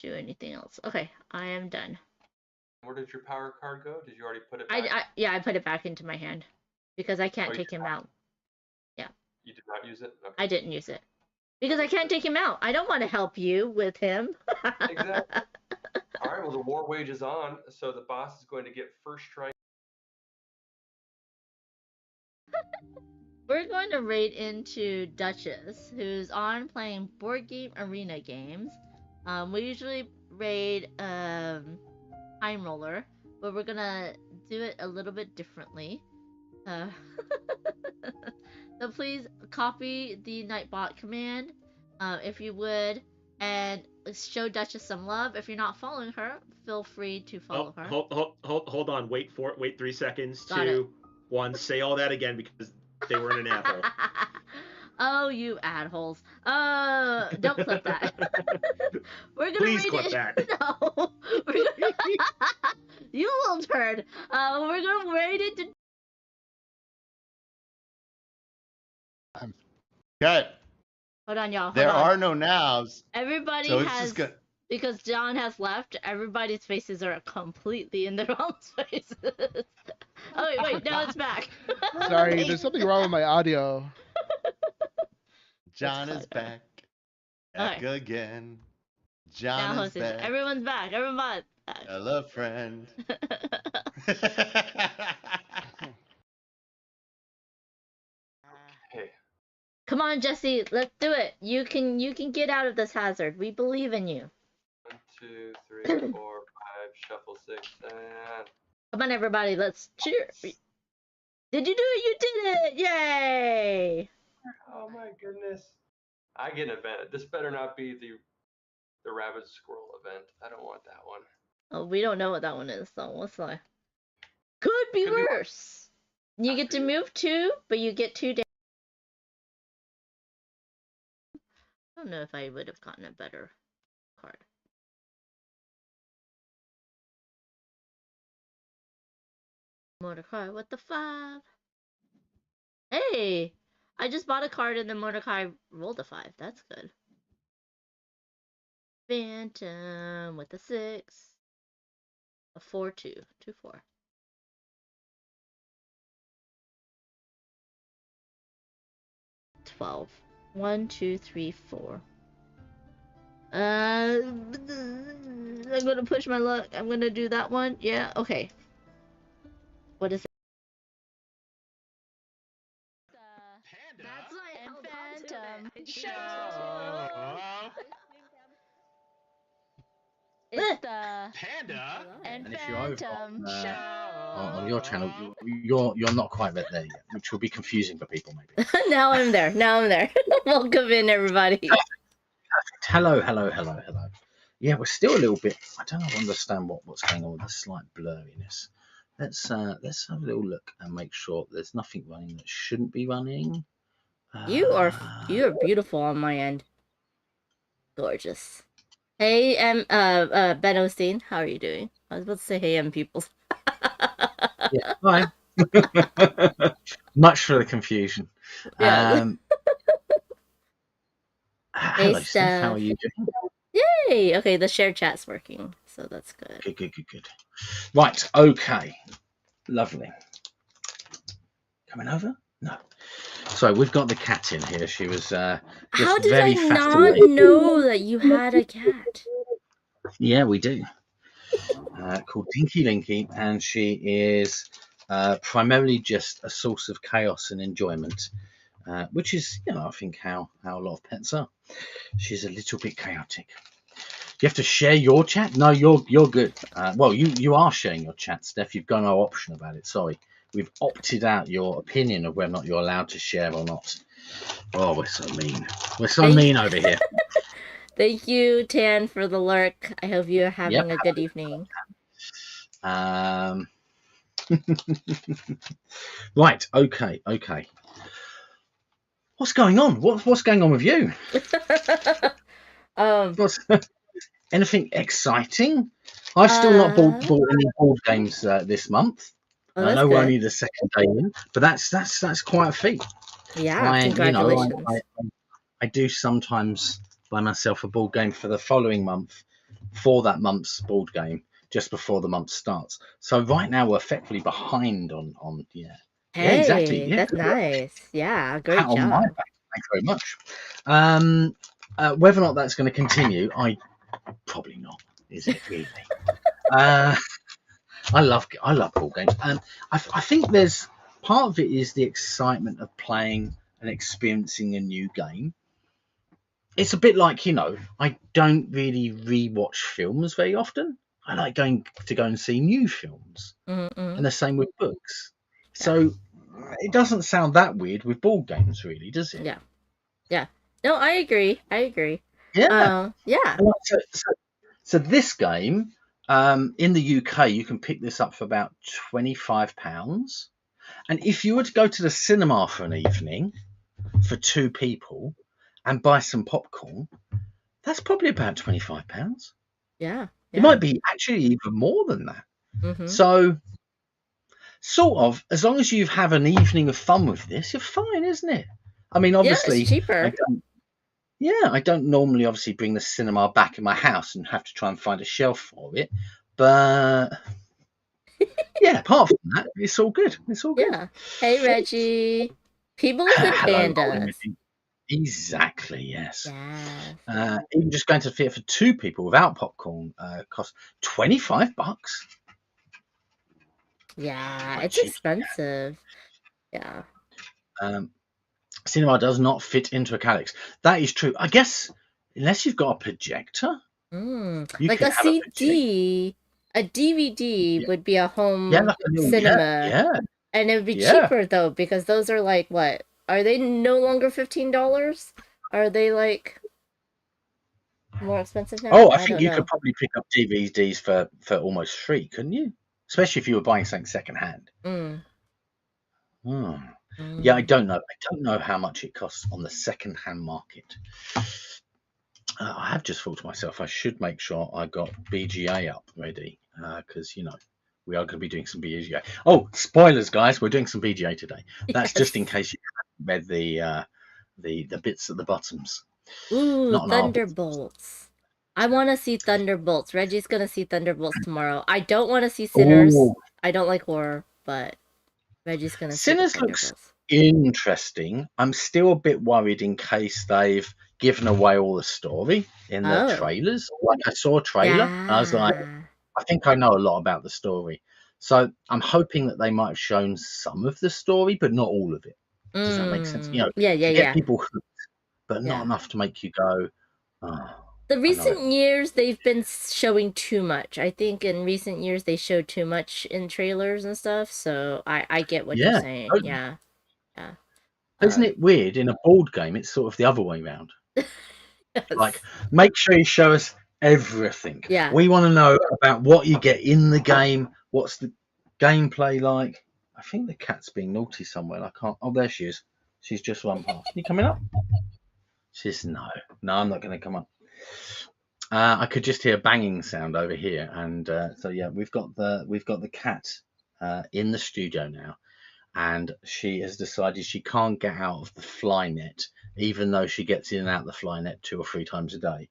do anything else. Okay, I am done. Where did your power card go? Did you already put it back? Yeah, I put it back into my hand because I can't take him out. Yeah. You did not use it? Okay. I didn't use it. Because I can't take him out. I don't want to help you with him. Exactly. All right, well, the war wages on, so the boss is going to get first strike. We're going to raid into Duchess, who's on playing board game arena games. We usually raid Time Roller, but we're gonna do it a little bit differently. So please copy the Nightbot command, if you would, and show Duchess some love. If you're not following her, feel free to follow her. Hold on. Wait 3 seconds. Got 2, 1. Say all that again because they were in an ad hole. Oh, you ad holes. Don't clip that. We're gonna Please clip that. No. You little turd. We're gonna raid it to. Okay. Hold on, y'all. There are no nows. Everybody so has, because John has left, everybody's faces are completely in their own faces. Oh, wait, now it's back. Sorry, there's something wrong with my audio. John is back. Back again. John now is back. Everyone's back. Everyone's back. Hello, friend. Hey. Come on, Jesse, let's do it. You can get out of this hazard. We believe in you. 1, 2, 3, 4, 5, shuffle 6, and... Come on, everybody, let's cheer. Did you do it? You did it! Yay! Oh my goodness. I get an event. This better not be the rabbit squirrel event. I don't want that one. Oh, we don't know what that one is, so what's that? Could be worse. You get to move 2, but you get 2 damage. I don't know if I would have gotten a better card. Mordecai, what the 5? Hey! I just bought a card and then Mordecai rolled a 5. That's good. Phantom with a 6. A 4, 2. 2, 4. $12. 1, 2, 3, 4. I'm gonna push my luck. I'm gonna do that one. Yeah, okay. What is it? That's my Phantom show. It's the Panda and if you're over Phantom on your channel, you're not quite there yet, which will be confusing for people maybe. Now I'm there. Welcome in, everybody. Hello. Yeah, we're still a little bit. I don't understand what's going on with the slight blurriness. Let's have a little look and make sure there's nothing running that shouldn't be running. You are beautiful on my end. Gorgeous. Hey, Ben Osteen, how are you doing? I was about to say hey, peoples. Yeah, hi. Much for the confusion. Yeah. Hello, Steph. How are you doing? Yay! Okay, the share chat's working, so that's good. Good. Right, okay. Lovely. Coming over? No. So we've got the cat in here. She was just How did very I not fascinated. know that you had a cat? Yeah, we do. Called Tinky Linky, and she is primarily just a source of chaos and enjoyment, which is, I think how a lot of pets are. She's a little bit chaotic. You have to share your chat? No, you're good. Well, you are sharing your chat, Steph. You've got no option about it. Sorry. We've opted out your opinion of whether or not you're allowed to share or not. Oh, we're so mean. We're so mean over here. Thank you, Tan, for the lurk. I hope you're having a good evening. Right, okay. What's going on? What's going on with you? Anything exciting? I've still not bought any board games this month. I know we're only the second day in, but that's quite a feat. Yeah, congratulations. I do sometimes buy myself a board game for the following month, for that month's board game just before the month starts. So right now we're effectively behind on yeah. Hey, Yeah, exactly. Yeah, that's good work. nice. Yeah, Pat great on my job. back. Thanks very much. Whether or not that's going to continue, I probably not. Is it really? I love board games, and I think there's part of it is the excitement of playing and experiencing a new game. It's a bit like, I don't really rewatch films very often. I like going to go and see new films, Mm-mm. and the same with books. So it doesn't sound that weird with board games, really, does it? Yeah. No, I agree. Yeah. Yeah. So this game, in the UK, you can pick this up for about £25. And if you were to go to the cinema for an evening for 2 people and buy some popcorn, that's probably about £25. Yeah. It might be actually even more than that. Mm-hmm. So, sort of, as long as you have an evening of fun with this, you're fine, isn't it? I mean, obviously, it's cheaper. I don't normally obviously bring the cinema back in my house and have to try and find a shelf for it. But yeah, apart from that, it's all good. It's all good. Yeah. Hey, Reggie. Peoples and Hello, pandas. Exactly, yes. Yes. Even just going to the theatre for 2 people without popcorn costs $25. Yeah, Quite it's cheap. expensive. Yeah. Cinema does not fit into a calyx. That is true. I guess unless you've got a projector, you like can a have CD, a DVD would be a home like a little, cinema. Yeah. And it would be cheaper though, because those are like what? Are they no longer $15? Are they like more expensive now? Oh, I think you know. could probably pick up DVDs for almost free, couldn't you? Especially if you were buying something secondhand. Yeah, I don't know. I don't know how much it costs on the second-hand market. I have just thought to myself, I should make sure I got BGA up ready, because we are going to be doing some BGA. Oh, spoilers, guys! We're doing some BGA today. That's just in case you haven't read the bits at the bottoms. Ooh, Not Thunderbolts. I want to see Thunderbolts. Reggie's gonna see Thunderbolts tomorrow. I don't want to see Sinners. Ooh. I don't like horror, but Reggie's gonna see Sinners looks interesting. I'm still a bit worried in case they've given away all the story in the trailers. Like, I saw a trailer, and I was like, I think I know a lot about the story. So I'm hoping that they might have shown some of the story, but not all of it. Does that make sense? To get people hooked, but not enough to make you go, oh. The recent years, they've been showing too much. I think in recent years, they showed too much in trailers and stuff, so I get what you're saying. Totally. Yeah. Isn't it weird? In a board game, it's sort of the other way around. Like, make sure you show us everything. Yeah. We want to know about what you get in the game. What's the gameplay like? I think the cat's being naughty somewhere. I can't. Oh, there she is. She's just run past. You coming up? She's no. I'm not going to come up. I could just hear a banging sound over here, and so yeah, we've got the cat in the studio now, and she has decided she can't get out of the fly net, even though she gets in and out of the fly net 2 or 3 times a day.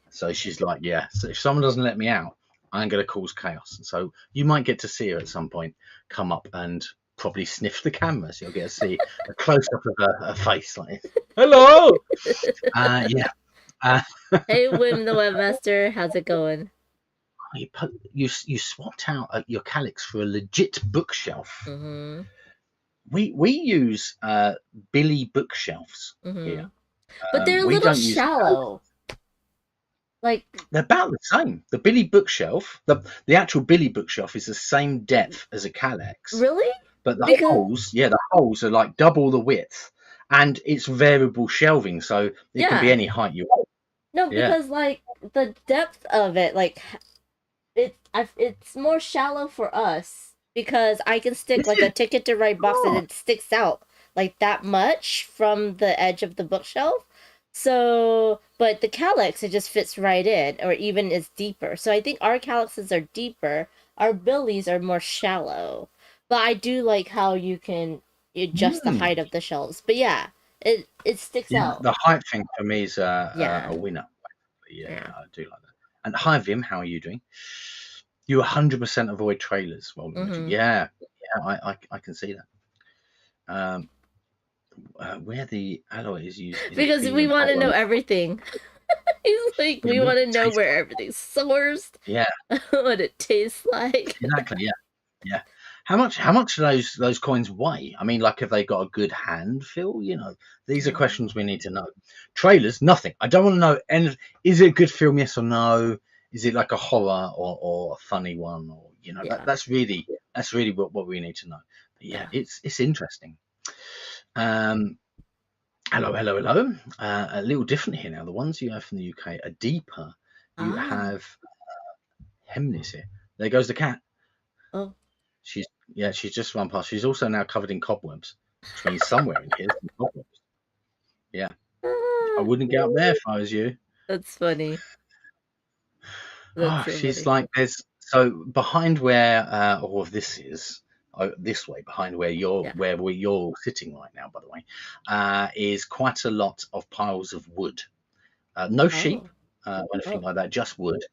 So she's like, yeah, so if someone doesn't let me out, I'm going to cause chaos. So you might get to see her at some point come up and probably sniff the camera, so you'll get to see a close-up of her face like this. Hello! Yeah. Hey, Wim the Webmaster, how's it going? You swapped out your calyx for a legit bookshelf. Mm-hmm. We use Billy bookshelves here, but they're a little shallow. Like, they're about the same. The Billy bookshelf, the actual Billy bookshelf is the same depth as a calyx. Really? But the holes are like double the width, and it's variable shelving, so it can be any height you want. No, because like the depth of it, like it's more shallow for us because I can stick like a Ticket to Ride box and it sticks out like that much from the edge of the bookshelf. So, but the calyx, it just fits right in, or even is deeper. So I think our calyxes are deeper. Our billies are more shallow. But I do like how you can adjust the height of the shelves. But yeah, it sticks out. The height thing for me is a winner. Yeah, I do like that. And hi Vim, how are you doing? You 100% avoid trailers. Well, yeah, I can see that. Where the alloy is used in Because we want to know everything. He's like, we want to know where everything's sourced. Yeah. What it tastes like. Exactly. Yeah. How much do those coins weigh? I mean, like, have they got a good hand feel? You know, these are questions we need to know. Trailers, nothing. I don't want to know. And is it a good film? Yes or no? Is it like a horror or a funny one? Or that's really what we need to know. But yeah, it's interesting. Hello. A little different here now. The ones you have from the UK are deeper. You have Hemnis here. There goes the cat. Oh. She's just run past. She's also now covered in cobwebs, which means somewhere in here some cobwebs. Yeah. I wouldn't get up there if I was you. That's funny. That's so she's funny. Like there's behind where all of this is. This way behind where you're sitting right now, by the way, is quite a lot of piles of wood. No sheep or anything like that, just wood,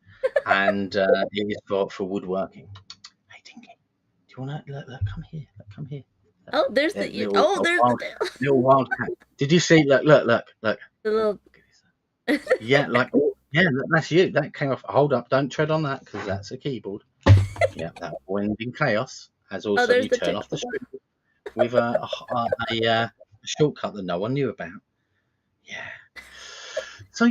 and it is for woodworking. Hey, Dinky, do you want to look? Come here. Oh, there's the little wild cat. Did you see? Look. The little. Yeah, that's you. That came off. Hold up! Don't tread on that because that's a keyboard. Yeah, that wind in chaos. Has also you turn off the stream with a shortcut that no one knew about. Yeah. So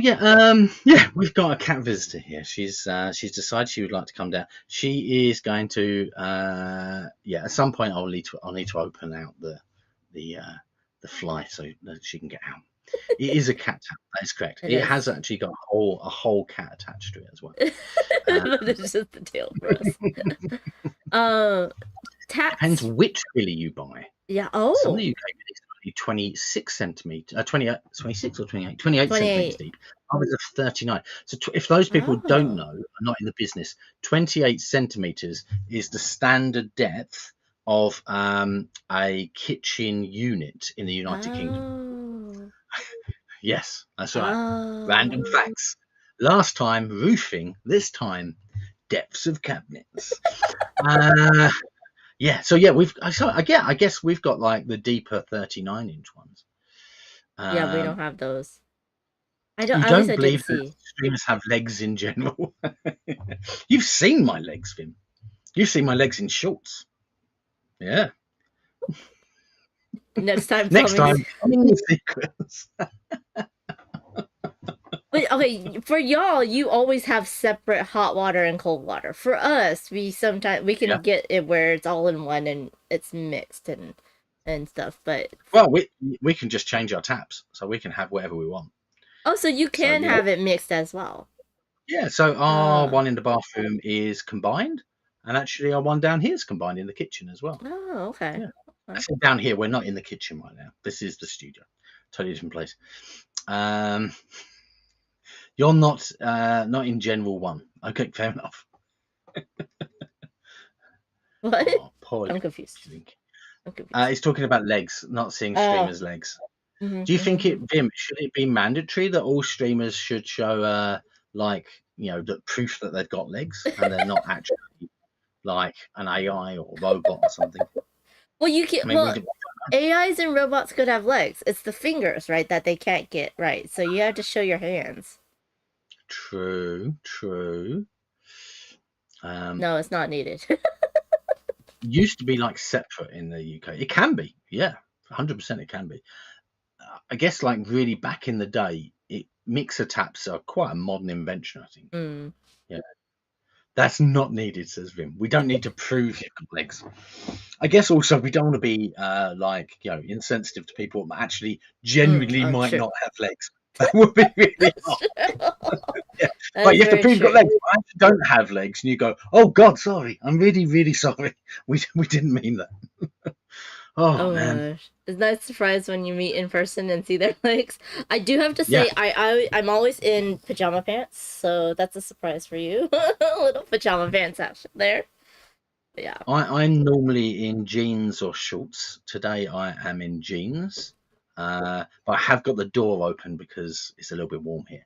we've got a cat visitor here. She's decided she would like to come down. She is going to at some point I'll need to open out the fly so that she can get out. It is a cat tap. That is correct. It has actually got a whole cat attached to it as well. But it's just the tail for us. Depends which filly you buy. Yeah. Oh. Some of the UK fillies 26 centimeters, 26 or 28 centimeters deep. Others are 39. So if those people don't know, are not in the business, 28 centimeters is the standard depth of a kitchen unit in the United Kingdom. Yes, that's right. Random facts. Last time roofing, this time depths of cabinets. I guess we've got like the deeper 39-inch ones. Yeah, we don't have those. I don't believe that streamers have legs in general. You've seen my legs, Vim. You've seen my legs in shorts. Yeah. Next time. Coming the secrets. But okay, for y'all, you always have separate hot water and cold water. For us, we can get it where it's all in one and it's mixed and stuff. But we can just change our taps, so we can have whatever we want. Oh, so you can have it mixed as well. Yeah. So our one in the bathroom is combined, and actually our one down here is combined in the kitchen as well. Oh, okay. Yeah. Actually, down here we're not in the kitchen right now. This is the studio, totally different place. You're not in general one. Okay, fair enough. What? I'm confused. He's talking about legs, not seeing streamers' legs. Mm-hmm, Do you think should it be mandatory that all streamers should show the proof that they've got legs and they're not actually like an AI or robot or something? Well, you can. AIs and robots could have legs. It's the fingers, right, that they can't get right. So you have to show your hands. True. No, it's not needed. Used to be like separate in the UK. It can be, yeah, 100% it can be. I guess like really back in the day, mixer taps are quite a modern invention, I think. Yeah, that's not needed, says Vim. We don't need to prove you've got legs. I guess also we don't want to be insensitive to people that actually genuinely might not have legs. That would be really hard. But you have to prove you've got legs. I actually don't have legs, and you go, "Oh God, sorry. I'm really, really sorry. We didn't mean that." Oh man. Gosh. Isn't that a surprise when you meet in person and see their legs? I do have to say, I'm always in pajama pants, so that's a surprise for you. Little pajama pants action there. But yeah. I'm normally in jeans or shorts. Today I am in jeans, but I have got the door open because it's a little bit warm here.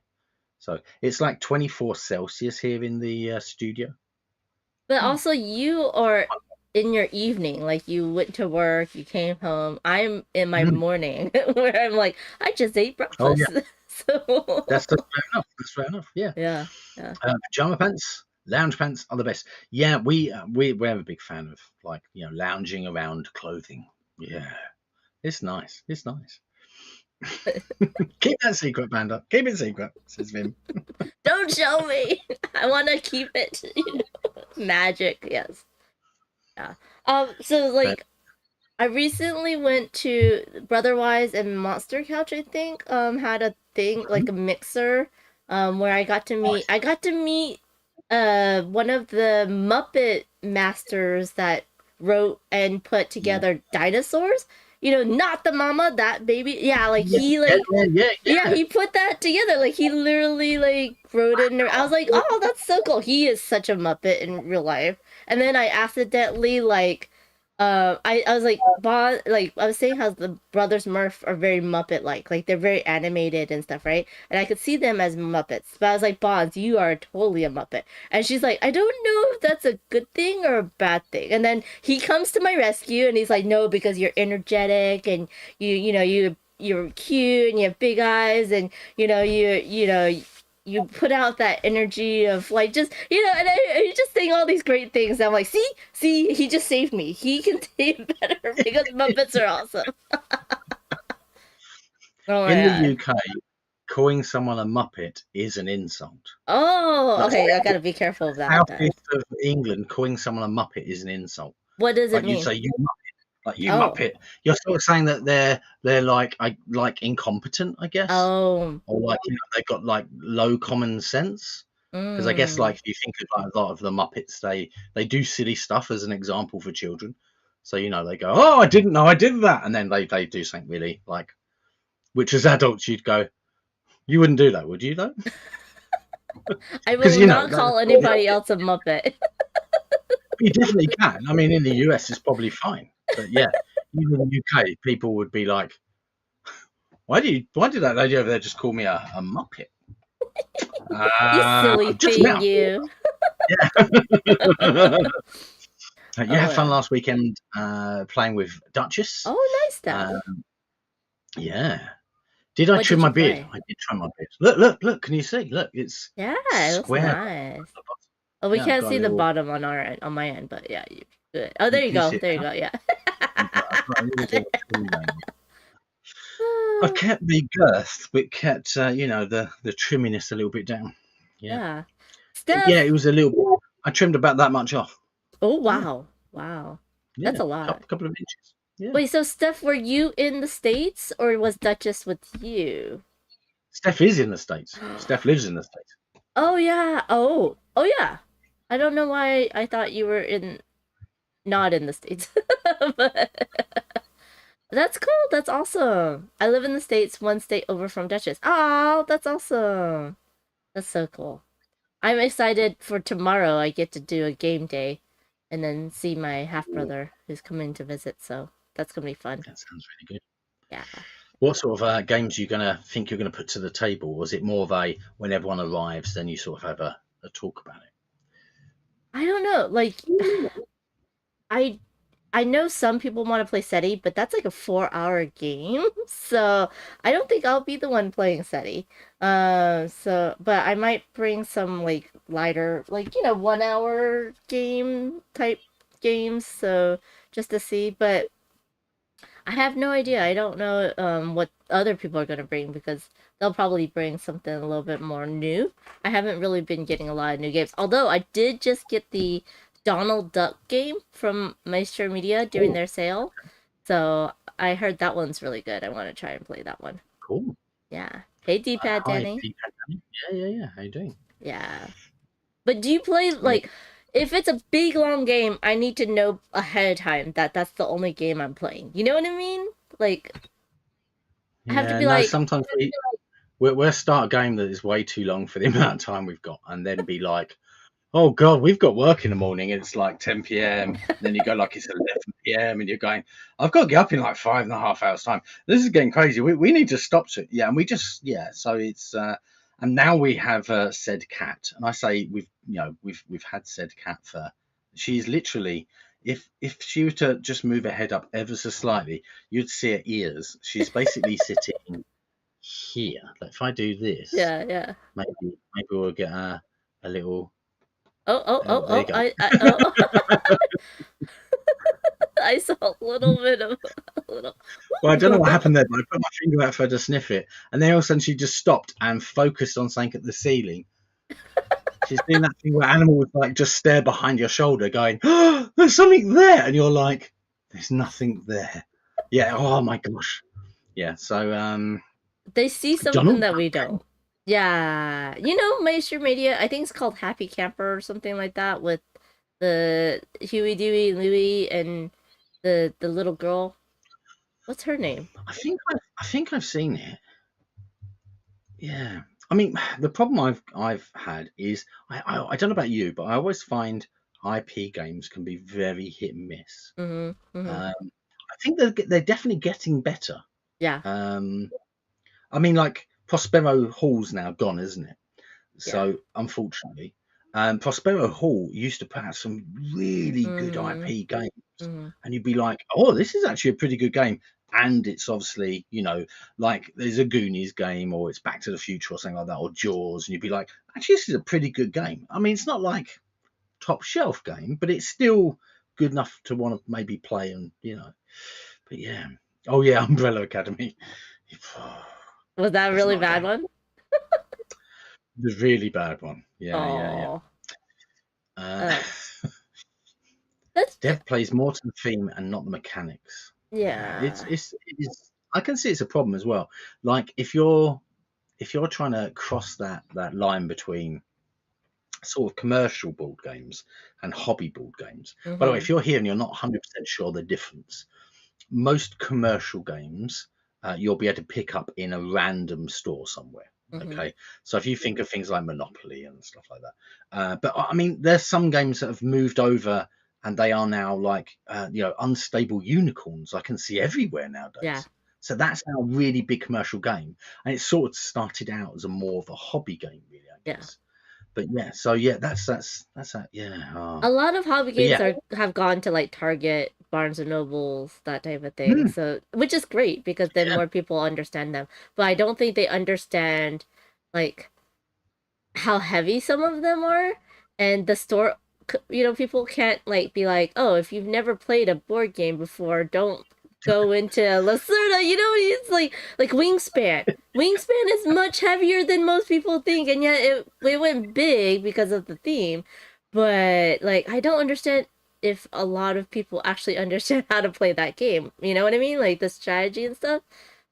So it's like 24 Celsius here in the studio. But also, you are in your evening. Like, you went to work, you came home. I'm in my morning, where I'm like, I just ate Oh breakfast. yeah, So that's fair enough. That's fair enough. Yeah. yeah. Pajama pants, lounge pants are the best. Yeah, we're a big fan of, like, lounging around clothing. Yeah, it's nice. It's nice. Keep that secret, Panda. Keep it secret, says Vim. Don't show me. I want to keep it. Magic. Yes. Yeah. So like, I recently went to Brotherwise and Monster Couch, I think, had a thing, like a mixer, where I got to meet one of the Muppet masters that wrote and put together dinosaurs. Not the mama, that baby. Yeah, like he Yeah. he put that together. Like, he literally like wrote it. I was like, oh, that's so cool. He is such a Muppet in real life. And then I accidentally like, I was like, like I was saying how the brothers Murph are very Muppet like they're very animated and stuff, right? And I could see them as Muppets, but I was like, Bonds, you are totally a Muppet. And she's like, I don't know if that's a good thing or a bad thing. And then he comes to my rescue and he's like, no, because you're energetic and you're cute and you have big eyes and you put out that energy of like just and I just saying all these great things. I'm like, see, he just saved me. He can say better because Muppets are awesome. Oh my In God. the UK, calling someone a Muppet is an insult. Oh, okay. I gotta be careful of that. Southeast of England, calling someone a Muppet is an insult. What does it Like, mean? you say, you Muppet. Like, you Oh. Muppet. You're sort of saying that they're like incompetent, I guess. Oh. Or like, they've got like low common sense. Because I guess, like, if you think of like a lot of the Muppets, they do silly stuff as an example for children. So they go, oh, I didn't know I did that, and then they do something really like, which as adults you'd go, you wouldn't do that, would you though? I will not call anybody else a Muppet. You definitely can. I mean, in the US, it's probably fine, but yeah, even in the UK, people would be like, why did that lady over there just call me a Muppet? You silly thing, you. Yeah. You had fun last weekend playing with Duchess. Oh, nice stuff. Yeah. Did I trim my beard? I did trim my beard. Look! Can you see? Look, it's it looks nice. Oh, we can't see the bottom on our end, on my end, but yeah, you good. Oh, there you go. There you go. Yeah. I've kept the girth, but kept the trimminess a little bit down. Yeah. Steph. Yeah, it was a little bit. I trimmed about that much off. Oh wow, wow, that's a lot. A couple of inches. Yeah. Wait, so Steph, were you in the States or was Duchess with you? Steph is in the States. Steph lives in the States. Oh yeah. Oh yeah. I don't know why I thought you were not in the States. But that's cool. That's awesome. I live in the States, one state over from Duchess. Oh, that's awesome. That's so cool. I'm excited for tomorrow. I get to do a game day and then see my half-brother who's coming to visit. So that's going to be fun. That sounds really good. Yeah. What sort of games are you going to put to the table? Or is it more of a, when everyone arrives, then you sort of have a talk about it? I don't know. Like, I know some people want to play SETI, but that's like a 4-hour game. So I don't think I'll be the one playing SETI. But I might bring some like lighter, like, 1-hour game type games. So just to see, but I have no idea. I don't know what other people are going to bring because they'll probably bring something a little bit more new. I haven't really been getting a lot of new games. Although I did just get the Donald Duck game from Maestro Media during their sale. So I heard that one's really good. I want to try and play that one. Cool. Yeah. Hey, D-Pad Danny. Yeah. How you doing? Yeah. But do you play, like, if it's a big, long game, I need to know ahead of time that that's the only game I'm playing. You know what I mean? Like, I have to be like... Sometimes we'll start a game that is way too long for the amount of time we've got and then be like, oh God, we've got work in the morning. And it's like 10 p.m. Then you go like it's 11 p.m. and you're going, I've got to get up in like 5.5 hours time. This is getting crazy. We need to stop it. Yeah, and we just So it's and And now we have said cat, and I say we've had said cat for. She's literally, if she were to just move her head up ever so slightly, you'd see her ears. She's basically sitting here. Like if I do this, Yeah. maybe we'll get a little. Oh, there you go. I saw a little bit of a little. Well, I don't know what happened there, but I put my finger out for her to sniff it, and then all of a sudden she just stopped and focused on something at the ceiling. She's doing that thing where animals like just stare behind your shoulder, going, "Oh, there's something there," and you're like, "There's nothing there." Yeah. Oh my gosh. Yeah. So They see something Donald that we Duck. don't. Yeah, mainstream media. I think it's called Happy Camper or something like that, with the Huey, Dewey, and Louie, and the little girl. What's her name? I think I've seen it. Yeah. I mean, the problem I've had is I don't know about you, but I always find IP games can be very hit and miss. I think they're definitely getting better. Yeah. I mean, like Prospero Hall's now gone, isn't it? So unfortunately, Prospero Hall used to put out some really good IP games, and you'd be like, "Oh, this is actually a pretty good game." And it's obviously, like there's a Goonies game, or it's Back to the Future, or something like that, or Jaws, and you'd be like, "Actually, this is a pretty good game." I mean, it's not like top shelf game, but it's still good enough to want to maybe play, and But yeah, oh yeah, Umbrella Academy. Was that a really bad one? The really bad one. Yeah. Dev plays more to the theme and not the mechanics. Yeah. It is. I can see it's a problem as well. Like if you're trying to cross that line between sort of commercial board games and hobby board games. By the way, if you're here and you're not 100% sure the difference, most commercial games you'll be able to pick up in a random store somewhere. Okay, so if you think of things like Monopoly and stuff like that, but I mean, there's some games that have moved over and they are now like unstable unicorns I can see everywhere nowadays. Yeah. So that's now a really big commercial game, and it sort of started out as a more of a hobby game, really, I guess. But yeah, so yeah, that's that. Yeah. A lot of hobby games have gone to like Target, Barnes and Nobles, that type of thing. So, which is great because then more people understand them. But I don't think they understand like how heavy some of them are, and the store. People can't like be like, oh, if you've never played a board game before, don't go into Lacerda. It's like Wingspan. Wingspan is much heavier than most people think, and yet it went big because of the theme. But like, I don't understand if a lot of people actually understand how to play that game. You know what I mean? Like the strategy and stuff.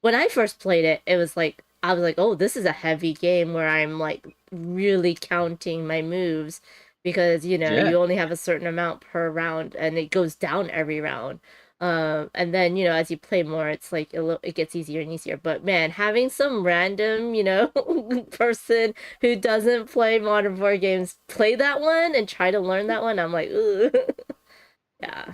When I first played it, it was like I was like, oh, this is a heavy game where I'm like really counting my moves because you only have a certain amount per round and it goes down every round. And then as you play more, it's like it gets easier and easier. But man, having some random person who doesn't play modern board games play that one and try to learn that one, I'm like, ugh. Yeah.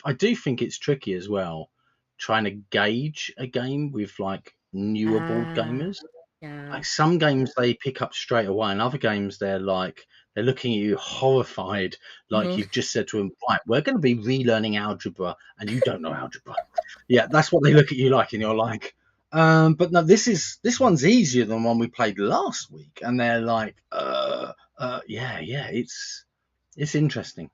I do think it's tricky as well, trying to gauge a game with like newer board gamers. Yeah. Like some games they pick up straight away, and other games they're looking at you horrified, like you've just said to them, right, we're going to be relearning algebra, and you don't know algebra. Yeah, that's what they look at you like, and you're like, but no, this one's easier than one we played last week, and they're like, yeah, it's interesting.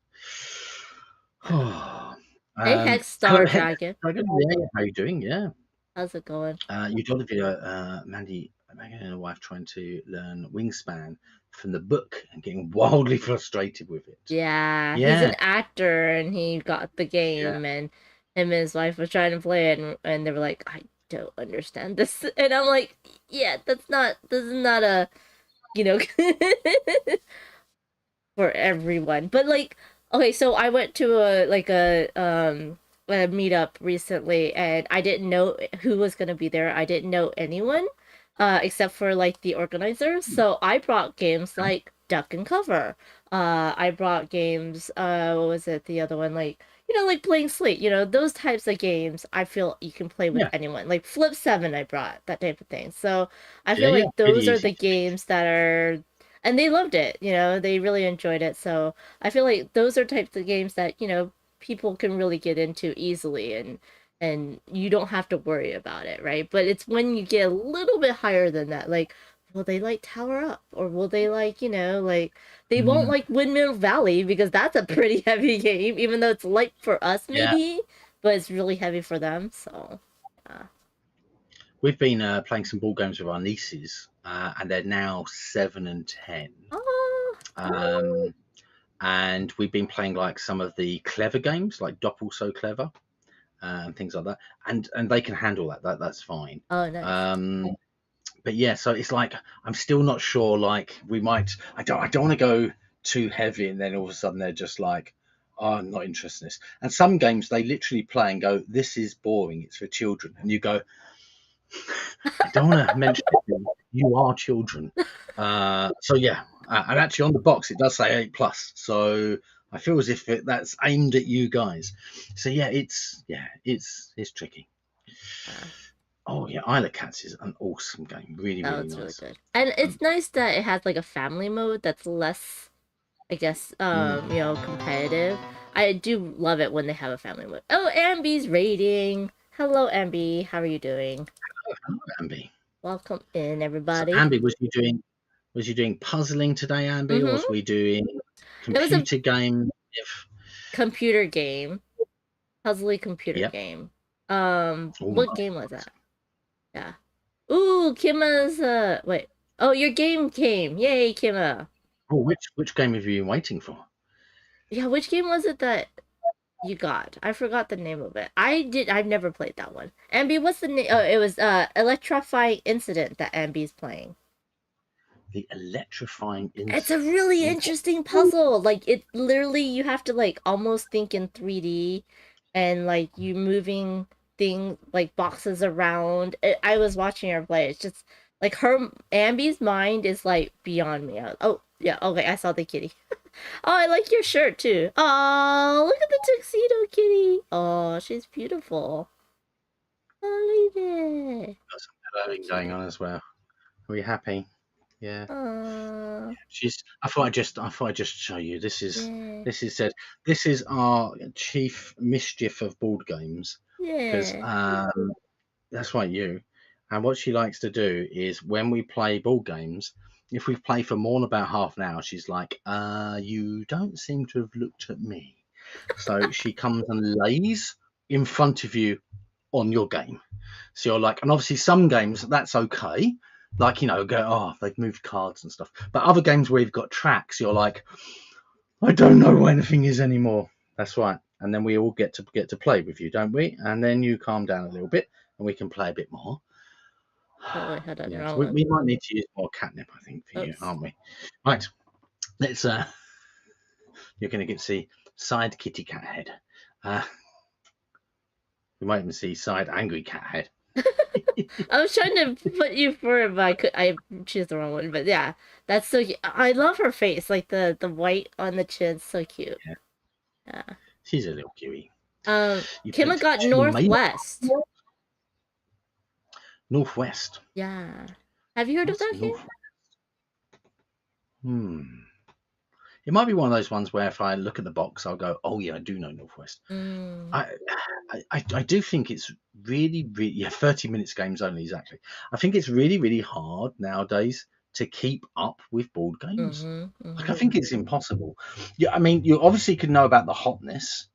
Hey, Hex Star Dragon. Yeah, how you doing? Yeah. How's it going? You got a video, Mandy and her wife trying to learn Wingspan from the book and getting wildly frustrated with it. Yeah. He's an actor and he got the game and him and his wife were trying to play it and they were like, I don't understand this. And I'm like, yeah, this is not a, for everyone. But like, okay, so I went to a meetup recently and I didn't know who was going to be there. I didn't know anyone except for like the organizers. So I brought games like Duck and Cover. I brought games. What was it? The other one, like like playing Slate. Those types of games. I feel you can play with Yeah. anyone. Like Flip 7, I brought that type of thing. So I Yeah, feel yeah, like really those are easy. the games that are, and they loved it. They really enjoyed it. So I feel like those are types of games that people can really get into easily, and you don't have to worry about it, right? But it's when you get a little bit higher than that, like, will they like Tower Up, or will they like like they won't Mm, like Windmill Valley, because that's a pretty heavy game, even though it's light for us yeah, maybe, but it's really heavy for them. So yeah. we've been playing some board games with our nieces, and they're now 7 and 10. Oh, And we've been playing like some of the clever games, like Doppel So Clever, and things like that. And they can handle that. That's fine. oh, nice. But yeah, so it's like I'm still not sure. Like we might. I don't want to go too heavy, and then all of a sudden they're just like, oh, I'm not interested in this. And some games they literally play and go, this is boring. It's for children. And you go, I don't want to mention it. You are children. So yeah, and actually on the box it does say 8+. So I feel as if that's aimed at you guys. So yeah, it's tricky. Oh yeah, Isle of Cats is an awesome game. Really, Oh, really it's really nice. good. And it's nice that it has like a family mode that's less, I guess, competitive. I do love it when they have a family mode. Oh, Ambi's rating. Hello, Ambi. How are you doing? Ambi. Welcome in, So everybody. Ambi, was you doing puzzling today, Ambi, or was we doing It was a computer game? If computer game, puzzly computer yep. game. Oh, What game was that? Yeah. Ooh, Kima's. Wait. Oh, your game came. Yay, Kima. oh, which game have you been waiting for? Yeah, which game was it that you got? I forgot the name of it. I've never played that one. Ambi, what's the name? Oh, it was Electrifying Incident that Ambi's playing. The Electrifying Incident. It's a really interesting puzzle. Like, it literally, you have to like almost think in 3D, and like you moving things like boxes around. I was watching her play. It's just like Ambi's mind is like beyond me. Oh yeah, okay, I saw the kitty. Oh, I like your shirt too. Oh, look at the tuxedo kitty. Oh, she's beautiful. Oh, look at it. Got some blurring going on as well. Are we happy? Yeah. She's. I thought I'd just show you. This is said. This is our chief mischief of board games, because that's right, you. And what she likes to do is when we play board games, if we play for more than about half an hour, she's like, you don't seem to have looked at me. So she comes and lays in front of you on your game. So you're like, and obviously some games that's okay. Like, they've moved cards and stuff. But other games where you've got tracks, you're like, I don't know where anything is anymore. That's right. And then we all get to play with you, don't we? And then you calm down a little bit and we can play a bit more. Oh, wait, hold on. Yeah, so we might need to use more catnip, I think, for you, aren't we? Right. Let's you're gonna get to see side kitty cat head. We might even see side angry cat head. I was trying to put you for it, but I choose the wrong one. But yeah, that's so cute. I love her face, like the white on the chin, so cute. Yeah. She's a little cutie. Kimma got Northwest. Northwest. Yeah. Have you heard of that game? It might be one of those ones where if I look at the box, I'll go, "Oh yeah, I do know Northwest." I do think it's really 30 minutes games only, exactly. I think it's really, really hard nowadays to keep up with board games. Like I think it's impossible. Yeah, I mean, you obviously could know about the hotness,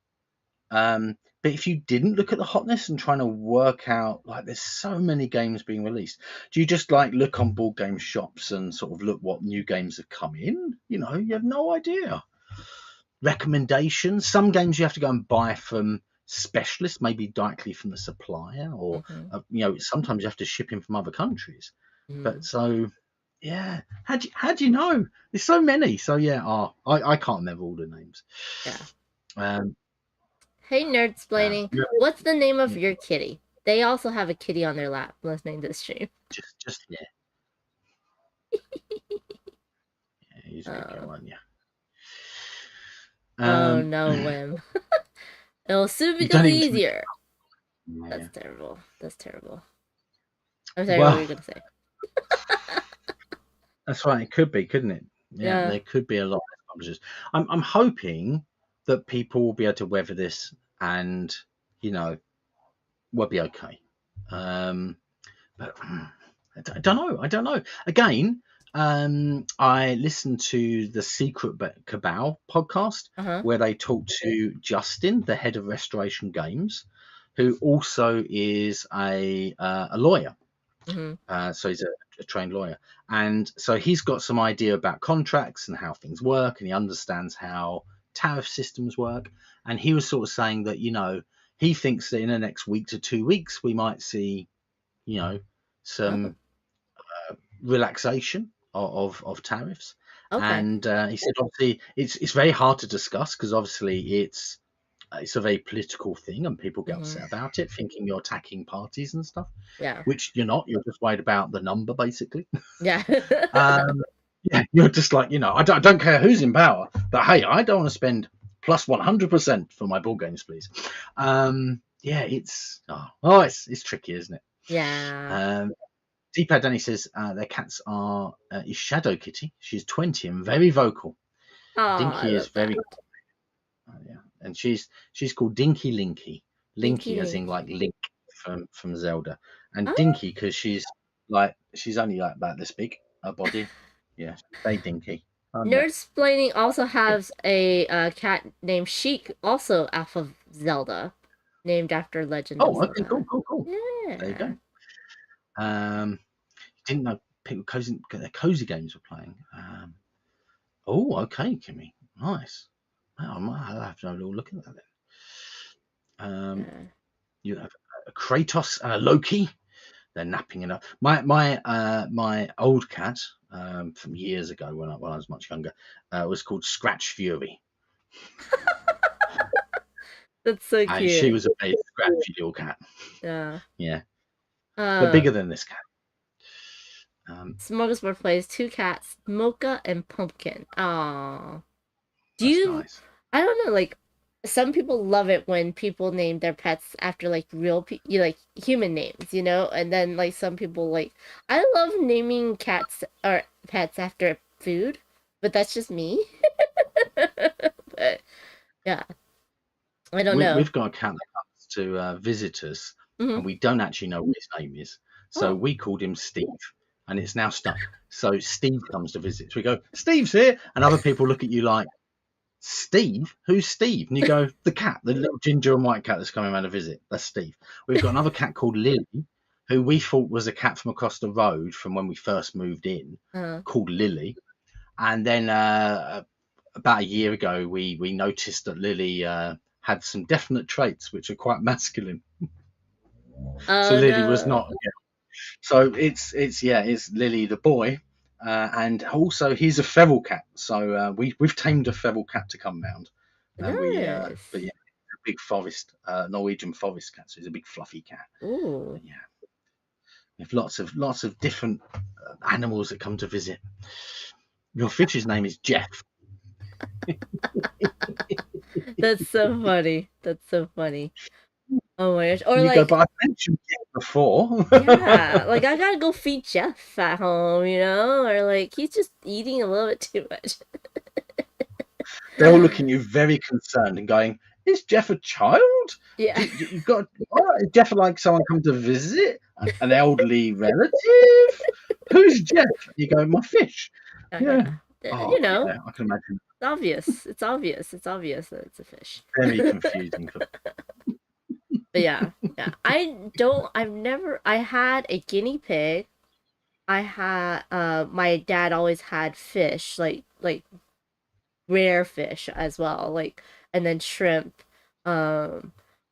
but if you didn't look at the hotness and trying to work out, like, there's so many games being released. Do you just like look on board game shops and sort of look what new games have come in? You have no idea. Recommendations. Some games you have to go and buy from specialists, maybe directly from the supplier, or sometimes you have to ship in from other countries. But so yeah, how do you know? There's so many. So yeah, I can't remember all the names. Yeah. Hey, Nerdsplaining. What's the name of your kitty? They also have a kitty on their lap listening to the stream. Just yeah. use Linky, won't you? Oh no, Wim. It'll soon you don't become even- easier. Yeah. That's terrible. That's terrible. I'm sorry, what Well, were you gonna say? that's right. It could be, couldn't it? Yeah. There could be a lot of publishers. I'm hoping that people will be able to weather this, and we'll be okay. But I don't know. Again, I listened to the Secret Cabal podcast where they talked to Justin, the head of Restoration Games, who also is a lawyer. So he's a trained lawyer, and so he's got some idea about contracts and how things work, and he understands how tariff systems work. And he was sort of saying that he thinks that in the next week to 2 weeks we might see some relaxation of tariffs. Okay. And he said obviously it's very hard to discuss because obviously it's a very political thing and people get upset about it, thinking you're attacking parties and stuff. Yeah. Which you're not. You're just worried about the number, basically. Yeah. Yeah, you're just like, I don't care who's in power, but hey, I don't want to spend plus 100% for my board games, please. Yeah, it's tricky, isn't it? Yeah. D-Pad Danny says their cats is Shadow Kitty. She's 20 and very vocal. Oh, Dinky is very yeah, and she's called Dinky Linky. Linky as in like Link from Zelda, and Dinky because she's only like about this big, her body. Yeah, very dinky. Nerdsplaining also has a cat named Sheik, also off of Zelda, named after Legend of Zelda. Okay, cool. Yeah. There you go. Didn't know people cozy games were playing. Okay, Kimmy, nice. I might have to have a little look at that then. You have Kratos, Loki. They're napping it up. My old cat from years ago when I was much younger was called Scratch Fury. That's so cute. And she was a very scratchy little cat. Yeah. But bigger than this cat. Smorgasbord plays 2 cats, Mocha and Pumpkin. Aww. Nice. I don't know, like, some people love it when people name their pets after like real like human names, and then like some people like, I love naming cats or pets after food, but that's just me. But yeah, I don't know. We've got a cat that comes to visit us, and we don't actually know what his name is, so we called him Steve, and it's now stuck. So Steve comes to visit, so we go, Steve's here, and other people look at you like, Steve? Who's Steve? And you go, the cat, the little ginger and white cat that's coming around to visit. That's Steve. We've got another cat called Lily, who we thought was a cat from across the road from when we first moved in, called Lily. And then about a year ago, we noticed that Lily had some definite traits which are quite masculine. So Lily was not. Yeah. So it's Lily the boy. And also he's a feral cat, so we've tamed a feral cat to come round. Nice. But yeah, a big forest, Norwegian forest cat, so he's a big fluffy cat. Ooh. But yeah, we have lots of different animals that come to visit. Your fish's name is Jeff. That's so funny. Oh my gosh. Or you like, go, but I've mentioned Jeff before. yeah, like I gotta go feed Jeff at home, or like he's just eating a little bit too much. They're all looking at you very concerned and going, is Jeff a child? Yeah. You've got, is Jeff like someone come to visit? An elderly relative? Who's Jeff? You go, my fish. Yeah. Yeah, Yeah, I can imagine. It's obvious that it's a fish. Very confusing. But yeah. I had a guinea pig. I had, my dad always had fish, like rare fish as well, and then shrimp.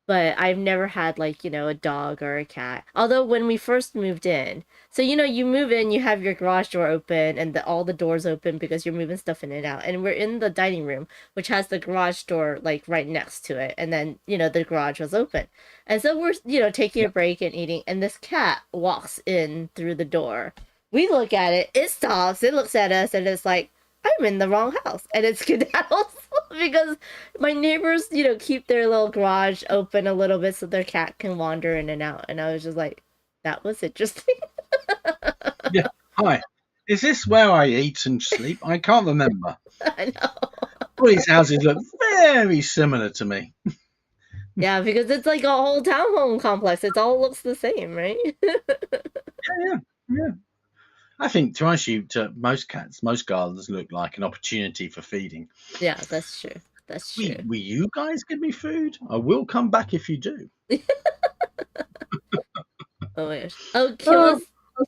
But I've never had a dog or a cat. Although when we first moved in, so you move in, you have your garage door open and all the doors open because you're moving stuff in and out. And we're in the dining room, which has the garage door right next to it. And then, the garage was open. And so we're, taking a break and eating, and this cat walks in through the door. We look at it, it stops, it looks at us, and it's like, I'm in the wrong house, and it skedaddles because my neighbors, keep their little garage open a little bit so their cat can wander in and out. And I was just like, that was interesting. Yeah. Hi. Is this where I eat and sleep? I can't remember. I know. All these houses look very similar to me. Yeah, because it's like a whole townhome complex. It all looks the same, right? Yeah. I think, to answer you, to most cats, most gardens look like an opportunity for feeding. Yeah, that's true. That's true. Will you guys give me food? I will come back if you do. Oh my gosh. Oh,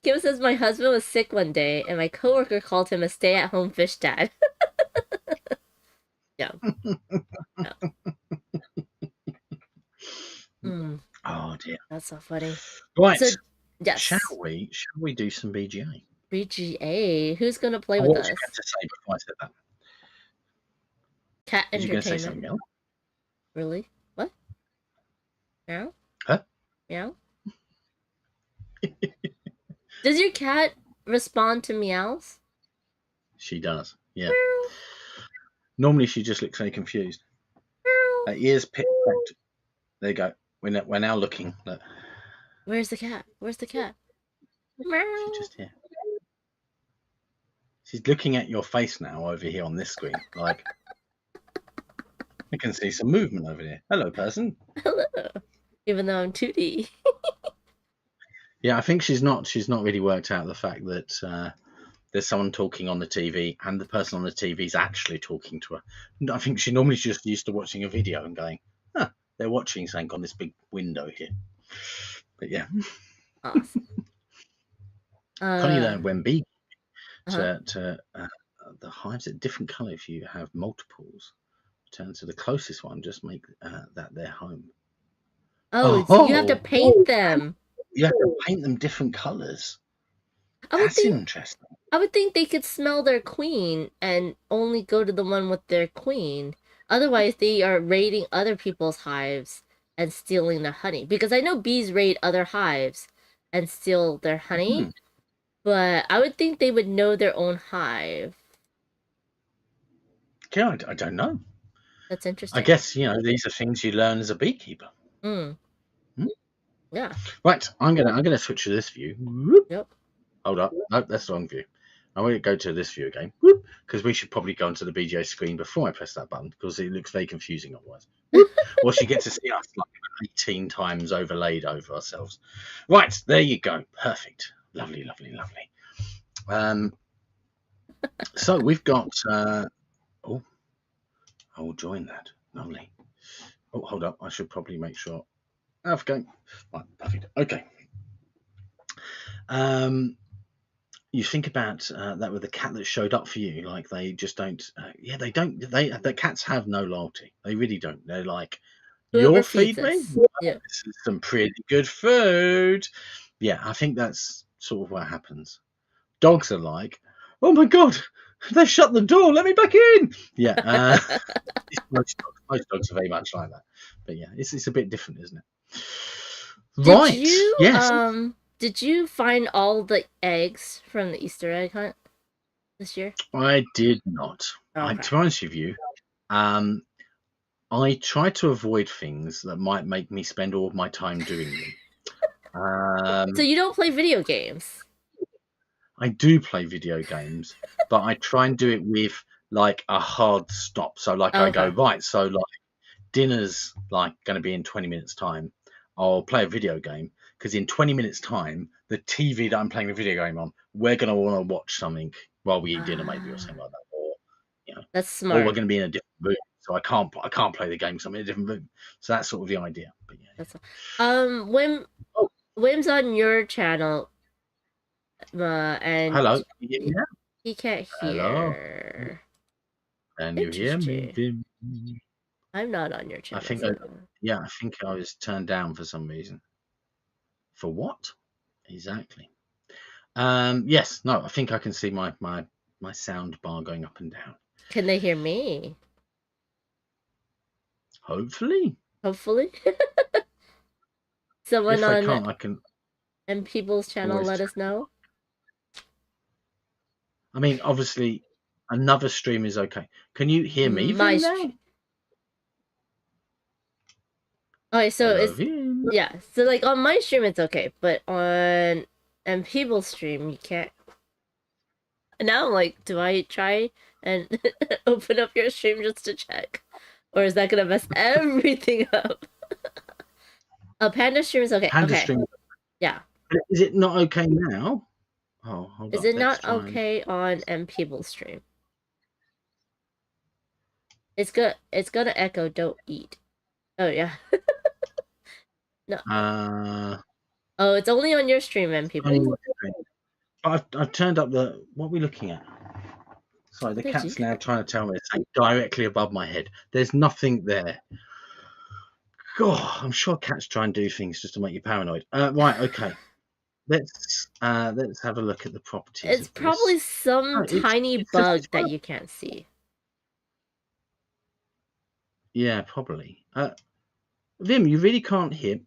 Kim says my husband was sick one day, and my coworker called him a stay-at-home fish dad. Yeah. Oh dear. That's so funny. Right. So, yes. Shall we do some BGA? BGA. Who's gonna play with What us? was you going to say before I said that? Cat Was you going to say entertainment. something else? Really? What? Meow? Huh? Meow? Does your cat respond to meows? She does. Yeah. Normally she just looks very confused. Her ears picked. There you go. We're now looking. Look. Where's the cat? Where's the cat? Meow. She's just here. She's looking at your face now over here on this screen. Like, I can see some movement over here. Hello, person. Hello. Even though I'm 2D. Yeah, I think she's not really worked out the fact that there's someone talking on the TV and the person on the TV is actually talking to her. I think she normally just used to watching a video and going, huh, they're watching something on this big window here. But yeah. Awesome. Connie learned when B Uh-huh. the hives at different colour. If you have multiples, turn to the closest one, just make that their home. Oh, so you have to paint them. You have to paint them different colours. That's interesting. I would think they could smell their queen and only go to the one with their queen. Otherwise, they are raiding other people's hives and stealing the honey. Because I know bees raid other hives and steal their honey. But I would think they would know their own hive. Yeah, I don't know. That's interesting. I guess, these are things you learn as a beekeeper. Yeah. Right, I'm gonna switch to this view. Whoop. Yep. Hold up. Nope, that's the wrong view. I'm going to go to this view again, because we should probably go onto the BGA screen before I press that button, because it looks very confusing otherwise. Or she gets to see us like 18 times overlaid over ourselves. Right, there you go. Perfect. Lovely, lovely, lovely. So we've got... I will join that. Lovely. Oh, hold up. I should probably make sure. Okay. Right, perfect. Okay. You think about that with the cat that showed up for you, like they just don't. The cats have no loyalty. They really don't. They're like, you'll feed me. Yeah. This is some pretty good food. Yeah, I think that's sort of what happens. Dogs are like, oh my god, they shut the door. Let me back in. Yeah. Most dogs are very much like that. But yeah, it's a bit different, isn't it? Yes. Did you find all the eggs from the Easter egg hunt this year? I did not. Okay. To be honest with you, I try to avoid things that might make me spend all of my time doing them. So you don't play video games? I do play video games, but I try and do it with like a hard stop. So like I go, right, so like dinner's like going to be in 20 minutes time. I'll play a video game, because in 20 minutes time, the TV that I'm playing the video game on, we're going to want to watch something while we eat dinner, maybe, or something like that. Or that's smart. Or we're going to be in a different room, so I can't play the game because I'm in a different room. So that's sort of the idea. But yeah. That's Wim's on your channel, and hello. He can't hear. Hello. Can you hear me? I'm not on your channel. I think I was turned down for some reason. For what? Exactly. Yes. No. I think I can see my sound bar going up and down. Can they hear me? Hopefully. Someone if on they can't, I can. And people's channel, let us know. I mean, obviously, Another stream is okay. Can you hear me, My Vim, now? stream. Okay, so Hello, it's Vim. yeah. So like on my stream it's okay, but on people's stream you can't. Now I'm like, do I try and open up your stream just to check, or is that gonna mess everything up? Panda stream is okay. Panda Okay. stream. Yeah. Is it not okay now? Oh, hold Is up. it Let's not try and- okay on people's stream? It's good. It's gonna echo. Don't eat. Oh yeah. No. Oh, it's only on your stream, people. only my stream. I've turned up the. What are we looking at? Sorry, the Did cat's you? now trying to tell me it's like directly above my head. There's nothing there. God, I'm sure cats try and do things just to make you paranoid. Right, okay. Let's have a look at the properties. It's of probably this. some No, tiny it's bug just- that you can't see. Yeah, probably. Vim, you really can't hear.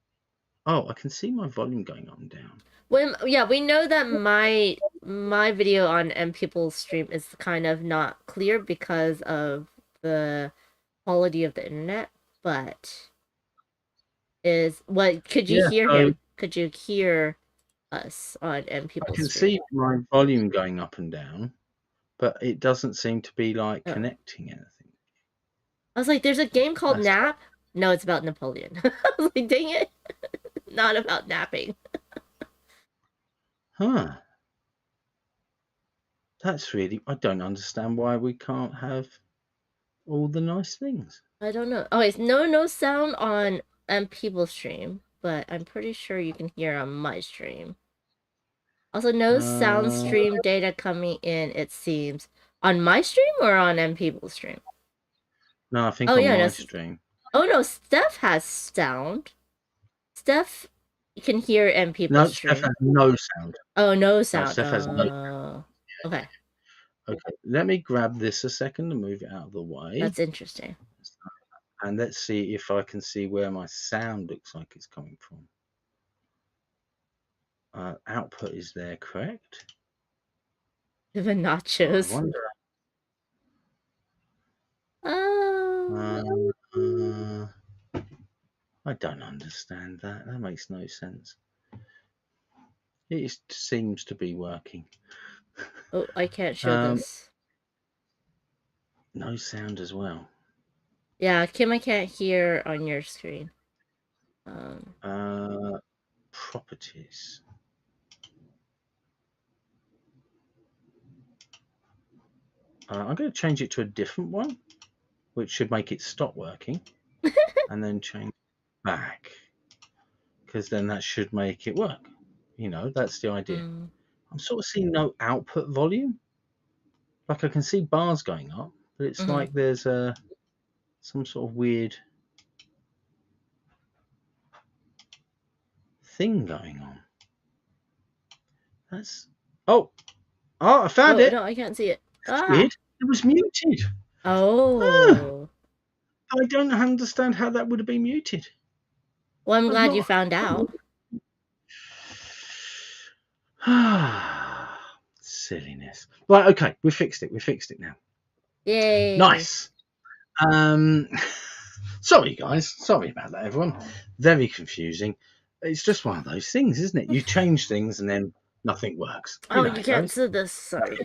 Oh, I can see my volume going up and down. When yeah, we know that my video on people's stream is kind of not clear because of the quality of the internet, but is what could you Yeah, hear so- him? Could you hear us on I people's can stream? see my volume going up and down, but it doesn't seem to be like Oh. connecting anything. I was like, there's a game called That's- Nap. No, it's about Napoleon. I was like, dang it. Not about napping. Huh. That's really. I don't understand why we can't have all the nice things. I don't know. Oh, it's no sound on people's stream, but I'm pretty sure you can hear on my stream. Also, no sound stream data coming in, it seems. On my stream or on people's stream? No, I think Oh, on yeah, my that's- stream. Oh no, Steph has sound. Steph can hear people's No, stream. Steph has no sound. Oh, no sound. Steph has no Okay, Okay, let me grab this a second and move it out of the way. that's interesting. And let's see if I can see where my sound looks like it's coming from. Output is there, correct? The I nachos. wonder. I don't understand that. That makes no sense. It seems to be working. Oh, I can't show this. No sound as well. Yeah, Kim, I can't hear on your screen. Properties. I'm going to change it to a different one, which should make it stop working, and then change back, because then that should make it work. You know, that's the idea. I'm sort of seeing no output volume. Like I can see bars going up, but it's like there's some sort of weird thing going on. That's I found it. No, I can't see it. That's weird. It was muted. Oh. I don't understand how that would have been muted. Well, I'm I'm glad you not- found out. Silliness. Right, okay, we fixed it. We fixed it now. Yay. Nice. Sorry guys. Sorry about that, everyone. Very confusing. It's just one of those things, isn't it? You change things and then nothing works. Oh, know how you it can't goes. see this. Sorry.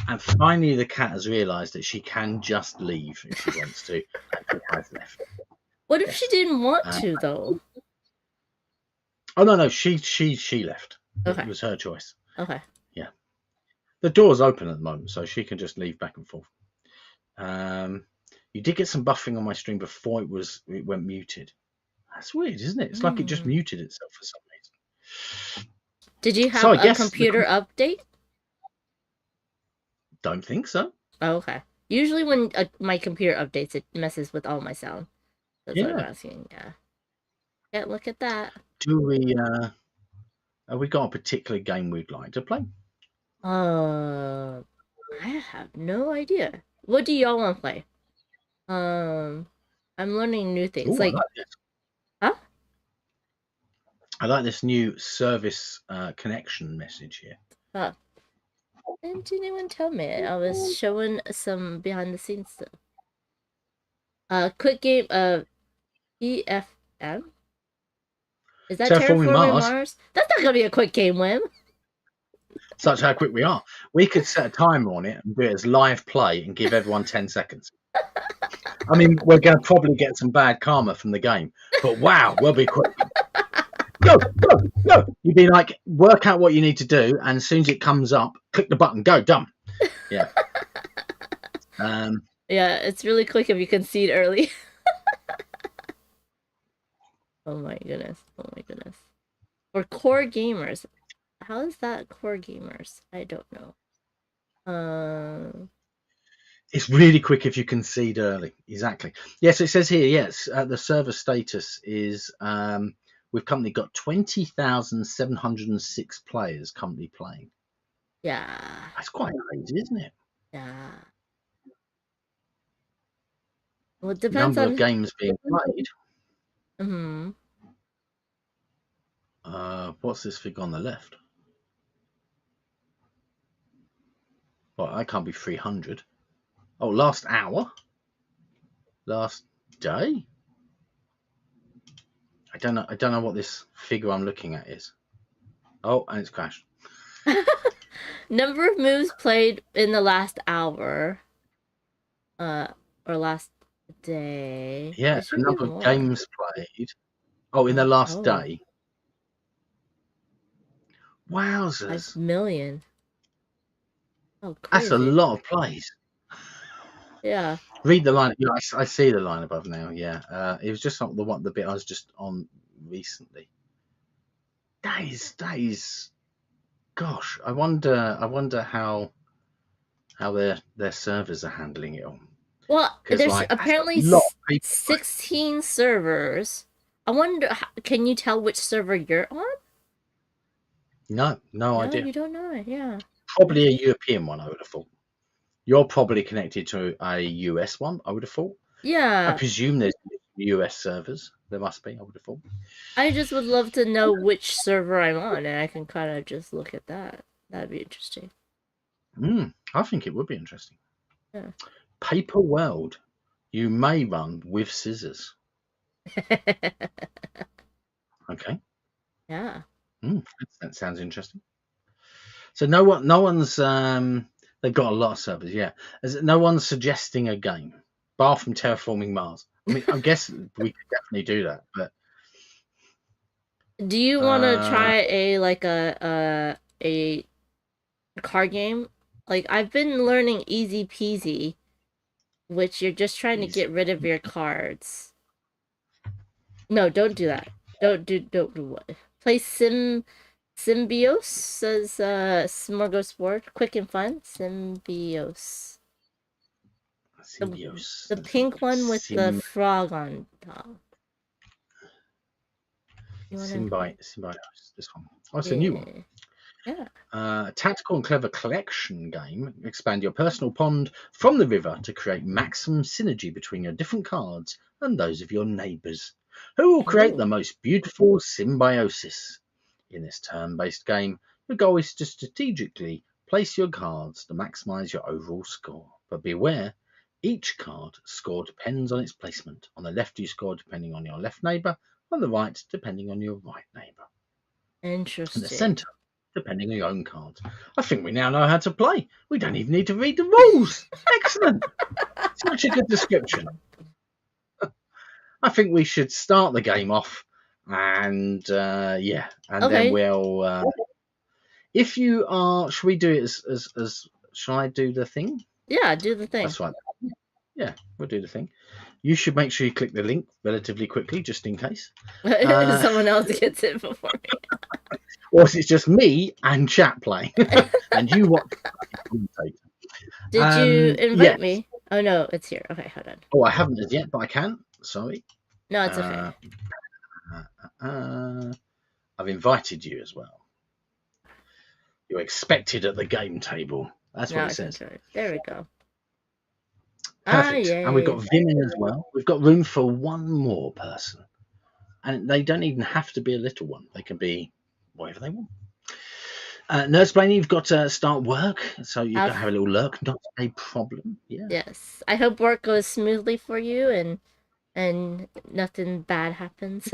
And finally, the cat has realised that she can just leave if she wants to. And she has left. What if she didn't want to, though? Oh no, she left. Okay. It was her choice. Okay. The door's open at the moment, so she can just leave back and forth. You did get some buffering on my stream before it went muted. That's weird, isn't it? It's like it just muted itself for some reason. Did you have So I a guess computer update? Don't think so. Oh, okay. Usually when my computer updates, it messes with all my sound. That's what I'm Yeah. asking. Yeah. Yeah, look at that. Do we? Have we got a particular game we'd like to play? I have no idea. What do y'all want to play? I'm learning new things. Ooh, I like, like this. huh? I like this new service connection message here. Huh. Didn't anyone tell me? I was showing some behind the scenes stuff. Quick game of EFM? Is that Terraforming Terraforming Mars. Mars? That's not gonna be a quick game, Wim. Such how quick we are. We could set a timer on it and do it as live play and give everyone 10 seconds. I mean, we're going to probably get some bad karma from the game, but wow, we'll be quick. Go, go, go. You'd be like, work out what you need to do, and as soon as it comes up, click the button, go, done. Yeah. Yeah, it's really quick if you concede early. Oh my goodness. Oh my goodness. For core gamers. How is that core gamers? I don't know. It's really quick if you concede early. Exactly. Yes, it says here, yes, the server status is we've currently got 20,706 players currently playing. Yeah. That's quite crazy, isn't it? Yeah. Well, it depends Number on of games being played. Mm-hmm. What's this figure on the left? Well, that can't be 300. Oh, last hour? Last day? I don't know what this figure I'm looking at is. Oh, and it's crashed. Number of moves played in the last hour. Or last day. Yeah, It the should be number more. of games played. Oh, in the last Oh. day. Wowzers. 5 million. Oh, That's crazy. a lot of plays. Yeah. Read the line. Yeah, I see the line above now. Yeah, it was just the bit I was just on recently. That is. Gosh, I wonder how their servers are handling it all. Well, 'Cause, there's like, apparently that's a lot of people. 16 servers. I wonder, can you tell which server you're on? No No, idea. you don't know it. Yeah. Probably a European one, I would have thought. You're probably connected to a US one, I would have thought. I Yeah. presume there's US servers. There must be, I would have thought. I just would love to know which server I'm on, and I can kind of just look at that. That'd be interesting. I think it would be interesting. Yeah. Paper World. You may run with scissors. Okay. Yeah. That sounds interesting. So no one's they've got a lot of servers, yeah. No one's suggesting a game, bar from Terraforming Mars. I mean, I guess we could definitely do that, but Do you want to try a card game? Like, I've been learning Easy Peasy, which you're just trying to get rid of your cards. No, don't do that. Don't do what? Play Symbiose, says Smorgasbord. Quick and fun. Symbiose. The pink one with the frog on top. Symbiote. This one. Oh, it's a new one. Yeah. Tactical and clever collection game. Expand your personal pond from the river to create maximum synergy between your different cards and those of your neighbours, who will create the most beautiful symbiosis. In this turn-based game, the goal is to strategically place your cards to maximise your overall score. But beware, each card score depends on its placement. On the left, you score depending on your left neighbour. On the right, depending on your right neighbour. Interesting. In the centre, depending on your own cards. I think we now know how to play. We don't even need to read the rules. Excellent. Such a good description. I think we should start the game off, and then we'll. If you are, should we do it as? Shall I do the thing? Yeah, do the thing. That's right. Yeah, we'll do the thing. You should make sure you click the link relatively quickly, just in case. Someone else gets it before me. Or is it just me and chat playing, and you watch? Did you invite me? Oh no, it's here. Okay, hold on. Oh, I haven't as yet, but I can. Sorry. No, it's okay. I've invited you as well. You're expected at the game table. That's what it says. There we go. Perfect. And we've got Vim in as well. We've got room for one more person. And they don't even have to be a little one. They can be whatever they want. Nurse Blaney, you've got to start work, so you've got to I've- have a little lurk. Not a problem. Yeah. Yes. I hope work goes smoothly for you and nothing bad happens.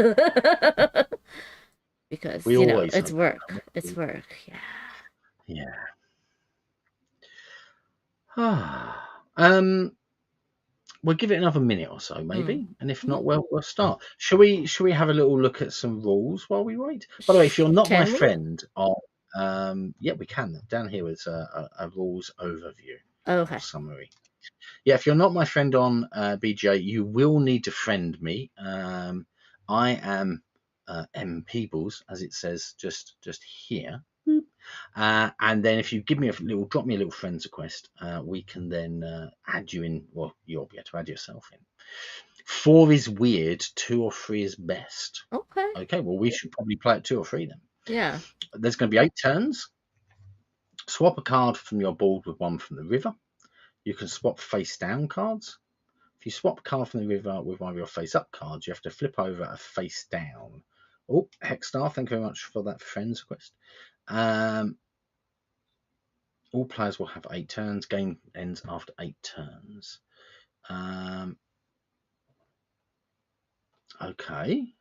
Because, We always it's hope. work. It's work. Yeah. Yeah. We'll give it another minute or so, maybe, and if not, we'll start. Shall we have a little look at some rules while we wait? By the way, if you're not my Can we? friend on, yeah, we can. Down here is a rules overview Okay. summary. Yeah, if you're not my friend on BGA, you will need to friend me. I am M Peebles, as it says just here. And then if you drop me a little friends request, we can then add you in. Well, you'll be able to add yourself in. 4 is weird, 2 or 3 is best. Okay. Okay, well, we should probably play at 2 or 3 then. Yeah. There's going to be 8 turns. Swap a card from your board with one from the river. You can swap face down cards. If you swap a card from the river with one of your face up cards, you have to flip over a face down. Oh, Hexstar, thank you very much for that friends request. All players will have 8 turns. Game ends after 8 turns. Okay.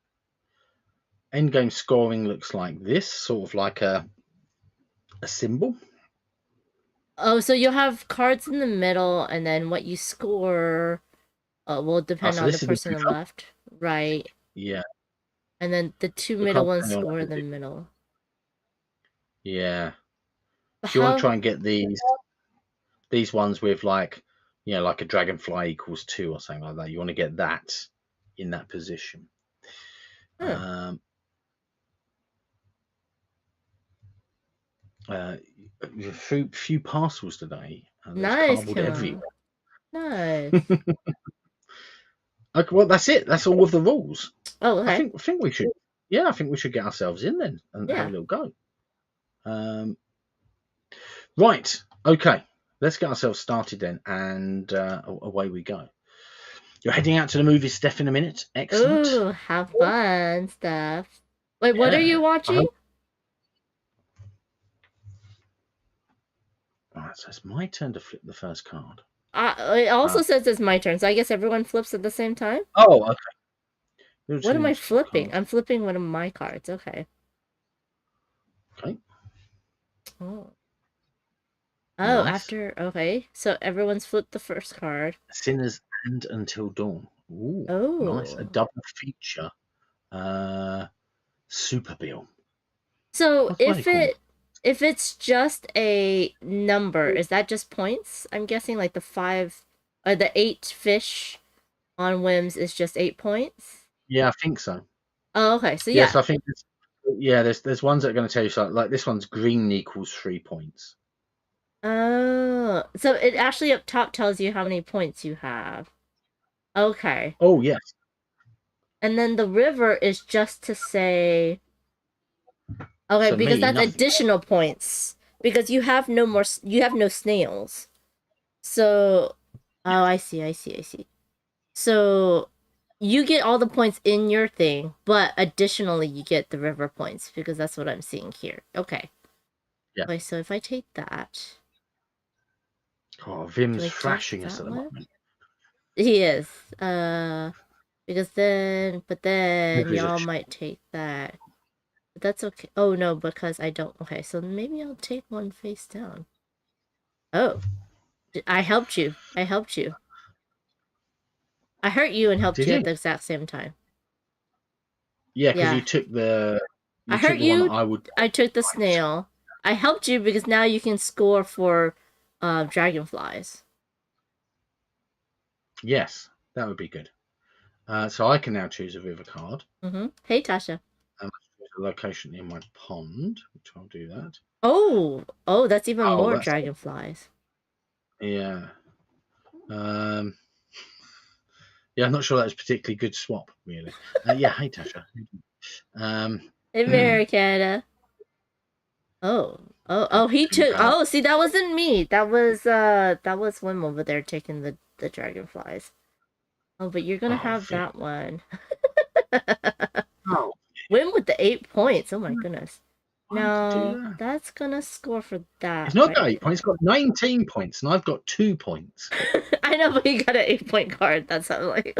Endgame scoring looks like this, sort of like a symbol. Oh, so you'll have cards in the middle, and then what you score will depend so on the this is the person on the left, right? Yeah. And then the 2 The middle cards ones depend on score what in the you do. middle. Yeah. But Do you want to how? try and get these ones with like a dragonfly equals 2 or something like that? You want to get that in that position. Few parcels today. There's Nice, cardboard Kim. everywhere. Nice. Okay, well that's it. That's all of the rules. Oh, okay. I think we should. Yeah, I think we should get ourselves in then and have a little go. Right. Okay. Let's get ourselves started then, and away we go. You're heading out to the movie, Steph, in a minute. Excellent. Ooh, have fun, Steph. Wait, what are you watching? Alright, so it's my turn to flip the first card. It also says it's my turn, so I guess everyone flips at the same time? Oh, okay. What am I flipping? I'm flipping one of my cards. Okay. Okay. Oh, Nice. after... Okay, so everyone's flipped the first card. Sinners and Until Dawn. Ooh, nice. A double feature. Super Bill. So if it's just a number, is that just points? I'm guessing like the 8 fish on whims is just 8 points. Yeah, I think so. Oh, okay. So yes, I think. There's ones that are going to tell you something like this one's green equals 3 points. Oh, so it actually up top tells you how many points you have. Okay. Oh yes. And then the river is just to say. Okay, So because that's nothing. additional points. Because you have no snails. So, oh, I see. So, you get all the points in your thing, but additionally you get the river points, because that's what I'm seeing here. Okay. Yeah. Okay, so if I take that... Oh, Vim's thrashing us at the moment. He is. Because then y'all might take that. But that's okay. Oh, no, because I don't. Okay, so maybe I'll take one face down. Oh. I helped you. I hurt you and helped you at the exact same time. Yeah, because you took the... I hurt you. I took the snail. I helped you because now you can score for dragonflies. Yes, that would be good. So I can now choose a river card. Mm-hmm. Hey, Tasha. And choose a location in my pond, which I'll do that. Oh, that's even more dragonflies. Yeah. Yeah, I'm not sure that's a particularly good swap, really. Yeah, hey, Tasha. Hey, Maricata. Oh, he took... Oh, see, that wasn't me. That was Wim over there taking the dragonflies. Oh, but you're gonna have that one. Oh. Wim with the 8 points. Oh my goodness. Why would you do No, that? that's gonna score for that. It's not right got 8 points. It's got 19 points, and I've got 2 points. I know, but you got an 8-point card. That's how like.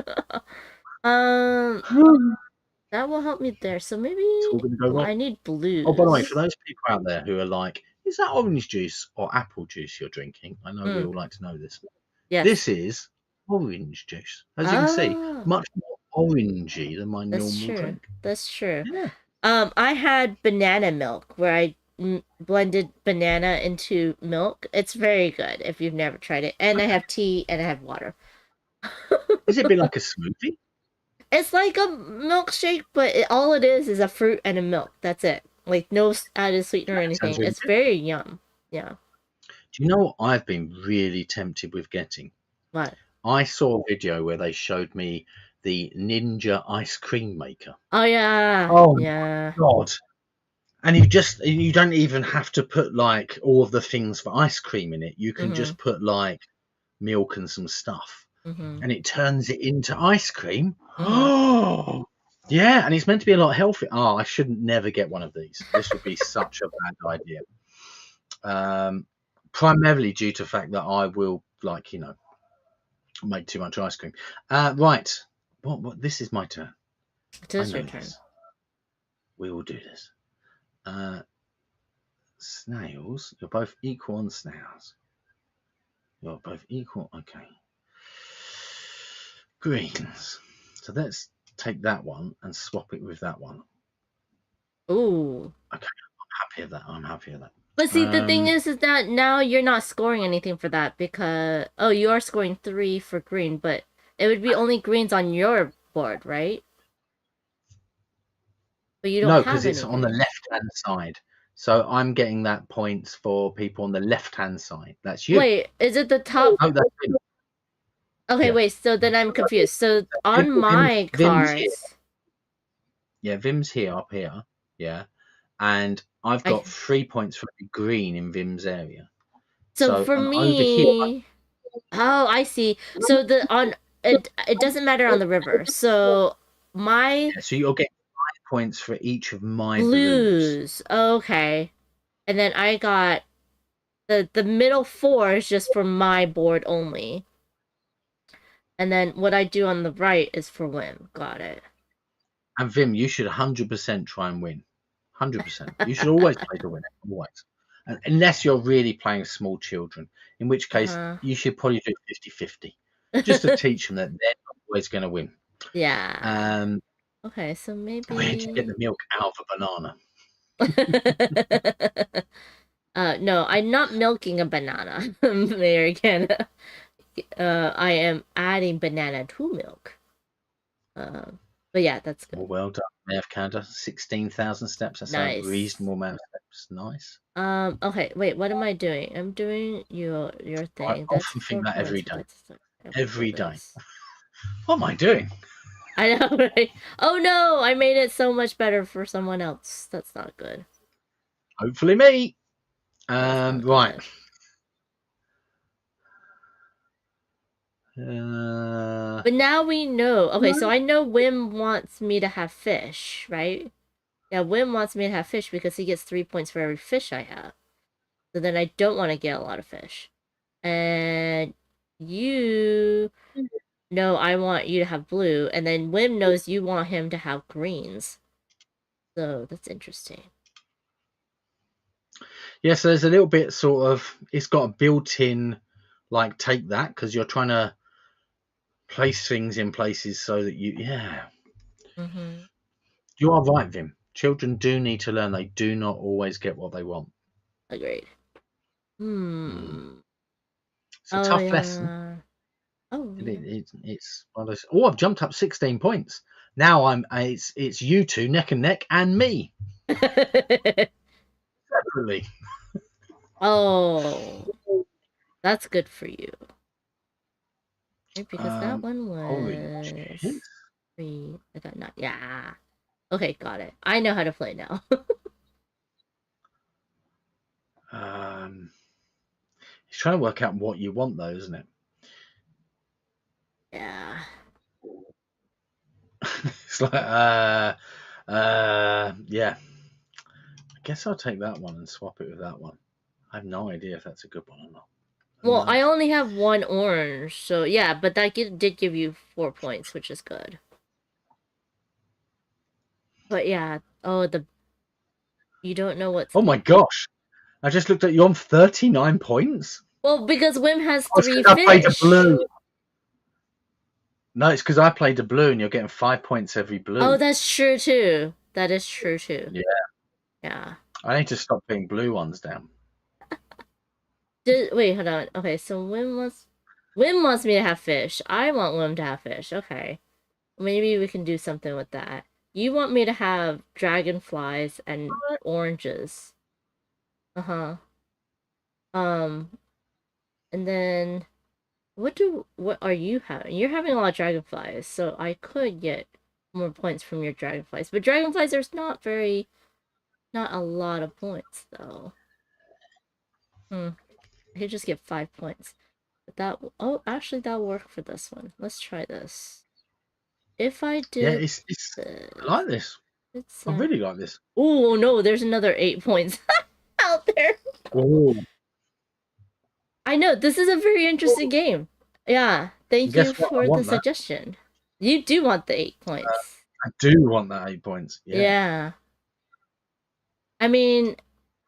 That will help me there. So maybe. It's all going to go Well, wrong. I need blues. Oh, by the way, for those people out there who are like, is that orange juice or apple juice you're drinking? I know we all like to know this. Yes. This is orange juice. As you can see, Oh, much more orangey than my that's normal true. drink. That's true. Yeah. I had banana milk where I blended banana into milk. It's very good if you've never tried it. And I have tea and I have water. Is it a bit like a smoothie? It's like a milkshake, but all it is a fruit and a milk. That's it. Like no added sweetener or anything. really It's good. very yum. Yeah. Do you know what I've been really tempted with getting? What? I saw a video where they showed me the Ninja ice cream maker. Oh yeah. Oh yeah. God. And you don't even have to put like all of the things for ice cream in it. You can just put like milk and some stuff. And it turns it into ice cream. Oh, yeah, and it's meant to be a lot healthier. Oh, I shouldn't never get one of these. This would be such a bad idea. Primarily due to the fact that I will, like, make too much ice cream. Right. What? This is my turn. It is I your know turn. this. We will do this. Snails. You're both equal on snails. You're both equal. Okay. Greens. So let's take that one and swap it with that one. Ooh. Okay, I'm happy with that. I'm happy with that. But see, the thing is that now you're not scoring anything for that because you are scoring 3 for green, but it would be only greens on your board, right? But you don't have because any it's on the greens. left-hand side. So I'm getting that points for people on the left-hand side. That's you. Wait, is it the top? Oh, that's him. Okay, Yeah. wait. So then I'm confused. So on my Vim's here. cards, Yeah, Vim's here up here. Yeah, and I've got 3 points for the green in Vim's area. so for over me, here, oh, I see. So it doesn't matter on the river. So my so you'll get 5 points for each of my blues. Okay, and then I got the middle 4 is just for my board only. And then what I do on the right is for Wim. Got it. And Vim, you should 100% try and win. 100%. You should always play to win. Always. Unless you're really playing small children, in which case you should probably do 50-50. Just to teach them that they're not always going to win. Yeah. Okay, so maybe... Where'd you get the milk out of a banana? No, I'm not milking a banana. There again. I am adding banana to milk. But yeah, that's good. Well done. Math counter, 16,000 steps. That's nice. A reasonable amount of steps. Nice. Okay, wait, what am I doing? I'm doing your thing. I often think that every day. Every day. This. What am I doing? I know, right? Oh no, I made it so much better for someone else. That's not good. Hopefully me. Right. But now we know. Okay, so I know Wim wants me to have fish, right? Yeah, Wim wants me to have fish because he gets 3 points for every fish I have. So then I don't want to get a lot of fish. And you know I want you to have blue, and then Wim knows you want him to have greens. So that's interesting. Yeah, so there's a little bit sort of, it's got a built-in, like, take that, because you're trying to place things in places so that you, You are right, Vim. Children do need to learn. They do not always get what they want. Agreed. It's a tough lesson. Oh, it's one of those. Oh, I've jumped up 16 points. Now it's you two neck and neck and me separately. Oh, that's good for you. Because that one was 3. I got not. Yeah. Okay, got it. I know how to play now. It's trying to work out what you want, though, isn't it? Yeah. It's like, yeah. I guess I'll take that one and swap it with that one. I have no idea if that's a good one or not. Well, No. I only have one orange, so yeah, but that did give you 4 points, which is good. But yeah, you don't know what's... Oh my gosh! I just looked at you on 39 points. Well, because Wim has Oh, it's 3 'cause I played a fish. blue. No, it's because I played a blue, and you're getting 5 points every blue. Oh, that's true too. That is true too. Yeah. Yeah. I need to stop putting blue ones down. Wait, hold on. Okay, so Wim wants me to have fish. I want Wim to have fish. Okay. Maybe we can do something with that. You want me to have dragonflies and oranges. Uh-huh. And then what are you having? You're having a lot of dragonflies, so I could get more points from your dragonflies. But dragonflies, there's not a lot of points though. I could just get 5 points. But actually that'll work for this one. Let's try this. If I do it's I like this. I really like this. Oh no, there's another 8 points out there. Oh. I know, this is a very interesting game. Yeah, thank you for the suggestion. You do want the 8 points. I do want that 8 points. Yeah. I mean,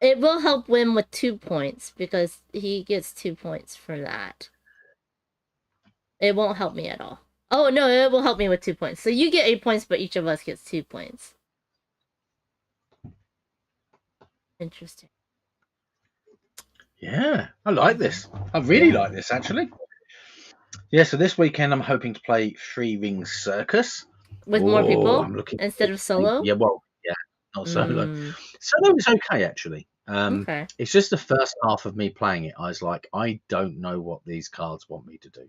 it will help Wim with 2 points because he gets 2 points for that. It won't help me at all. Oh no, it will help me with 2 points. So you get 8 points, but each of us gets 2 points. Interesting. Yeah, I like this. I really like this, actually. Yeah, so this weekend I'm hoping to play 3 Rings Circus. With more people instead of solo? Yeah, well, yeah, not solo. Solo is okay, actually. Okay. It's just the first half of me playing it. I was like, I don't know what these cards want me to do.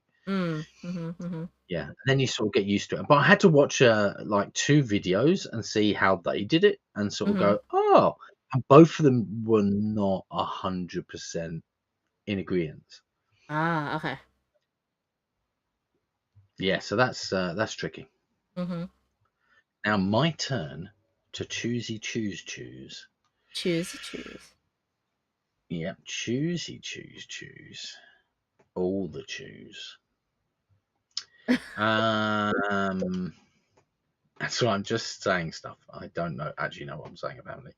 Yeah, and then you sort of get used to it. But I had to watch like 2 videos and see how they did it and sort of go, oh, and both of them were not 100% in agreement. Ah, okay. Yeah, so that's tricky. Now my turn to choose. Choose. Yep, choose. All the choose. So I'm just saying stuff. I don't actually know what I'm saying apparently.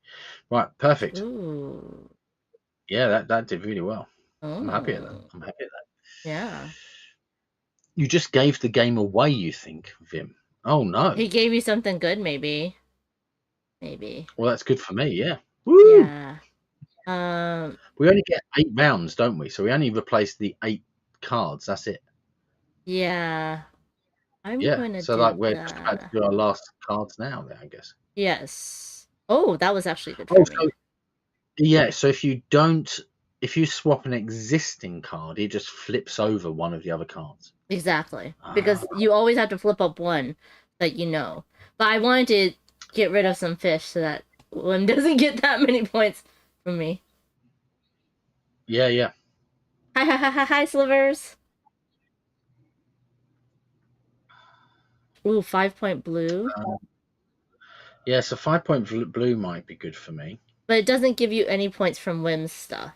Right, perfect. Ooh. Yeah, that did really well. I'm happy at that. Yeah. You just gave the game away, you think, Vim? Oh no. He gave you something good, maybe. Well, that's good for me, yeah. Woo! Yeah. We only get 8 rounds, don't we? So we only replace the 8 cards. That's it. Yeah. I'm going to so like we're just about to do our last cards now, then I guess. Yes. Oh, that was actually good for me. Yeah. So if you swap an existing card, it just flips over one of the other cards. Exactly. Because you always have to flip up one that you know. But I wanted to get rid of some fish so that Wim doesn't get that many points from me. Yeah. Hi, Slivers. Ooh, 5-point blue. Yeah, so 5-point blue might be good for me. But it doesn't give you any points from Wim's stuff.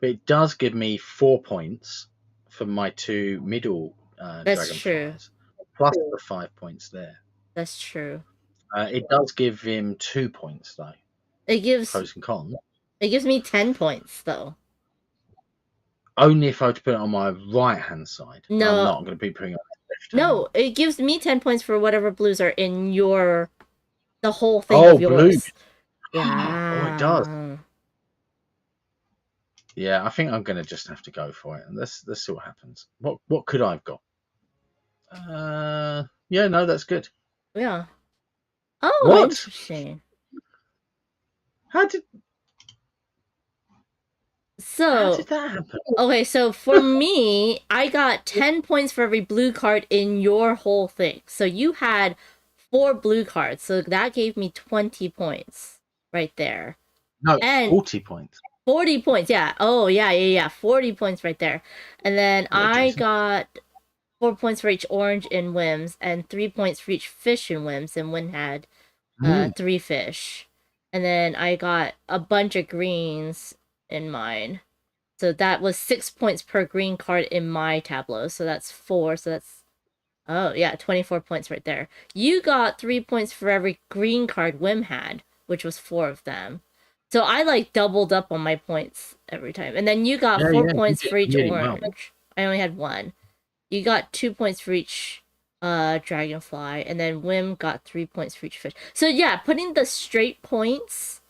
But it does give me 4 points for my 2 middle That's true. Plus the 5 points there. That's true. It does give him 2 points though. It gives pros and cons. It gives me 10 points though. Only if I were to put it on my right hand side. No, I'm not going to be putting it on my left hand. No, it gives me 10 points for whatever blues are in the whole thing of yours. Blue. Yeah. Oh, it does. Yeah, I think I'm going to just have to go for it, and let's see what happens. What could I've got? Yeah, no, that's good. Yeah. Oh, what? Interesting. How did that happen? Okay, so for me, I got 10 points for every blue card in your whole thing. So you had 4 blue cards, so that gave me 20 points right there. No, and 40 points. 40 points, yeah. Oh, yeah. 40 points right there. And then I got 4 points for each orange in Wim's and 3 points for each fish in Wim's, and Wim had 3 fish. and then I got a bunch of greens in mine. So that was 6 points per green card in my tableau. So that's 4. So that's 24 points right there. You got 3 points for every green card Wim had, which was 4 of them. So I like doubled up on my points every time. And then you got 4 points for each orange. I only had 1. You got 2 points for each dragonfly, and then Wim got 3 points for each fish. So yeah, putting the straight points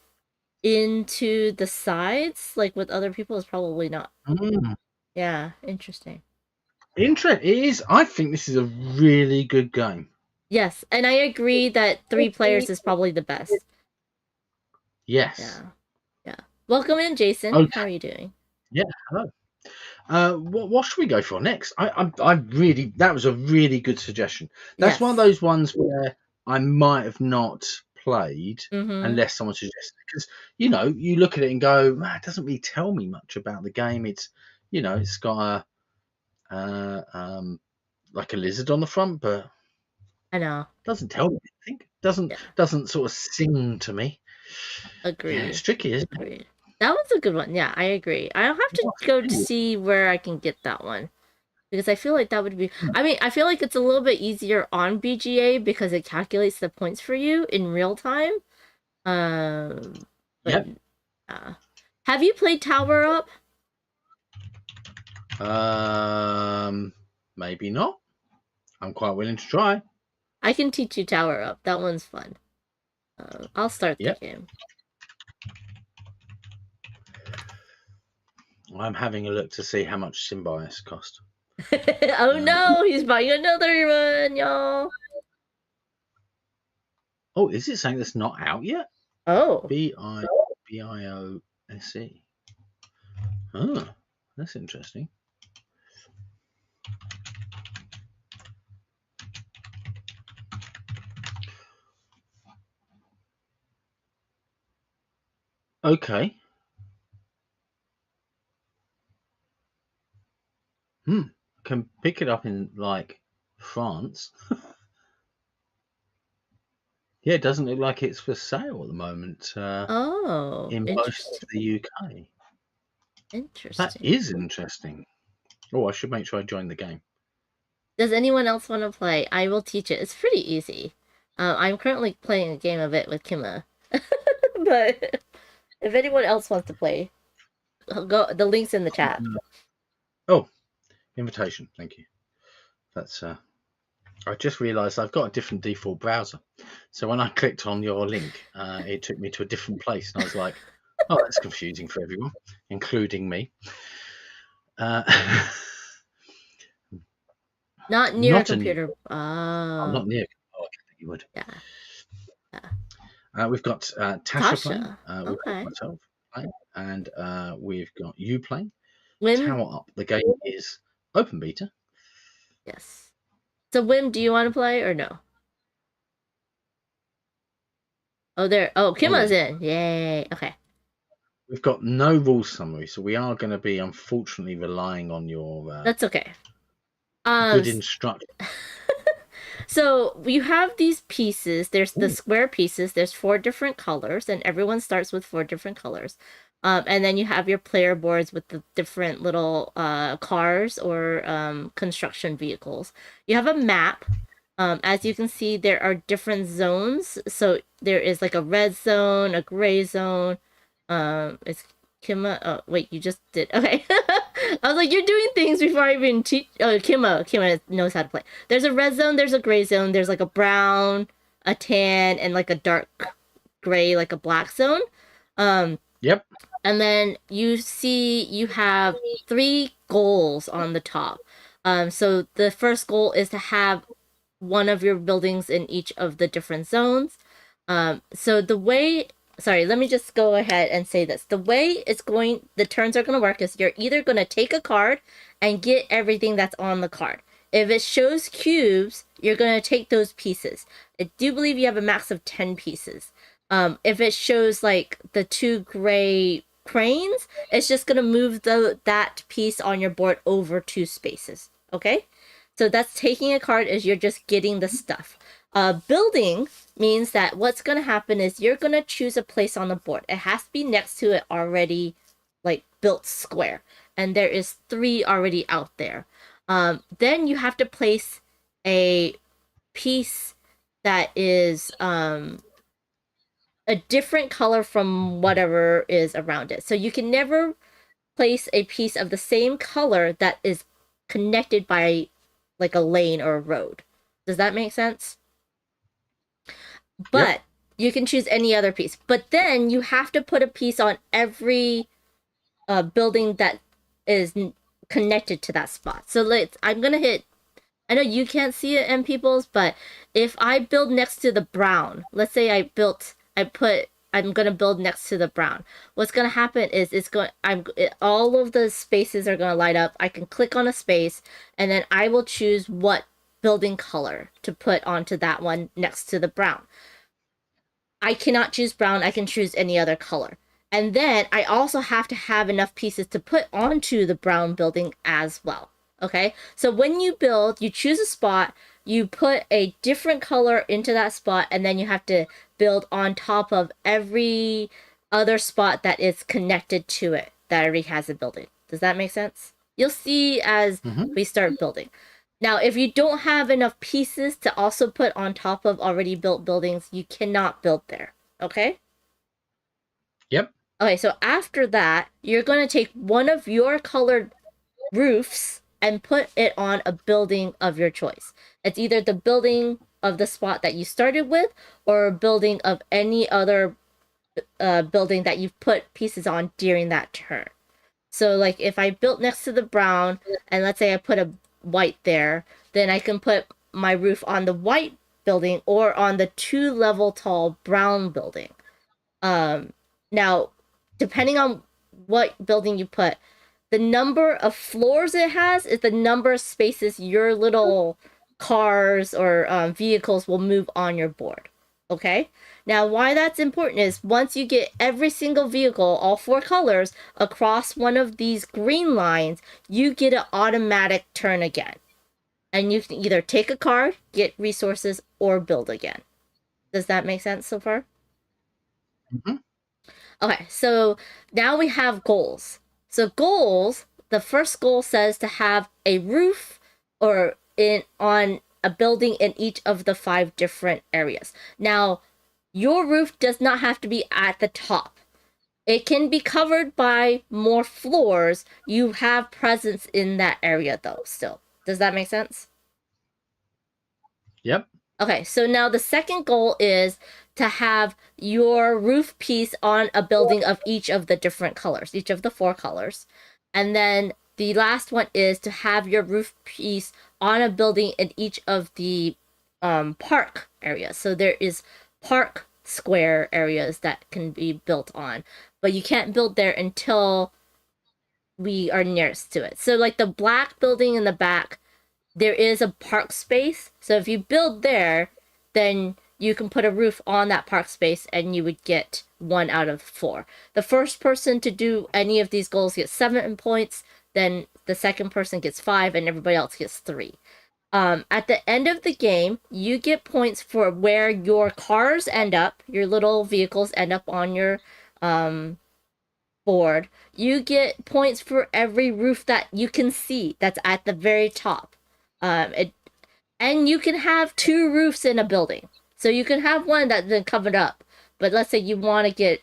into the sides, like with other people, is probably not. Yeah, interesting. It is. I think this is a really good game. Yes, and I agree that 3 players is probably the best. Yes. Yeah. Welcome in, Jason. Okay. How are you doing? Yeah. Hello. What should we go for next? I really, that was a really good suggestion. That's one of those ones where I might have not played unless someone suggested it, because you look at it and go, it doesn't really tell me much about the game. It's it's got a like a lizard on the front, but I know, doesn't tell me anything. Doesn't sort of sing to me. Agree. Yeah, it's tricky, isn't it? That was a good one. Yeah, I agree. I'll have to go to see where I can get that one, because I feel like that would be. I mean, I feel like it's a little bit easier on BGA because it calculates the points for you in real time. But, have you played Tower Up? Maybe not. I'm quite willing to try. I can teach you Tower Up. That one's fun. I'll start the game. I'm having a look to see how much Symbiosis cost. Oh no, he's buying another one, y'all. Oh, is it saying that's not out yet? Oh. BIOSE. Oh, that's interesting. Okay. Can pick it up in like France. Yeah, it doesn't look like it's for sale at the moment. In most of the UK. Interesting. That is interesting. Oh, I should make sure I join the game. Does anyone else want to play? I will teach it. It's pretty easy. I'm currently playing a game of it with Kima. But if anyone else wants to play, go. The link's in the chat. Oh, invitation. Thank you. That's I just realised I've got a different default browser. So when I clicked on your link, it took me to a different place, and I was like, "Oh, that's confusing for everyone, including me." Not near a computer. I'm not near. Oh, I think you would. Yeah. We've got Tasha playing. We've got myself playing, and we've got you playing. Tower Up. The game is open beta. Yes. So, Wim, do you want to play or no? Oh, there. Oh, Kima's in. Yay. Okay. We've got no rules summary, so we are going to be, unfortunately, relying on your. That's okay. Good instruction. So you have these pieces. There's the square pieces. There's 4 different colors, and everyone starts with 4 different colors. And then you have your player boards with the different little cars or construction vehicles. You have a map. As you can see, there are different zones. So there is like a red zone, a gray zone. It's Kima. Oh, wait, you just did. Okay. I was like, you're doing things before I even teach. Oh, Kima knows how to play. There's a red zone, there's a gray zone, there's like a brown, a tan, and like a dark gray, like a black zone. Yep. And then you see you have 3 goals on the top. So the first goal is to have one of your buildings in each of the different zones. So the way... Sorry, let me just go ahead and say this. The way the turns are going to work is you're either going to take a card and get everything that's on the card. If it shows cubes, you're going to take those pieces. I do believe you have a max of 10 pieces. If it shows like the 2 gray cranes, it's just going to move that piece on your board over 2 spaces. Okay? So that's taking a card is you're just getting the stuff. Building means that what's going to happen is you're going to choose a place on the board. It has to be next to it already like built square. And there is 3 already out there. Then you have to place a piece that is a different color from whatever is around it. So you can never place a piece of the same color that is connected by like a lane or a road. Does that make sense? But you can choose any other piece. But then you have to put a piece on every building that is connected to that spot. So I'm gonna hit. I know you can't see it in people's, but if I build next to the brown, let's say I'm gonna build next to the brown. What's gonna happen is all of the spaces are gonna light up. I can click on a space, and then I will choose what building color to put onto that one next to the brown. I cannot choose brown. I can choose any other color. And then I also have to have enough pieces to put onto the brown building as well. Okay, so when you build, you choose a spot, you put a different color into that spot, and then you have to build on top of every other spot that is connected to it that already has a building. Does that make sense? You'll see as we start building. Now, if you don't have enough pieces to also put on top of already built buildings, you cannot build there. Okay? Yep. Okay, so after that, you're going to take one of your colored roofs and put it on a building of your choice. It's either the building of the spot that you started with or a building of any other building that you've put pieces on during that turn. So like if I built next to the brown and let's say I put a white there, then I can put my roof on the white building or on the 2-level tall brown building. Now, depending on what building you put, the number of floors it has is the number of spaces your little cars or vehicles will move on your board. Okay? Now, why that's important is once you get every single vehicle, all 4 colors, across one of these green lines, you get an automatic turn again. And you can either take a card, get resources, or build again. Does that make sense so far? Mm-hmm. Okay, so now we have goals. So goals, the first goal says to have a roof or on a building in each of the 5 different areas. Now, your roof does not have to be at the top. It can be covered by more floors. You have presence in that area though, still. Does that make sense? Yep. Okay, so now the second goal is to have your roof piece on a building of each of the different colors, each of the 4 colors. And then the last one is to have your roof piece on a building in each of the park areas. So there is park square areas that can be built on, but you can't build there until we are nearest to it. So like the black building in the back, there is a park space. So if you build there, then you can put a roof on that park space and you would get 1 out of 4. The first person to do any of these goals gets 7 points, then the second person gets 5 and everybody else gets 3. At the end of the game, you get points for where your cars end up, your little vehicles end up on your board. You get points for every roof that you can see that's at the very top. And you can have 2 roofs in a building. So you can have one that's been covered up, but let's say you want to get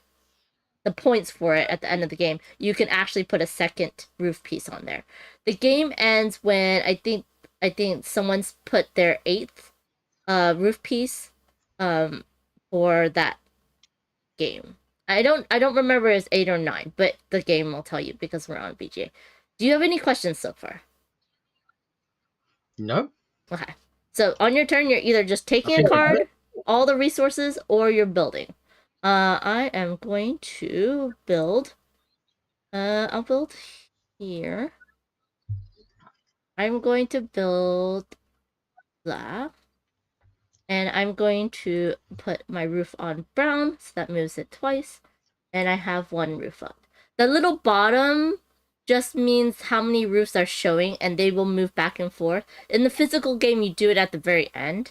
the points for it at the end of the game, you can actually put a second roof piece on there. The game ends when I think someone's put their 8th roof piece for that game. I don't remember if it's 8 or 9, but the game will tell you because we're on BGA. Do you have any questions so far? No. Okay. So on your turn, you're either just taking a card, all the resources, or you're building. I am going to build. I'll build here. I'm going to build that. And I'm going to put my roof on brown, so that moves it twice. And I have 1 roof up. The little bottom just means how many roofs are showing, and they will move back and forth. In the physical game, you do it at the very end,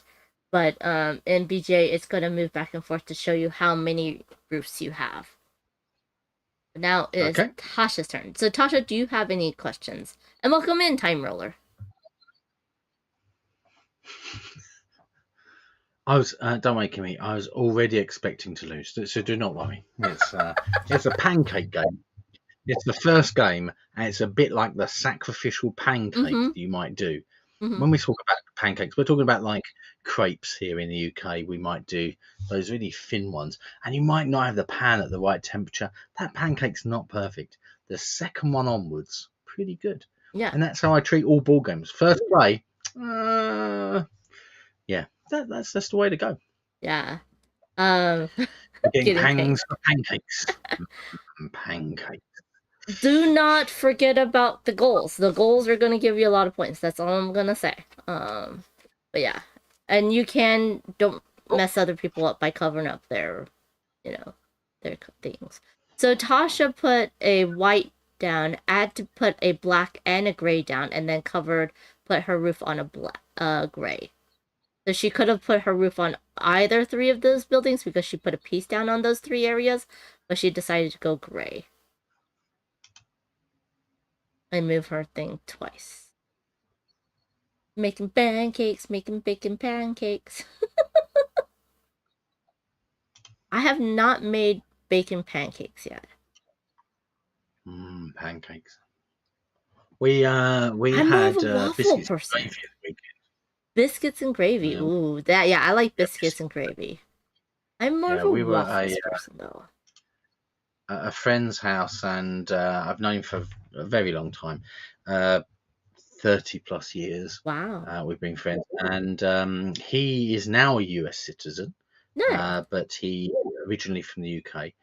but in BGA, it's going to move back and forth to show you how many roofs you have. Now it is Okay. Tasha's turn. So Tasha, do you have any questions? And welcome in, Time Roller. I was don't worry, Kimmy. I was already expecting to lose, so do not worry. It's a pancake game. It's the first game, and it's a bit like the sacrificial pancake that you might do. When we talk about pancakes, we're talking about like crepes here in the UK. We might do those really thin ones, and you might not have the pan at the right temperature. That pancake's not perfect. The second one onwards, pretty good. Yeah. And that's how I treat all ball games. First play, yeah, that's the way to go. Yeah. Getting pangs for pancakes. Pancakes. Do not forget about the goals. The goals are going to give you a lot of points. That's all I'm going to say. But yeah. And you don't mess other people up by covering up their things. So Tasha put a white down, had to put a black and a gray down, and then put her roof on a gray. So she could have put her roof on either 3 of those buildings because she put a piece down on those 3 areas, but she decided to go gray. I move her thing twice. Making pancakes, making bacon pancakes. I have not made bacon pancakes yet. Pancakes. We I'm had more of a waffle biscuits person. and gravy this weekend. Biscuits and gravy. Yeah. Ooh, I like biscuits and gravy. I'm more of a we were waffles person though. A friend's house, and I've known him for a very long time, 30 plus years. Wow. We've been friends, and he is now a US citizen. Nice. But he originally from the UK.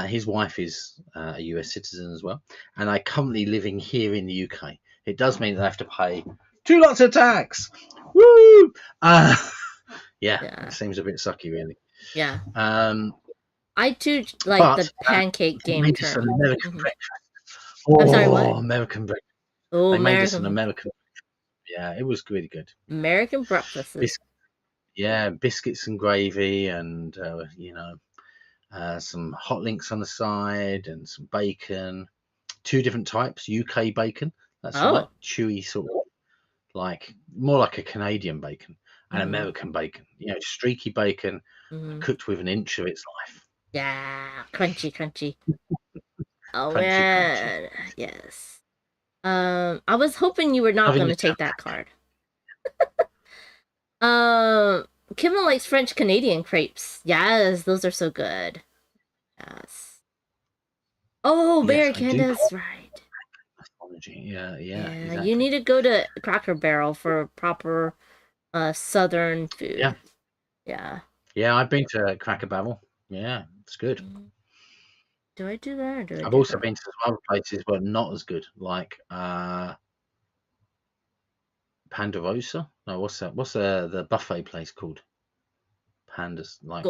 His wife is a US citizen as well, and I'm currently living here in the UK. It does mean that I have to pay 2 lots of tax. Woo! Yeah, it seems a bit sucky, really. Yeah. I too like the pancake game term. An American breakfast. I'm sorry, what? American breakfast. Oh, they made us an American. Yeah, it was really good. American breakfast. Biscuits and gravy, and some hot links on the side, and some bacon. 2 different types. UK bacon. That's like chewy, sort of like more like a Canadian bacon, and American bacon. Streaky bacon, cooked with an inch of its life. Yeah, crunchy. Oh Crunchy. man, yes. I was hoping you were not going to take that card. Kevin likes French Canadian crepes. Yes, those are so good. Yes. Oh, Bear Candace, right. Yeah, exactly. You need to go to Cracker Barrel for proper southern food. Yeah. Yeah, I've been to Cracker Barrel. Yeah, it's good. Do I do that, or do I? I've also been to some other places, but not as good, like Pandarosa. No, what's that? What's the buffet place called? Pandas, like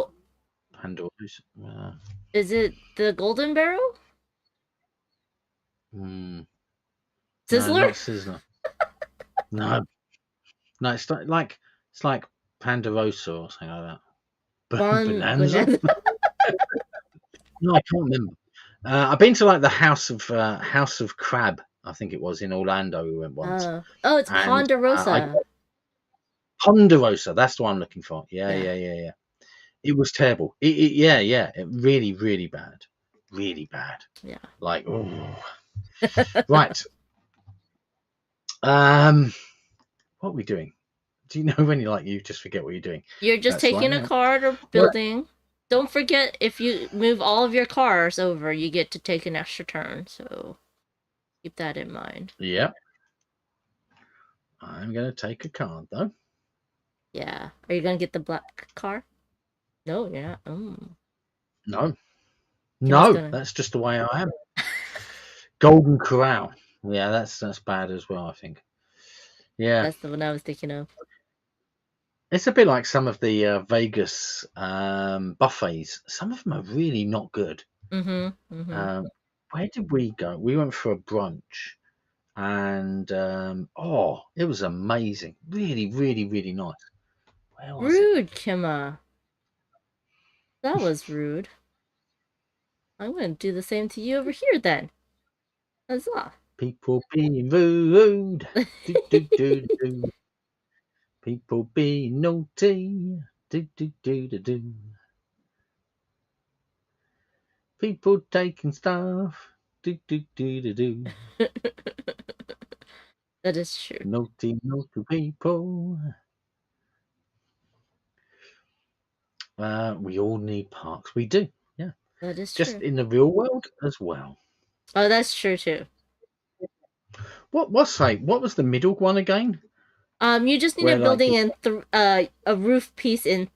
Pandarosa. Is it the Golden Barrel? Sizzler? No, not Sizzler. no, it's like Pandarosa or something like that. Bonanza? No, I can't remember. I've been to like the House of Crab, I think it was, in Orlando. We went once. Oh, it's Ponderosa. Ponderosa, that's the one I'm looking for. Yeah. It was terrible. It really bad. Really bad. Yeah. Like, oh. Right. What are we doing? Do you know when you just forget what you're doing? You're just taking a card or building. Don't forget, if you move all of your cars over, you get to take an extra turn. So keep that in mind. Yep. I'm going to take a card, though. Yeah. Are you going to get the black car? No, you're not. No, that's just the way I am. Golden Corral. Yeah, that's bad as well, I think. Yeah. That's the one I was thinking of. It's a bit like some of the Vegas buffets. Some of them are really not good. But where did we go? We went for a brunch, and it was amazing. Really, really, really nice. Where was it? Rude, Kimma. That was rude. I'm gonna do the same to you over here then. Huzzah. People being rude. Do, do, do, do. People being naughty. Do, do, do, do, do. People taking stuff. Do, do, do, do, do. That is true. Naughty, naughty people. We all need parks. We do, yeah. That is Just true. in the real world as well. Oh, that's true too. What was the middle one again? You just need Where, a building and a roof piece in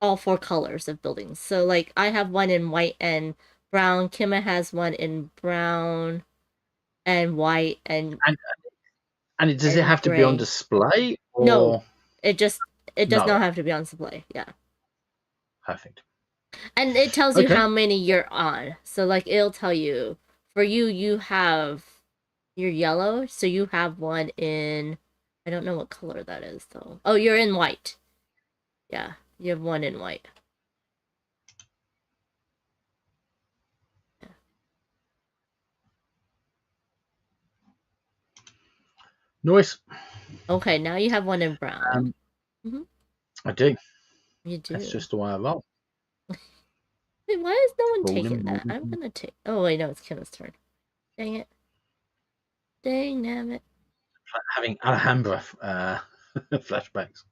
all 4 colors of buildings. So like I have one in white and brown. Kimma has one in brown and white and does it and have to be on gray. display? Or... No, it does No. not have to be on display. Yeah. Perfect. And it tells you Okay. how many you're on. So like it'll tell you for you have you're yellow, so you have one in I don't know what color that is though. Oh, you're in white. Yeah, you have one in white. Yeah. Nice. Okay, now you have one in brown. I do. You do. That's just the way I roll. Wait, why is no one Rolling, taking that? rolling. I'm gonna take. Oh wait, no, it's Kim's turn. Dang it. Dang damn it. Having Alhambra flashbacks.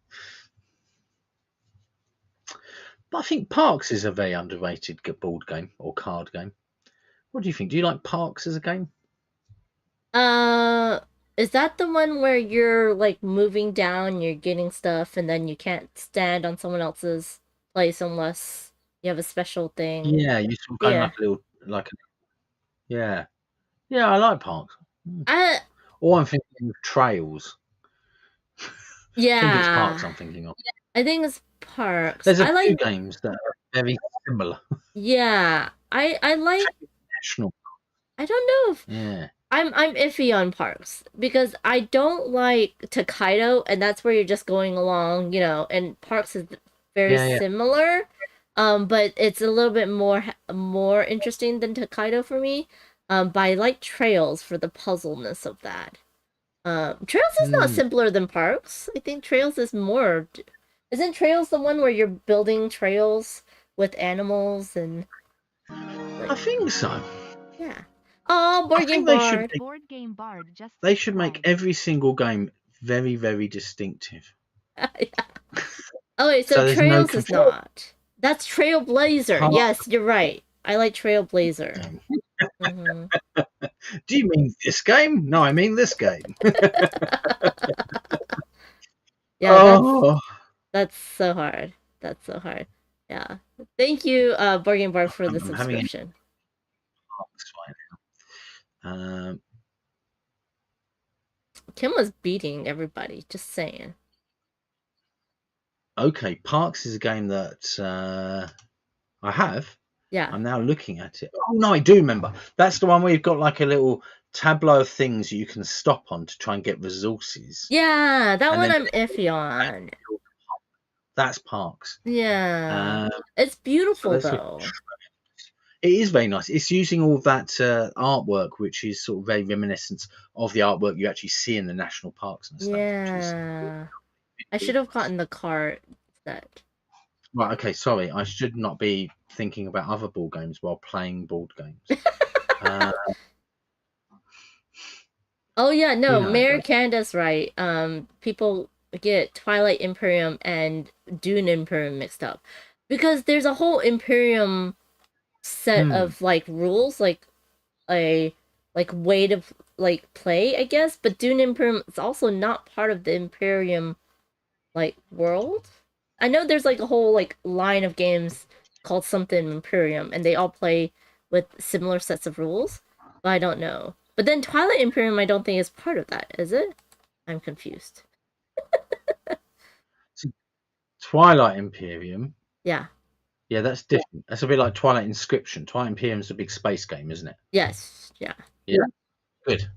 But I think Parks is a very underrated board game or card game. What do you think? Do you like Parks as a game? Is that the one where you're like moving down, you're getting stuff, and then you can't stand on someone else's place unless you have a special thing? Yeah, you sort of going Yeah. like a little, yeah. I like Parks. Or I'm thinking of Trails. I think it's Parks Yeah. I'm thinking of. I think it's Parks. There's a I few like. games that are very similar. Yeah, I like. National. I don't know if Yeah. I'm iffy on Parks because I don't like Takedo, and that's where you're just going along, you know. And Parks is very Yeah. similar, but it's a little bit more interesting than Takedo for me. But I like Trails for the puzzleness of that. Trails is not simpler than Parks. I think Trails is more. Isn't Trails the one where you're building trails with animals and? I think so. Yeah. Oh, Board Game Bard. Board Game Bard just They should make every single game very, very distinctive. Oh wait, so there's no Trails is control. not. That's Trailblazer. Huh? Yes, you're right. I like Trailblazer. Mhm. Do you mean this game? No, I mean this game. Yeah, that's so hard. That's so hard. Yeah. Thank you, Board Game Bard, for the I'm having a- subscription. Kim was beating everybody. Just saying. Okay, Parks is a game that I have. Yeah. I'm now looking at it. Oh no, I do remember. That's the one where you've got like a little tableau of things you can stop on to try and get resources. Yeah, that And one then- I'm iffy on. That's Parks. Yeah. It's beautiful So though. it is very nice. It's using all that artwork, which is sort of very reminiscent of the artwork you actually see in the national parks and stuff. Yeah. I should have gotten the cart set. Right, okay, sorry. I should not be thinking about other board games while playing board games. Oh yeah, no, You know, Mayor like- Candace right. People get Twilight Imperium and Dune Imperium mixed up. Because there's a whole Imperium set of like rules, like a way to like play, I guess, but Dune Imperium is also not part of the Imperium like world. I know there's like a whole like line of games called something Imperium and they all play with similar sets of rules, but I don't know. But then Twilight Imperium I don't think is part of that, is it? I'm confused. Twilight Imperium Yeah. Yeah, that's different. That's a bit like Twilight Inscription. Twilight Imperium's a big space game, isn't it? Yes. Yeah. Yeah. Good.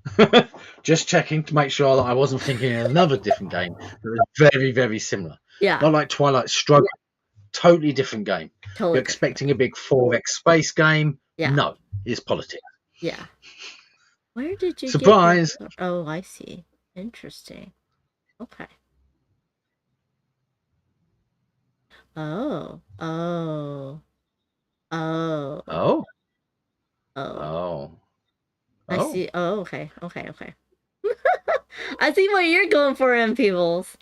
Just checking to make sure that I wasn't thinking of another different game that was very, very similar. Yeah. Not like Twilight Struggle. Totally different game. Totally. You're expecting a big 4X space game. Yeah. No, it's politics. Yeah. Where did you Surprise! Get your... Oh, I see. Interesting. Okay. Oh. Oh. Oh. Oh. Oh. Oh. I see. Oh, okay. Okay. Okay. I see what you're going for, M. Peebles.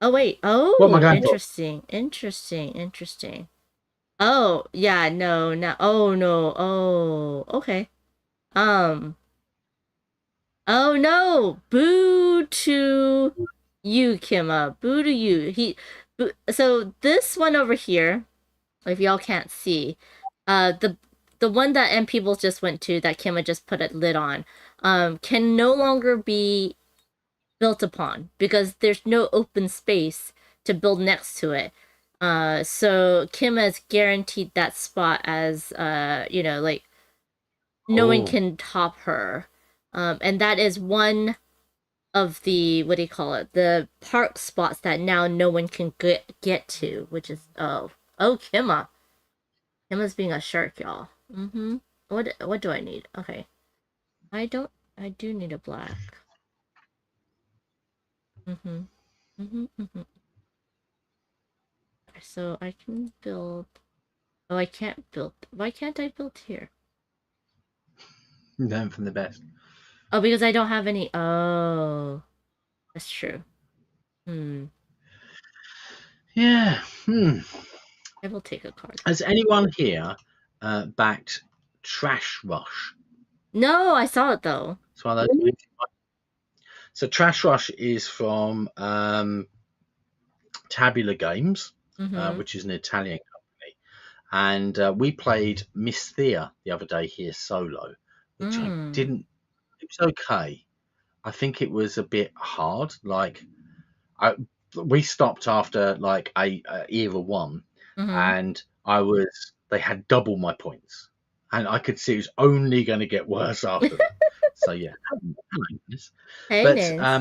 Oh, wait. Oh, What am I going for? interesting. Interesting. Interesting. Oh, yeah. No, no. Oh, no. Oh, okay. Oh, no. Boo to you, Kimma. Boo to you. So this one over here, if y'all can't see, the one that M Peebles just went to, that Kimma just put a lid on, can no longer be built upon because there's no open space to build next to it. So Kim has guaranteed that spot as like no one can top her. And that is one of the, what do you call it, the park spots that now no one can get to, which is Kimma. Kimma's being a shark, y'all. What do I need? Okay. I do need a black. So I can build. Oh, I can't build. Why can't I build here? Learn from the best. Oh, because I don't have any. Oh, that's true. Yeah. I will take a card. Has anyone here backed Trash Rush? No, I saw it though. It's one of those. So Trash Rush is from Tabula Games, which is an Italian company, and we played Miss Thea the other day here solo, which I didn't. It was okay. I think it was a bit hard. Like we stopped after like a era one, and they had double my points, and I could see it was only going to get worse after that. So yeah,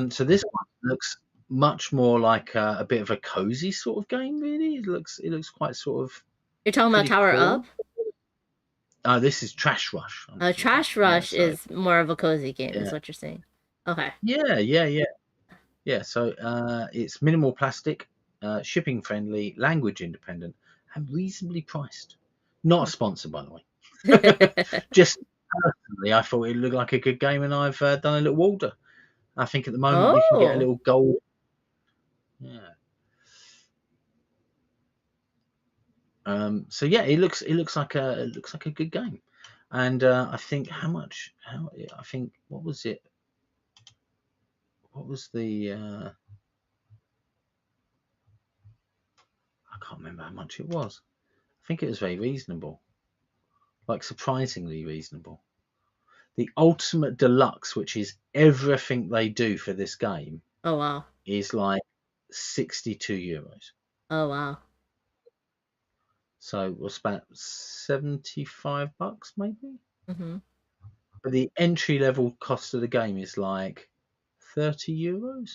so this one looks much more like a bit of a cozy sort of game. Really, it looks quite sort of. You're talking about Tower Up? This is Trash Rush. Trash Rush is more of a cozy game, is what you're saying. Okay. Yeah. So it's minimal plastic, shipping friendly, language independent, and reasonably priced. Not a sponsor, by the way. Just personally, I thought it looked like a good game, and I've done a little order. I think at the moment you can get a little gold. Yeah. So yeah, it looks like a good game, and I think I think what was it? What was the? I can't remember how much it was. I think it was very reasonable, like surprisingly reasonable. The Ultimate Deluxe, which is everything they do for this game. Oh wow. Is like €62. Oh wow. So it was about $75 maybe. But the entry level cost of the game is like €30.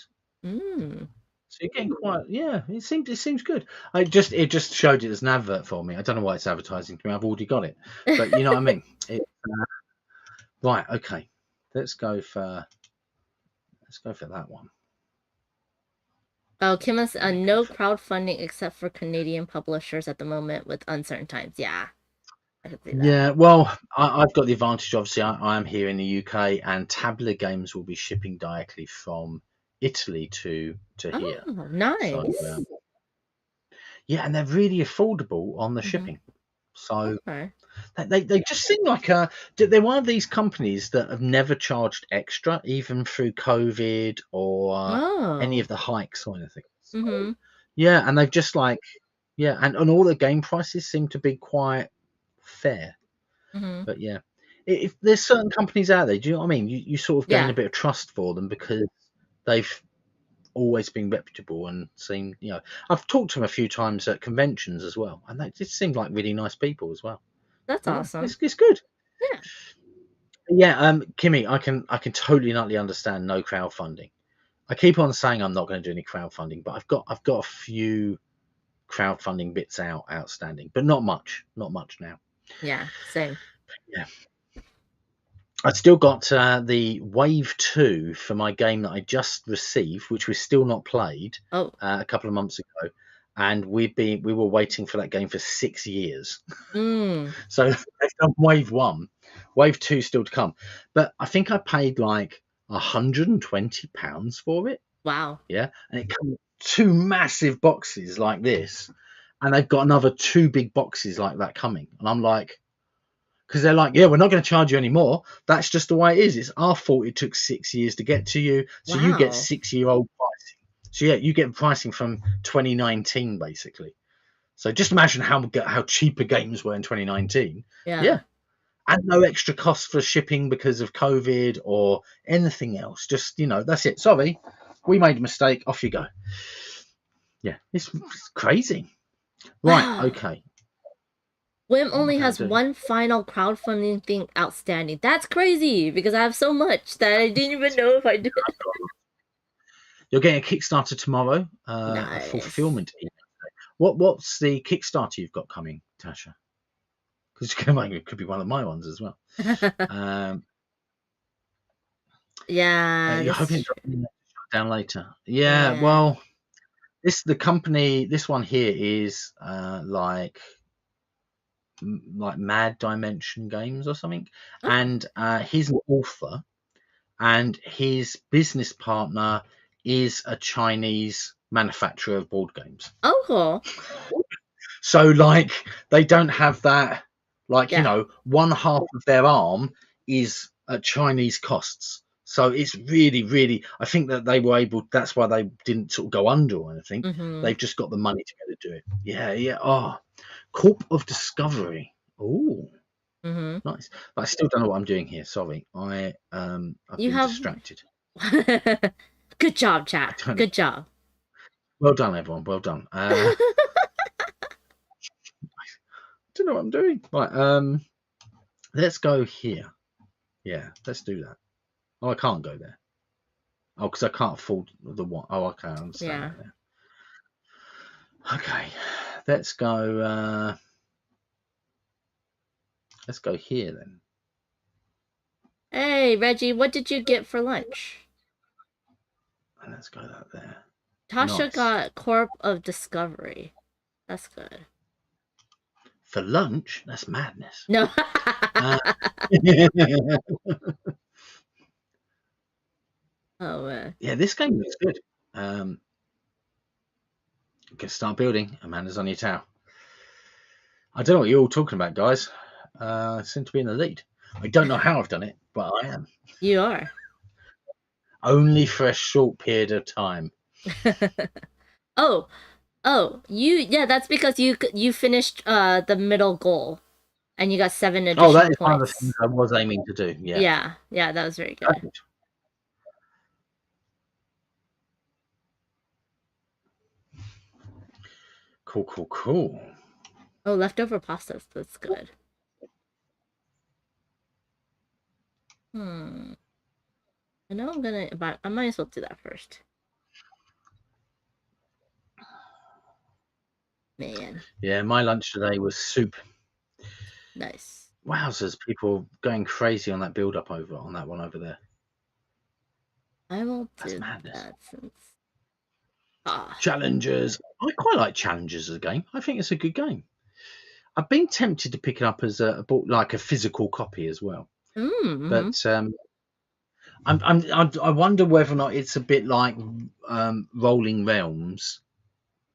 So you're getting quite, it seems good. It just showed it as an advert for me. I don't know why it's advertising to me. I've already got it, but you know what I mean. Right, okay. Let's go for that one. Oh, Kim has no crowdfunding except for Canadian publishers at the moment with uncertain times. Yeah. I can see that. Yeah, well, I've got the advantage. Obviously, I am here in the UK, and Tabula Games will be shipping directly from Italy to here. Oh, nice. So, yeah, and they're really affordable on the shipping. So they just seem like they're one of these companies that have never charged extra, even through COVID or any of the hikes or anything. So, yeah, and they've just and all the game prices seem to be quite fair. But yeah, if there's certain companies out there, do you know what I mean? You sort of gain a bit of trust for them because they've always been reputable and seem, I've talked to them a few times at conventions as well, and they just seem like really nice people as well. That's Yeah, awesome. it's good. Yeah. Yeah, Kimmy, I can totally and utterly understand no crowdfunding. I keep on saying I'm not going to do any crowdfunding, but I've got a few crowdfunding bits outstanding, but not much now. Yeah, same. Yeah. I still got the Wave 2 for my game that I just received, which we've still not played a couple of months ago, and we were waiting for that game for 6 years. So they've done Wave 1, Wave 2 still to come, but I think I paid like £120 for it. Wow. Yeah, and it comes 2 massive boxes like this, and they've got another 2 big boxes like that coming, and I'm like, because they're like, yeah, we're not going to charge you anymore. That's just the way it is. It's our fault it took 6 years to get to you. So you get 6-year-old pricing. So yeah, you get pricing from 2019 basically. So just imagine how cheaper games were in 2019. Yeah. And no extra cost for shipping because of COVID or anything else. Just, that's it. Sorry, we made a mistake. Off you go. Yeah, it's crazy. Right, Wow. okay. Wim only has one final crowdfunding thing outstanding. That's crazy because I have so much that I didn't even know if I did. You're getting a Kickstarter tomorrow. Nice. A fulfillment. What's the Kickstarter you've got coming, Tasha? Because it could be one of my ones as well. Yeah. You're hoping to shut down later. Yeah. Well, this one here is like Mad Dimension Games or something, and he's an author, and his business partner is a Chinese manufacturer of board games. Oh, cool. So like they don't have that, like one half of their arm is at Chinese costs. So it's really, really, I think that they were able, that's why they didn't sort of go under or anything. They've just got the money to be able to do it. Yeah. Oh, Corp of Discovery. Oh, nice. But I still don't know what I'm doing here. Sorry. I've been distracted. Good job, chat. Good job. Well done, everyone. Well done. I don't know what I'm doing. Right. Let's go here. Yeah, let's do that. Oh, I can't go there. Oh, because I can't afford the one. Oh, okay, I understand that now. Okay, let's go. Let's go here then. Hey, Reggie, what did you get for lunch? And let's go that there. Tasha got Corp of Discovery. That's good. For lunch? That's madness. No. Oh man. Yeah, this game looks good. You can start building. Amanda's on your tower. I don't know what you're all talking about, guys. I seem to be in the lead. I don't know how I've done it, but I am. You are. Only for a short period of time. Oh, that's because you finished the middle goal, and you got 7 additional that is points. one of the things I was aiming to do. Yeah, that was very good. Perfect. Cool. Oh, leftover pastas. That's good. I know but I might as well do that first. Man. Yeah, my lunch today was soup. Nice. Wowzers, people going crazy on that build up on that one over there. I won't That's do madness. that since Challengers. I quite like Challengers as a game. I think it's a good game. I've been tempted to pick it up as a physical copy as well. But I wonder whether or not it's a bit like Rolling Realms.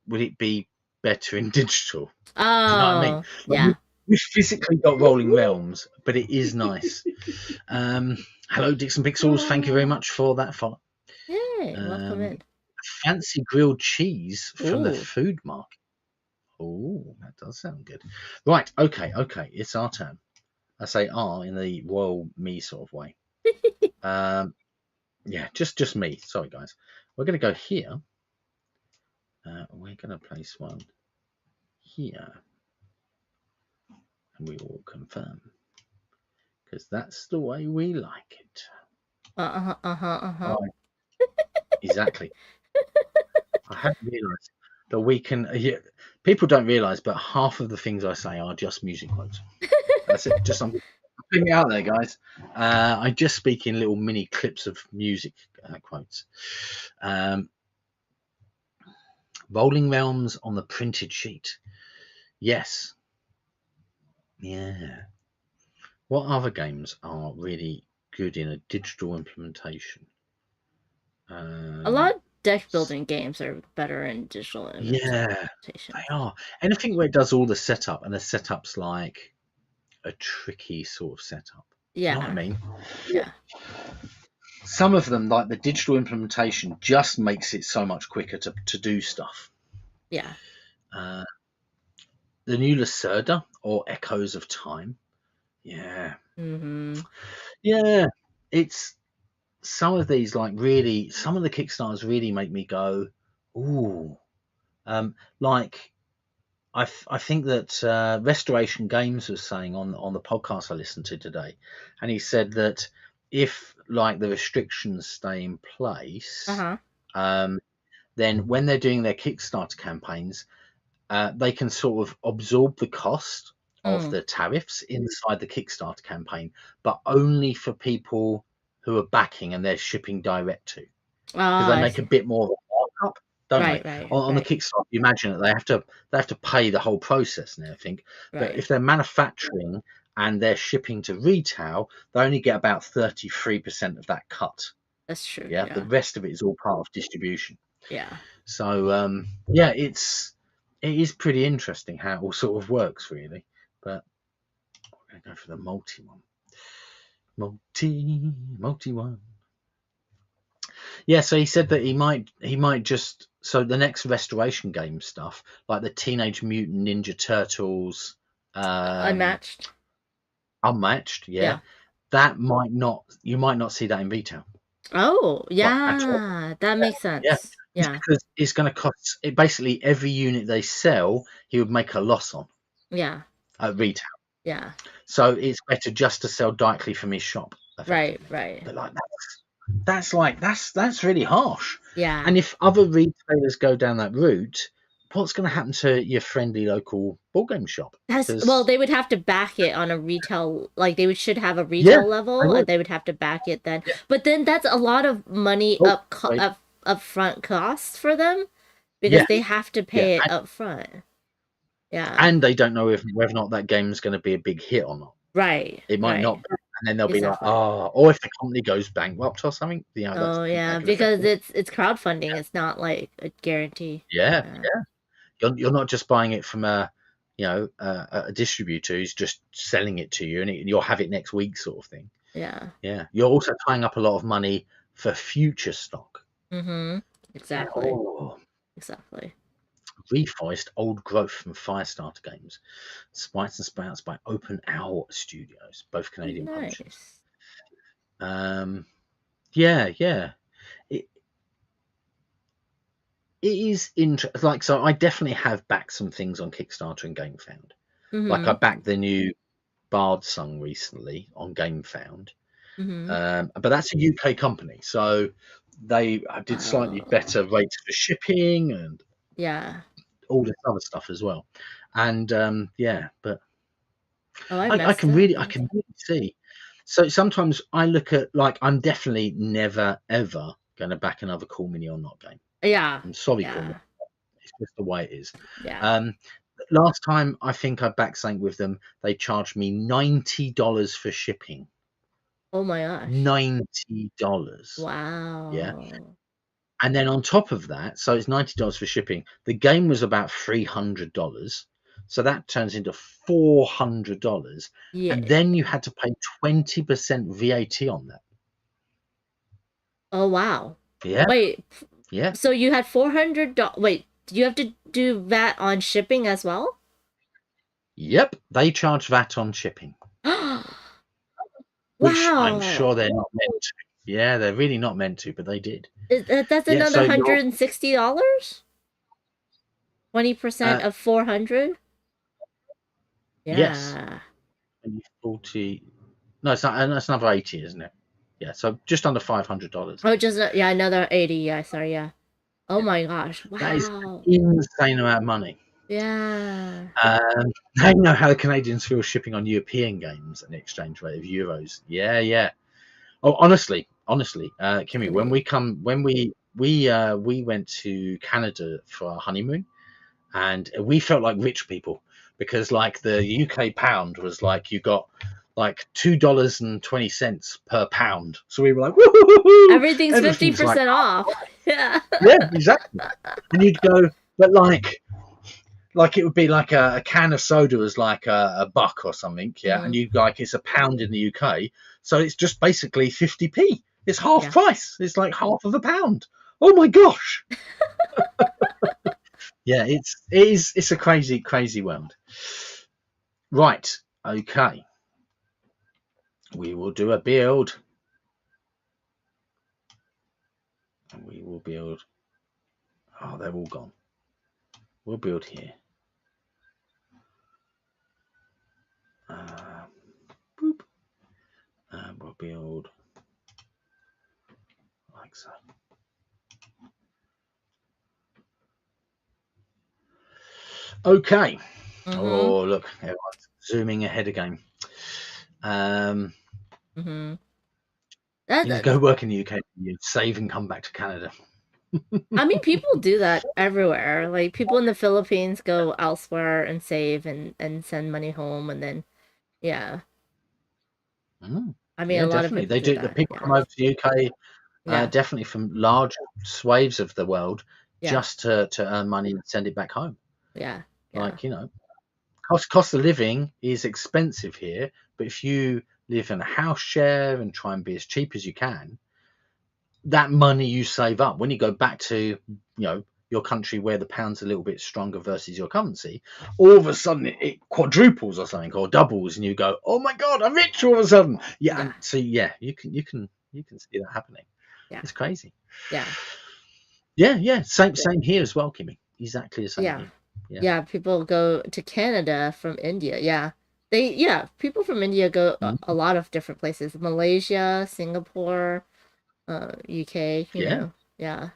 Would it be better in digital? Oh, do you know what I mean? Yeah. We've physically got Rolling Realms, but it is nice. Hello, Dixon Pixels. Thank you very much for that follow. Yay, welcome in. Fancy grilled cheese from the food market. Oh, that does sound good. Right, okay. It's our turn. I say in the royal me sort of way. Yeah, just me. Sorry, guys. we're going to go here. We're going to place one here, and we will confirm, because that's the way we like it. Right. Exactly. I haven't realised that we can. People don't realise, but half of the things I say are just music quotes. That's it. Just I'm putting it out there, guys. I just speak in little mini clips of music quotes. Rolling Realms on the printed sheet. Yes. Yeah. What other games are really good in a digital implementation? A lot of deck building games are better in digital Yeah, implementation. they are. Anything where it does all the setup, and the setup's like a tricky sort of setup. Yeah. You know what I mean? Yeah. Some of them, like the digital implementation, just makes it so much quicker to do stuff. Yeah. The new Lacerda or Echoes of Time. Yeah. Mm-hmm. Yeah. It's some of these, like, really, some of the Kickstarters really make me go, ooh. Like, I think that Restoration Games was saying on the podcast I listened to today, and he said that if, like, the restrictions stay in place, then when they're doing their Kickstarter campaigns, they can sort of absorb the cost of the tariffs inside the Kickstarter campaign, but only for people who are backing and they're shipping direct to, because they make a bit more of a markup, don't they? On the Kickstarter, you imagine that they have to pay the whole process and everything. But if they're manufacturing and they're shipping to retail, they only get about 33% of that cut. That's true. Yeah, the rest of it is all part of distribution. Yeah. So yeah, it is pretty interesting how it all sort of works, really. But we're going to go for the multi one. Multi one. Yeah, so he said that he might just, so the next Restoration Game stuff, like the Teenage Mutant Ninja Turtles, Unmatched, yeah, that you might not see that in retail. Oh, yeah, that makes sense. Yeah, because it's going to cost it. Basically, every unit they sell, he would make a loss on. Yeah, at retail. Yeah, So it's better just to sell directly from his shop. right. But like that's really harsh. Yeah, And if other retailers go down that route, what's going to happen to your friendly local board game shop? well, they would have to back it on a retail, like they should have a retail level, and they would have to back it then. But then that's a lot of money up front costs for them, because they have to pay it up front. Yeah, and they don't know whether or not that game is going to be a big hit or not. Right. It might not be. And then they'll be like, oh, or if the company goes bankrupt or something, you know. Because it's crowdfunding. It's not like a guarantee. Yeah. You're not just buying it from a distributor who's just selling it to you, and you'll have it next week, sort of thing. Yeah. You're also tying up a lot of money for future stock. Exactly. Exactly. Reforest Old Growth from Firestarter Games. Sprites and Sprouts by Open Owl Studios, both Canadian publishers. It is interesting. Like, so I definitely have backed some things on Kickstarter and GameFound. Like, I backed the new Bard song recently on GameFound. But that's a UK company, so they did slightly better rates for shipping and all this other stuff as well. And but I can really see. So sometimes I look at, like, I'm definitely never ever going to back another Cool Mini or Not game. I'm sorry, Cool Mini. It's just the way it is. Last time I think I backed something with them, they charged me $90 for shipping. Oh my gosh. $90. Wow. Yeah. And then on top of that, so it's $90 for shipping. The game was about $300. So that turns into $400. Yeah. And then you had to pay 20% VAT on that. Oh, wow. Yeah. Wait. Yeah. So you had $400. Wait, do you have to do VAT on shipping as well? Yep. They charge VAT on shipping. Which I'm sure they're not meant to. Yeah, they're really not meant to, but they did. That's Yeah, so another you're, $160. 20% of 400. yes, Yeah. 40. No, it's not. That's another 80, isn't it? Yeah, so just under $500. Oh, just yeah, another 80. Yeah, sorry. Yeah. Oh my gosh! That is Wow. an insane amount of money. Yeah. Now you know how the Canadians feel shipping on European games at an exchange rate of euros. Yeah, yeah. Oh, honestly, Kimmy, we went to Canada for our honeymoon, and we felt like rich people because like the UK pound was like you got like $2.20 per pound. So we were like, woo! Everything's Everything's like, 50% off. Yeah. yeah, exactly. And you'd go, but like it would be like a can of soda was like a buck or something, yeah, and you like it's a pound in the UK, so it's just basically 50p. It's half Yeah. price. It's like half of a pound. Oh my gosh. Yeah, it's a crazy world. Right, okay. We will do a build. And we will build. Oh, they're all gone. We'll build here. Boop. And we'll build like so. Okay. Oh, look, everyone's zooming ahead again. Go work in the UK, you save and come back to Canada. I mean, people do that everywhere. Like people in the Philippines go elsewhere and save and send money home, and then yeah. I mean, Yeah, a lot of definitely. people They do do. The that. people Yeah. come over to the UK, Yeah. definitely from large swathes of the world, Yeah. just to earn money and send it back home. Yeah. Like, you know, cost of living is expensive here, but if you live in a house share and try and be as cheap as you can, that money you save up when you go back to, you know, your country where the pound's a little bit stronger versus your currency, all of a sudden it quadruples or something or doubles, and you go, oh my god, I'm rich all of a sudden. Yeah, and so yeah, you can see that happening. Yeah. It's crazy. Yeah. Yeah. Same here as well, Kimmy. Exactly the same here. Yeah, people go to Canada from India. Yeah. People from India go a lot of different places. Malaysia, Singapore, UK, you know. Yeah.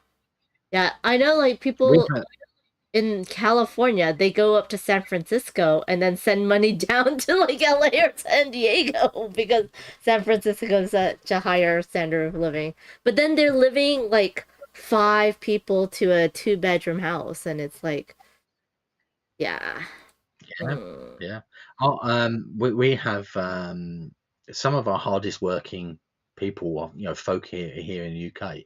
Yeah, I know like people in California, they go up to San Francisco and then send money down to like LA or San Diego because San Francisco is such a higher standard of living. But then they're living like 5 people to a 2-bedroom house, and it's like, yeah. Yeah. We have some of our hardest working people, you know, folk here in the UK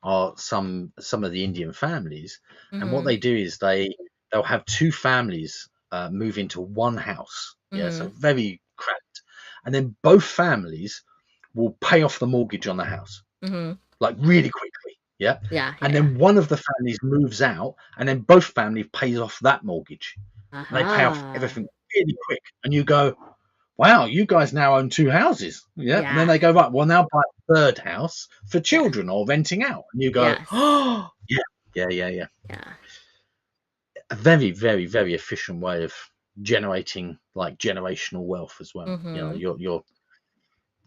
are some of the Indian families, and what they do is they'll have 2 families move into one house. Yeah, so very cramped, and then both families will pay off the mortgage on the house like really quickly. Yeah. And then one of the families moves out, and then both families pays off that mortgage. And they pay off everything really quick. And you go, wow, you guys now own 2 houses. Yeah. And then they go, right, well, now buy a 3rd house for children or renting out. And you go, oh, yeah. A very, very, very efficient way of generating like generational wealth as well. You know, your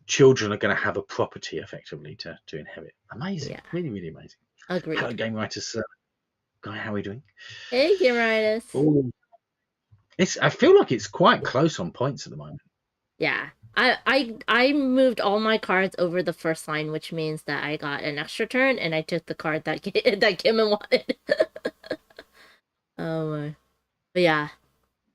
children are going to have a property effectively to inherit. Amazing. Really, really amazing. Agreed. Hello, Game Writers. Guy, how are we doing? Hey, Game Writers. I feel like it's quite close on points at the moment. Yeah. I moved all my cards over the first line, which means that I got an extra turn, and I took the card that Kim wanted. Oh my. But yeah.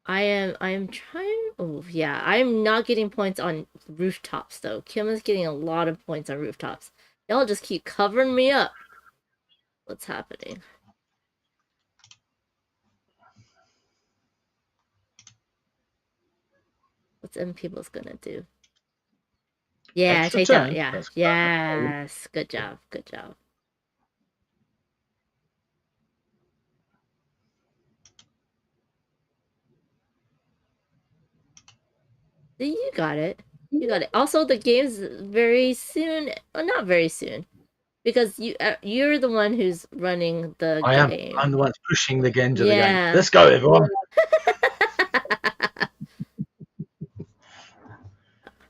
I am trying. Oh yeah, I'm not getting points on rooftops though. Kim is getting a lot of points on rooftops. Y'all just keep covering me up. What's happening? What's M People's gonna do? Yeah, Extra take turn. that. Yeah. That's Yes. Good job. Good job. See, you got it. You got it. Also, the game's very soon. Well, not very soon, because you're the one who's running the I am. game. I'm the one pushing the game to the game. Yeah. Let's go, everyone.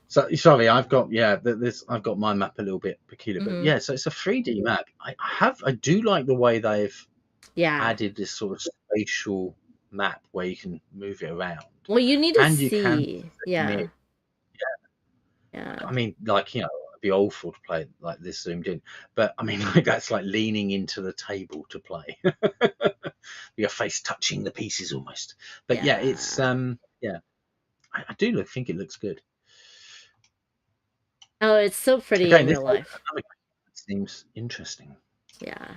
So sorry, I've got I've got my map a little bit peculiar, but yeah, so it's a 3D map. I do like the way they've added this sort of spatial map where you can move it around. Well, you need to and see. you can Yeah. I mean, like, you know, it'd be awful to play like this zoomed in, but I mean, like, that's like leaning into the table to play. Your face touching the pieces almost. But yeah, it's I do think it looks good. Oh, it's so pretty Again, in real life. Seems interesting. Yeah.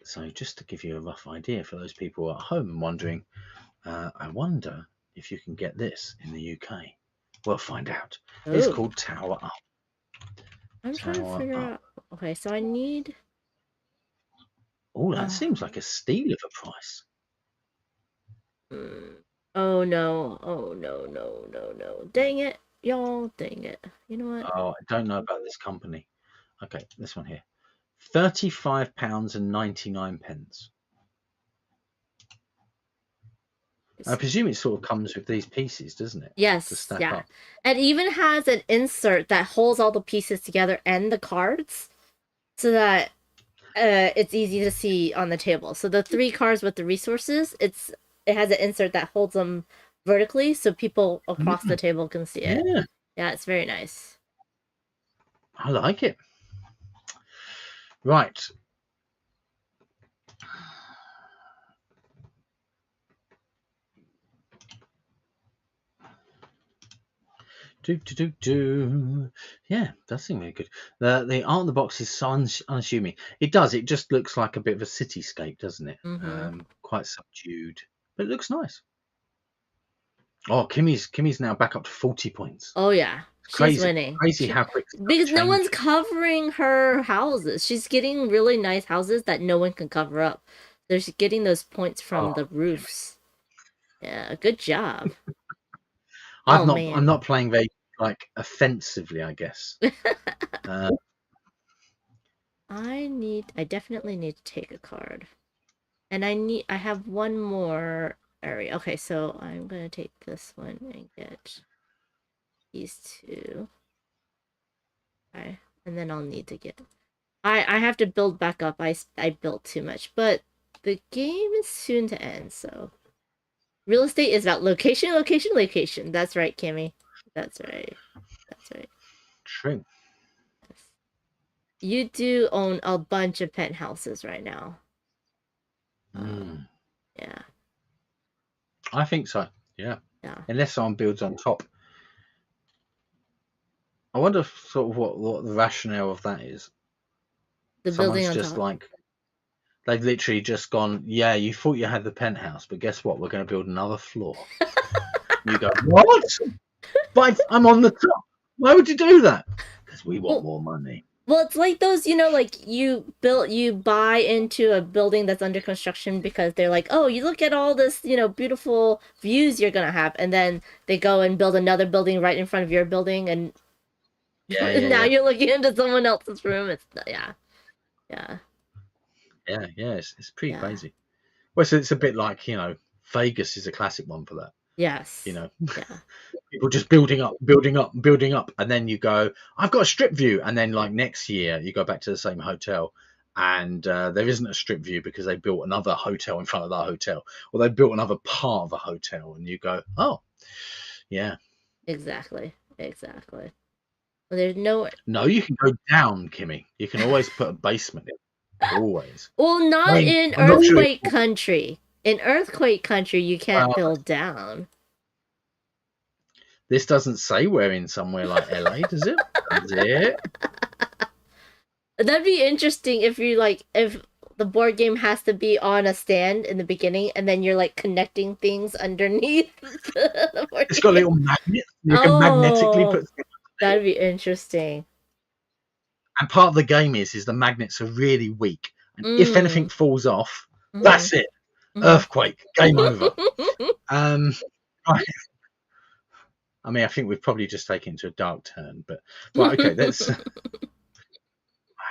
So just to give you a rough idea for those people at home wondering, I wonder if you can get this in the UK. We'll find out. Ooh. It's called Tower Up. I'm trying to figure out. Okay, so I need. Oh, that seems like a steal of a price. Oh no! Oh no! Dang it, y'all! Dang it! You know what? Oh, I don't know about this company. Okay, this one here, £35.99. I presume it sort of comes with these pieces, doesn't it? Yes. To stack yeah. up. It even has an insert that holds all the pieces together and the cards, so that it's easy to see on the table. So the 3 cards with the resources, it has an insert that holds them vertically, so people across the table can see it. Yeah, it's very nice. I like it. Right. Yeah, that seems really good. The art of the box is so unassuming. It does. It just looks like a bit of a cityscape, doesn't it? Quite subdued, but it looks nice. Oh, Kimmy's now back up to 40 points. Oh yeah, crazy, she's winning. Crazy how quick. Because no one's covering her houses. She's getting really nice houses that no one can cover up. So she's getting those points from the roofs. Yeah, good job. I'm not playing very like offensively, I guess. I definitely need to take a card. And I have one more area. Okay, so I'm gonna take this one and get these 2. Okay, and then I'll need to get I have to build back up. I built too much, but the game is soon to end, so real estate is about location. That's right, Kimmy. That's right. True. Yes. You do own a bunch of penthouses right now. Yeah. I think so. Yeah. Unless someone builds on top. I wonder sort of what the rationale of that is. Someone's just top. Like they've literally just gone, yeah, you thought you had the penthouse, but guess what? We're going to build another floor. You go, what? But I'm on the top. Why would you do that? Because we want more money. Well, it's like those, like you buy into a building that's under construction because they're like, oh, you look at all this, beautiful views you're going to have. And then they go and build another building right in front of your building. And now you're looking into someone else's room. It's, yeah. It's pretty crazy. Well, so it's a bit like, Vegas is a classic one for that. Yes. People just building up, and then you go, I've got a strip view, and then like next year you go back to the same hotel, and there isn't a strip view because they built another hotel in front of that hotel, or they built another part of a hotel, and you go, oh, yeah. Exactly. Well, there's no. No, you can go down, Kimmy. You can always put a basement in. Always. Well, not in earthquake country. In earthquake country, you can't build down. This doesn't say we're in somewhere like LA, does it? Does it? That'd be interesting if if the board game has to be on a stand in the beginning, and then you're like connecting things underneath. It's got a little magnet. You can magnetically put. That'd be interesting. And part of the game is the magnets are really weak, and if anything falls off, that's it. Earthquake, game over. Right. I mean, I think we've probably just taken it to a dark turn, but right, okay. Let's. I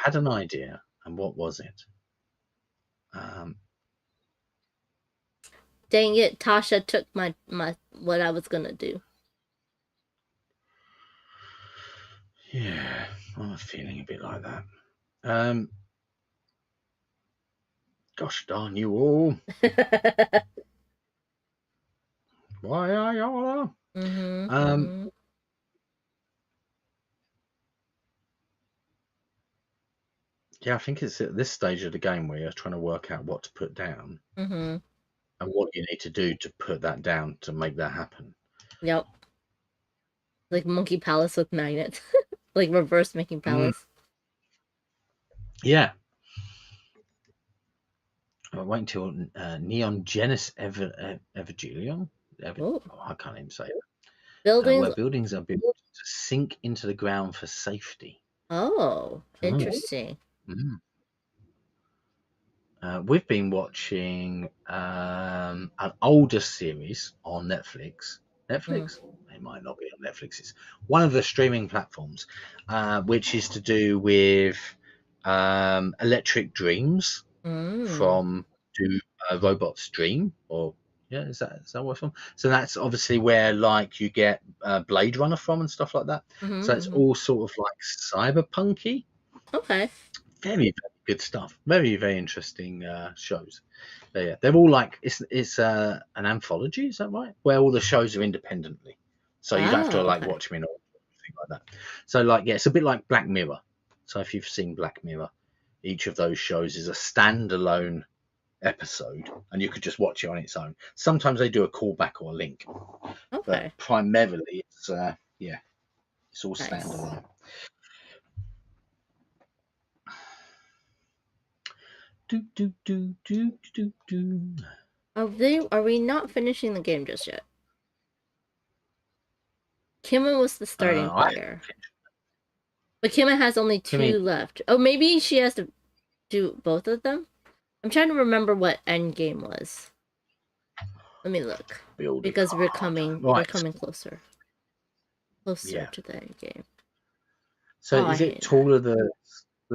had an idea, and what was it? Dang it, Tasha took my what I was gonna do. Yeah, I'm feeling a bit like that. Gosh darn you all! Why are y'all? Yeah, I think it's at this stage of the game where you're trying to work out what to put down and what you need to do to put that down to make that happen. Yep. Like Monkey Palace with magnets. Like reverse Monkey Palace. Yeah. I'll wait until Neon Genesis Evangelion. I can't even say it. Buildings. Where buildings are built to sink into the ground for safety. Oh, interesting. We've been watching an older series on Netflix. It might not be on Netflix. It's one of the streaming platforms, which is to do with electric dreams from Do Robots Dream? Or yeah, is that what from? So that's obviously where like you get Blade Runner from and stuff like that. So it's all sort of like cyberpunky. Okay. Very, very good stuff. Very, very interesting shows. They're all like it's an anthology. Is that right? Where all the shows are independently, so you don't have to like watch them in or anything like that. So like it's a bit like Black Mirror. So if you've seen Black Mirror, each of those shows is a standalone episode, and you could just watch it on its own. Sometimes they do a callback or a link, but primarily it's it's all standalone. Are we not finishing the game just yet? Kima was the starting player. But Kima has only 2 left. Oh, maybe she has to do both of them? I'm trying to remember what end game was. Let me look. Because we're coming closer. Closer to the end game. So is it taller the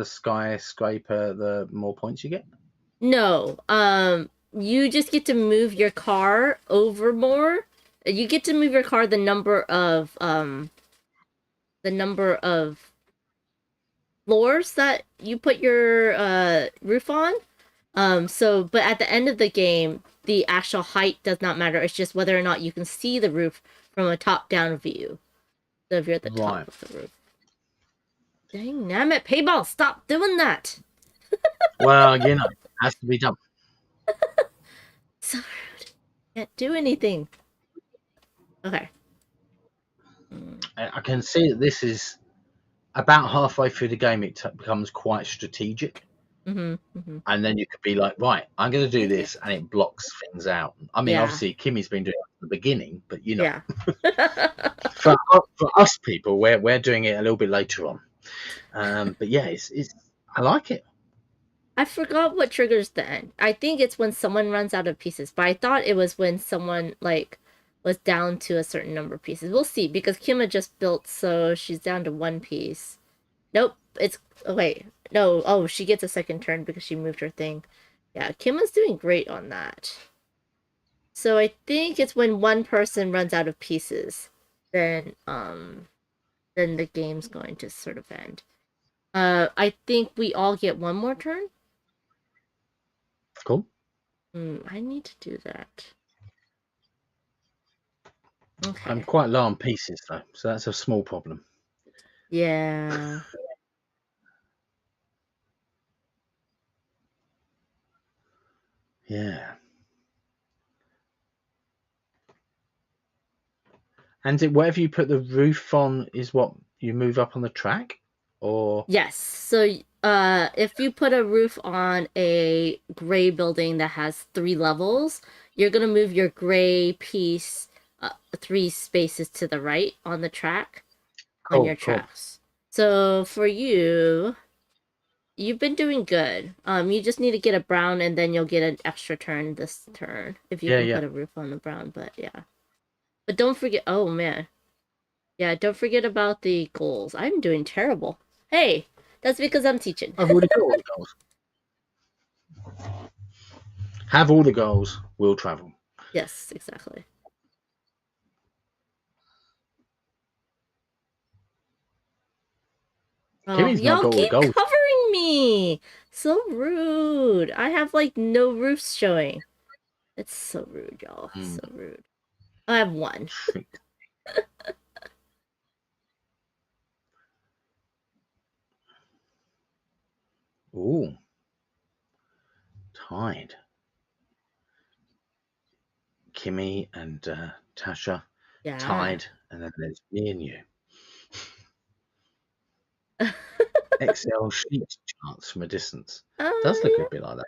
skyscraper, the more points you get? No. You just get to move your car over more. You get to move your car the number of floors that you put your roof on. But at the end of the game, the actual height does not matter. It's just whether or not you can see the roof from a top-down view. So if you're at the top of the roof. Dang nabbit, Payball, stop doing that! Well, it has to be done. So rude. Can't do anything. Okay. I can see that this is about halfway through the game. It becomes quite strategic. And then you could be like, right, I'm going to do this, and it blocks things out. I mean, obviously, Kimmy's been doing it at the beginning, but for us people, we're doing it a little bit later on. But yeah, it's I like it. I forgot what triggers the end. I think it's when someone runs out of pieces, but I thought it was when someone like was down to a certain number of pieces. We'll see, because Kima just built, so she's down to 1 piece. Nope, it's no. Oh, she gets a second turn because she moved her thing. Yeah, Kima's doing great on that. So I think it's when one person runs out of pieces, then the game's going to sort of end. I think we all get 1 more turn. Cool. I need to do that. Okay. I'm quite low on pieces though, so that's a small problem. Yeah. Yeah. And whatever you put the roof on is what you move up on the track, or yes. So if you put a roof on a gray building that has 3 levels, you're gonna move your gray piece 3 spaces to the right on the track on your tracks. So for you, you've been doing good. You just need to get a brown, and then you'll get an extra turn this turn if you can put a roof on the brown. But yeah, but don't forget. Oh man, Yeah, don't forget about the goals. I'm doing terrible. Hey, that's because I'm teaching. I've already got all the goals. Have all the goals, will travel. Yes, exactly. Oh, Kimmy's not y'all got all the keep goals. covering me. So rude. I have like no roofs showing. It's so rude, y'all. So rude. I have one. Trick. Ooh. Tied. Kimmy and Tasha Yeah. tied, and then there's me and you. Excel sheet charts from a distance. Does look yeah. a bit like that.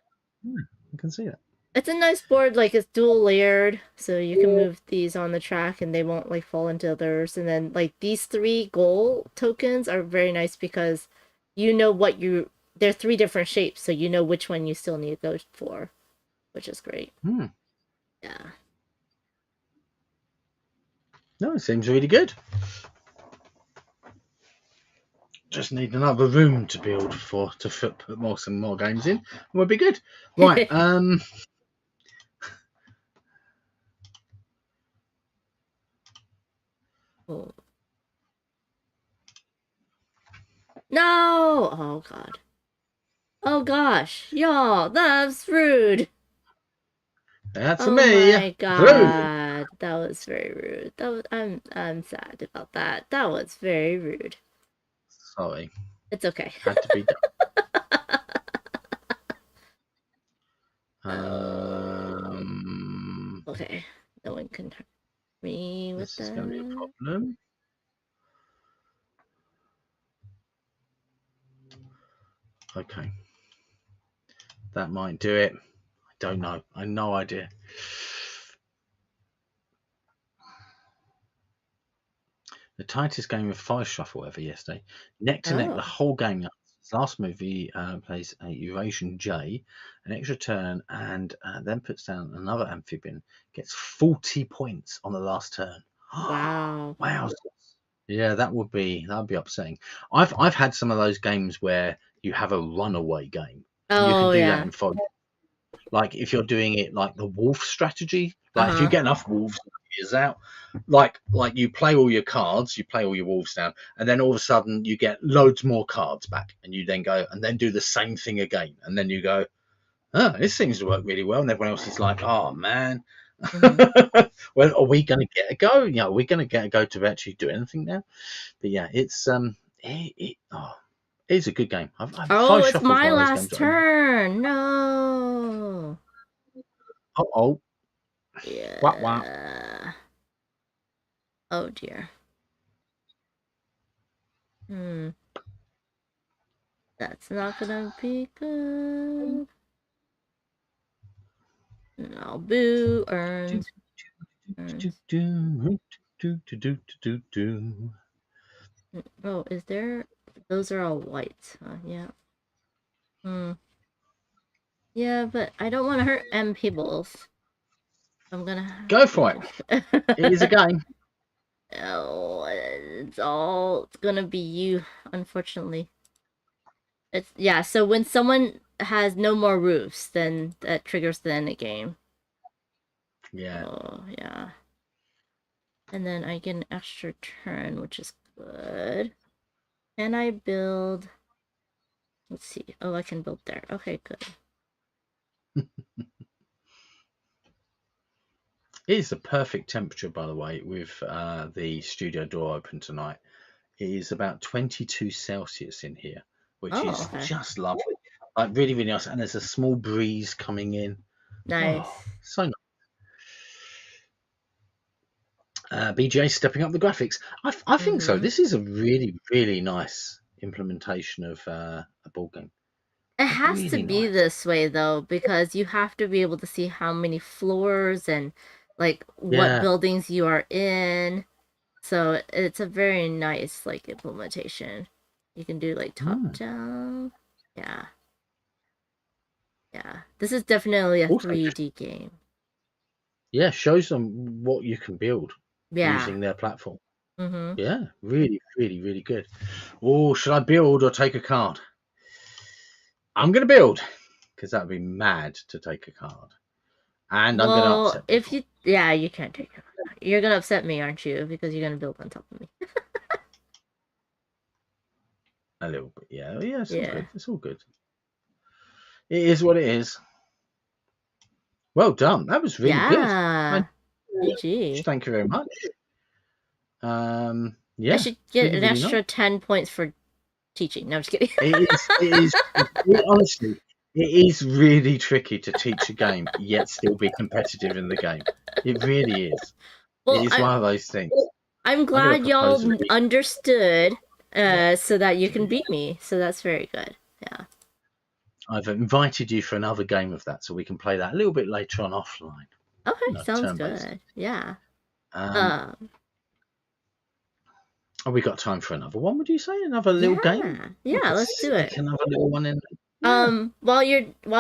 I can see that. It's a nice board, like it's dual layered, so you can move these on the track and they won't like fall into others. And then like these 3 goal tokens are very nice because you know what they're 3 different shapes, so you know which one you still need to go for, which is great. Yeah. No, it seems really good. Just need another room to build to put some more games in, and we'll be good. Right. Oh. No! Oh god. Oh gosh, y'all, that's rude. That's Oh me. my god, that was very rude. I'm sad about that. That was very rude. Sorry. It's okay. Had to be done. Okay, no one can hurt me with This is going to be a that. problem. Okay. That might do it. I don't know. I have no idea. The tightest game of 5 shuffle ever yesterday. Neck to neck the whole game. His last move, he plays a Eurasian J, an extra turn, and then puts down another amphibian. Gets 40 points on the last turn. Wow. Wow. Yeah, that would be upsetting. I've had some of those games where you have a runaway game. Oh, you can do yeah. that in 5. Like if you're doing it like the wolf strategy, like if you get enough wolves out, like you play all your cards, you play all your wolves down, and then all of a sudden you get loads more cards back, and you then go and then do the same thing again, and then you go, oh, this seems to work really well, and everyone else is like, oh man, well, are we going to get a go? You know, are we going to get a go to actually do anything now? But yeah, it's it's a good game. Oh, it's my last turn. No. Oh. Yeah. Wah. Oh dear. That's not gonna be good. No, boo, earns. Oh, is there? Those are all whites, huh? Yeah. Yeah, but I don't want to hurt M peoples. I'm gonna go for it. It is a game. Oh, it's gonna be you, unfortunately. So when someone has no more roofs, then that triggers the end of game. Yeah. Oh, yeah. And then I get an extra turn, which is good. Can I build? Let's see. Oh, I can build there. Okay, good. It is the perfect temperature, by the way, with the studio door open tonight. It is about 22 Celsius in here, which is just lovely. Like really, really nice. And there's a small breeze coming in. Nice. Oh, so nice. BGA stepping up the graphics. I think so. This is a really, really nice implementation of a board game. It has to be this way though, because you have to be able to see how many floors and like what buildings you are in. So it's a very nice like implementation. You can do like top down. Yeah. Yeah. This is definitely a 3D game. Yeah, shows them what you can build using their platform. Mm-hmm. Yeah, really, really, really good. Oh, should I build or take a card? I'm going to build because that would be mad to take a card. And I'm going to Well, upset if people. you can't take it. You're gonna upset me, aren't you? Because you're gonna build on top of me. A little bit, yeah. Yeah, it's all Yeah. good. It's all good. It is what it is. Well done. That was really good. Yeah. GG. Thank you very much. Yeah. I should get really, an really extra nice. 10 points for teaching. No, I'm just kidding. Honestly, it is really tricky to teach a game yet still be competitive in the game. It really is. Well, It is one of those things. I'm gonna glad y'all propose a- understood so that you can beat me. So that's very good. Yeah. I've invited you for another game of that so we can play that a little bit later on offline. Okay, sounds turn-based. good. Yeah. Have we got time for another one? Would you say another little game? Yeah, let's do it. Another little one in. Yeah. While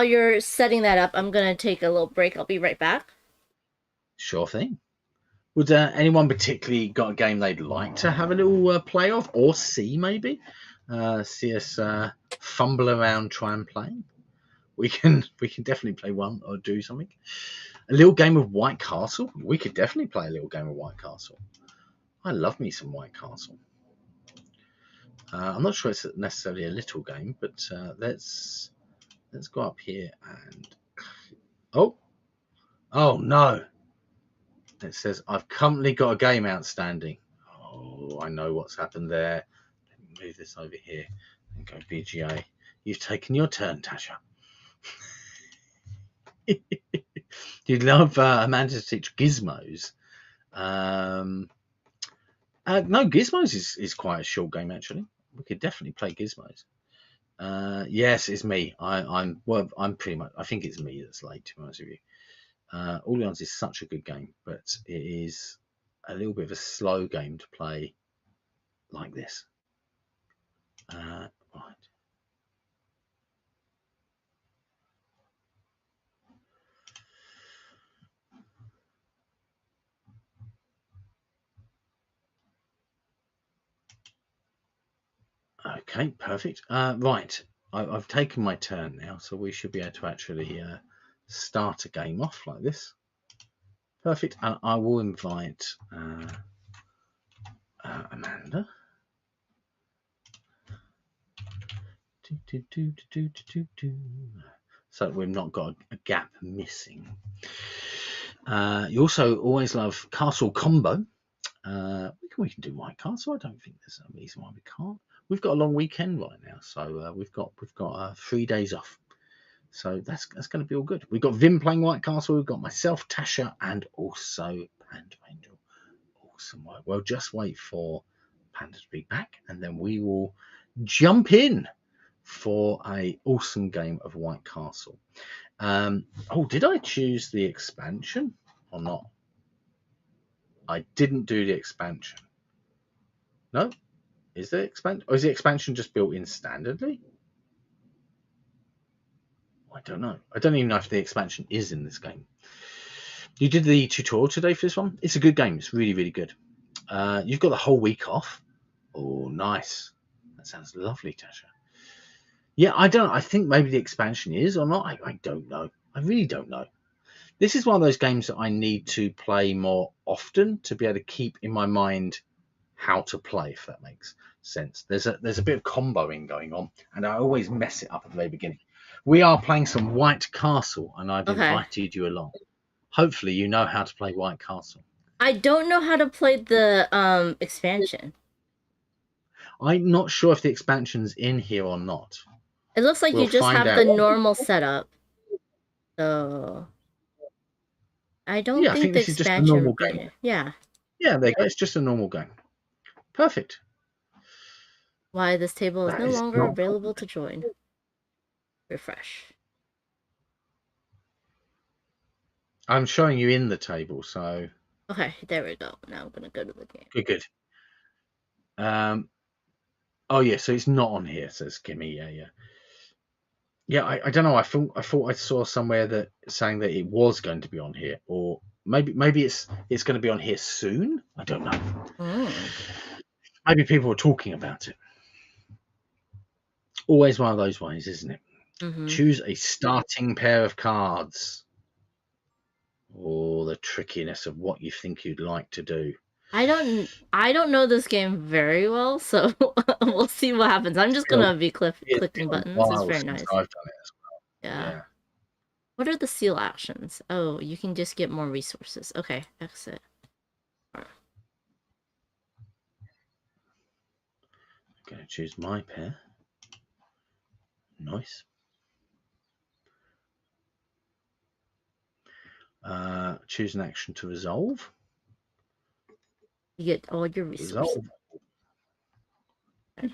you're setting that up, I'm gonna take a little break. I'll be right back. Sure thing. Would anyone particularly got a game they'd like to have a little play of or see maybe? See us fumble around, try and play. We can definitely play one or do something. A little game of White Castle. We could definitely play a little game of White Castle. I love me some White Castle. I'm not sure it's necessarily a little game, but let's go up here and oh no! It says I've currently got a game outstanding. Oh, I know what's happened there. Let me move this over here and go BGA. You've taken your turn, Tasha. You'd love Amanda to teach Gizmos. No, Gizmos is quite a short game actually. We could definitely play Gizmos. Yes, it's me. I'm pretty much. I think it's me that's late. To be honest with you, Orleans is such a good game, but it is a little bit of a slow game to play like this. Right. Okay, perfect. Right, I've taken my turn now, so we should be able to actually start a game off like this. Perfect, and I will invite Amanda. So we've not got a gap missing. You also always love Castle Combo. We can do White Castle. I don't think there's a reason why we can't. We've got a long weekend right now, so we've got 3 days off. So that's going to be all good. We've got Vim playing White Castle. We've got myself, Tasha, and also Panda Angel. Awesome work. Well, just wait for Panda to be back, and then we will jump in for a awesome game of White Castle. Did I choose the expansion or not? I didn't do the expansion. No? Is the expansion, or is the expansion just built in standardly? I don't know. I don't even know if the expansion is in this game. You did the tutorial today for this one. It's a good game. It's really, really good. You've got the whole week off. Oh, nice. That sounds lovely, Tasha. Yeah, I don't. I think maybe the expansion is or not. I don't know. I really don't know. This is one of those games that I need to play more often to be able to keep in my mind how to play, if that makes sense. There's a bit of comboing going on, and I always mess it up at the very beginning. We are playing some White Castle, and I've invited you along. Hopefully, you know how to play White Castle. I don't know how to play the expansion. I'm not sure if the expansion's in here or not. It looks like you just have the normal setup. So I don't think the this is just a expansion normal would be game. here. Yeah. Yeah, there you go. It's just a normal game. Perfect. Why this table is no longer available to join. Refresh. I'm showing you in the table, so. Okay, there we go. Now I'm gonna go to the game. Good. Oh yeah, so it's not on here, says Kimmy. Yeah. I don't know. I thought I saw somewhere that saying that it was going to be on here, or maybe it's going to be on here soon. I don't know. Mm. Maybe people are talking about it. Always one of those ways, isn't it? Mm-hmm. Choose a starting pair of cards. Or the trickiness of what you think you'd like to do. I don't know this game very well, so we'll see what happens. I'm just gonna be clicking buttons. It's very nice. I've done it as well. Yeah. What are the seal actions? Oh, you can just get more resources. Okay, exit. I'm going to choose my pair. Nice. Choose an action to resolve. You get all your resources. Resolve. Nice.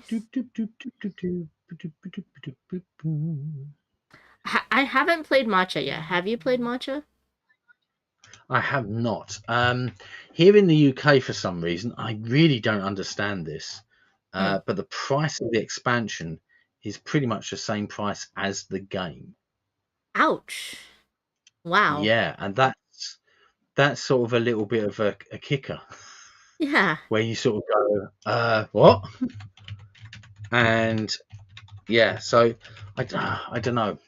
I haven't played Matcha yet. Have you played Matcha? I have not. Here in the UK, for some reason, I really don't understand this. But the price of the expansion is pretty much the same price as the game. Ouch. Wow. Yeah, and that's sort of a little bit of a kicker. Yeah. Where you sort of go, what? And yeah, so I don't know.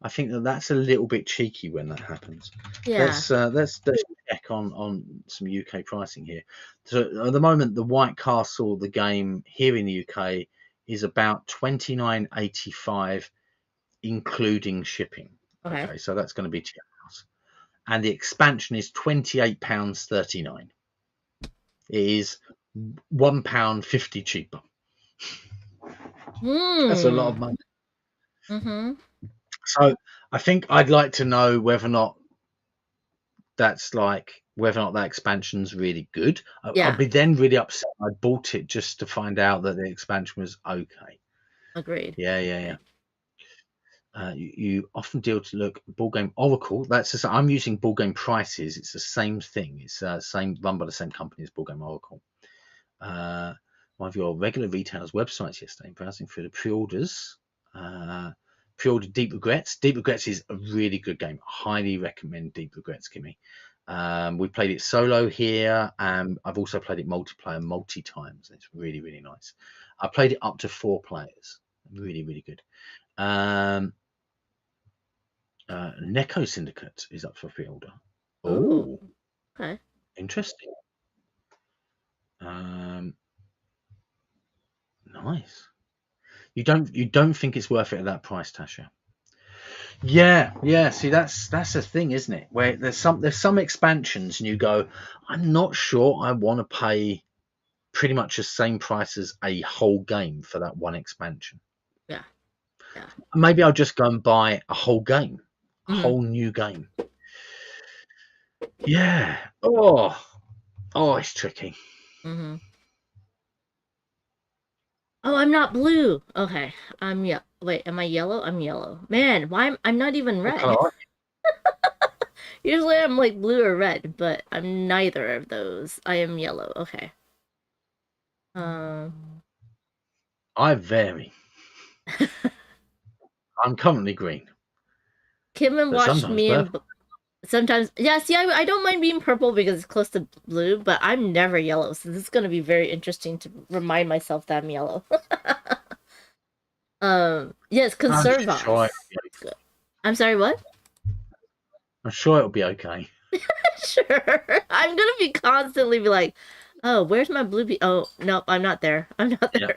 I think that's a little bit cheeky when that happens. Yeah. Let's check on some UK pricing here. So at the moment, the White Castle, the game here in the UK, is about £29.85, including shipping. Okay, so that's going to be £10. And the expansion is £28.39. It is £1.50 cheaper. That's a lot of money. Mm-hmm. So I think I'd like to know whether or not that expansion's really good. Yeah. I'll be then really upset I bought it just to find out that the expansion was okay. Agreed. Yeah. You often deal to look Board Game Oracle. I'm using Board Game Prices. It's the same thing. It's same run by the same company as Board Game Oracle. One of your regular retailers' websites yesterday, browsing through the pre-orders. Pre-ordered Deep Regrets. Deep Regrets is a really good game. Highly recommend Deep Regrets, Kimmy. We played it solo here, and I've also played it multiplayer multi-times. It's really, really nice. I played it up to 4 players. Really, really good. Neko Syndicate is up for pre-order. Oh, okay. Interesting. Nice. You don't think it's worth it at that price, Tasha? Yeah. See, that's the thing, isn't it? Where there's some expansions, and you go, I'm not sure I want to pay pretty much the same price as a whole game for that one expansion. Yeah. Maybe I'll just go and buy a whole game, a whole new game. Yeah. Oh, it's tricky. Mm-hmm. Oh, I'm not blue. Okay, wait, am I yellow? I'm yellow. Man, why I'm not even red. Usually I'm like blue or red, but I'm neither of those. I am yellow. Okay. I vary. I'm currently green. Kim watched me and sometimes, yeah, see, I don't mind being purple because it's close to blue, but I'm never yellow, so this is going to be very interesting to remind myself that I'm yellow. Yes, conserve us. Sure I'm sorry, what? I'm sure it'll be okay. Sure. I'm gonna be constantly be like, oh, where's my blue oh, nope, I'm not there. I'm not there.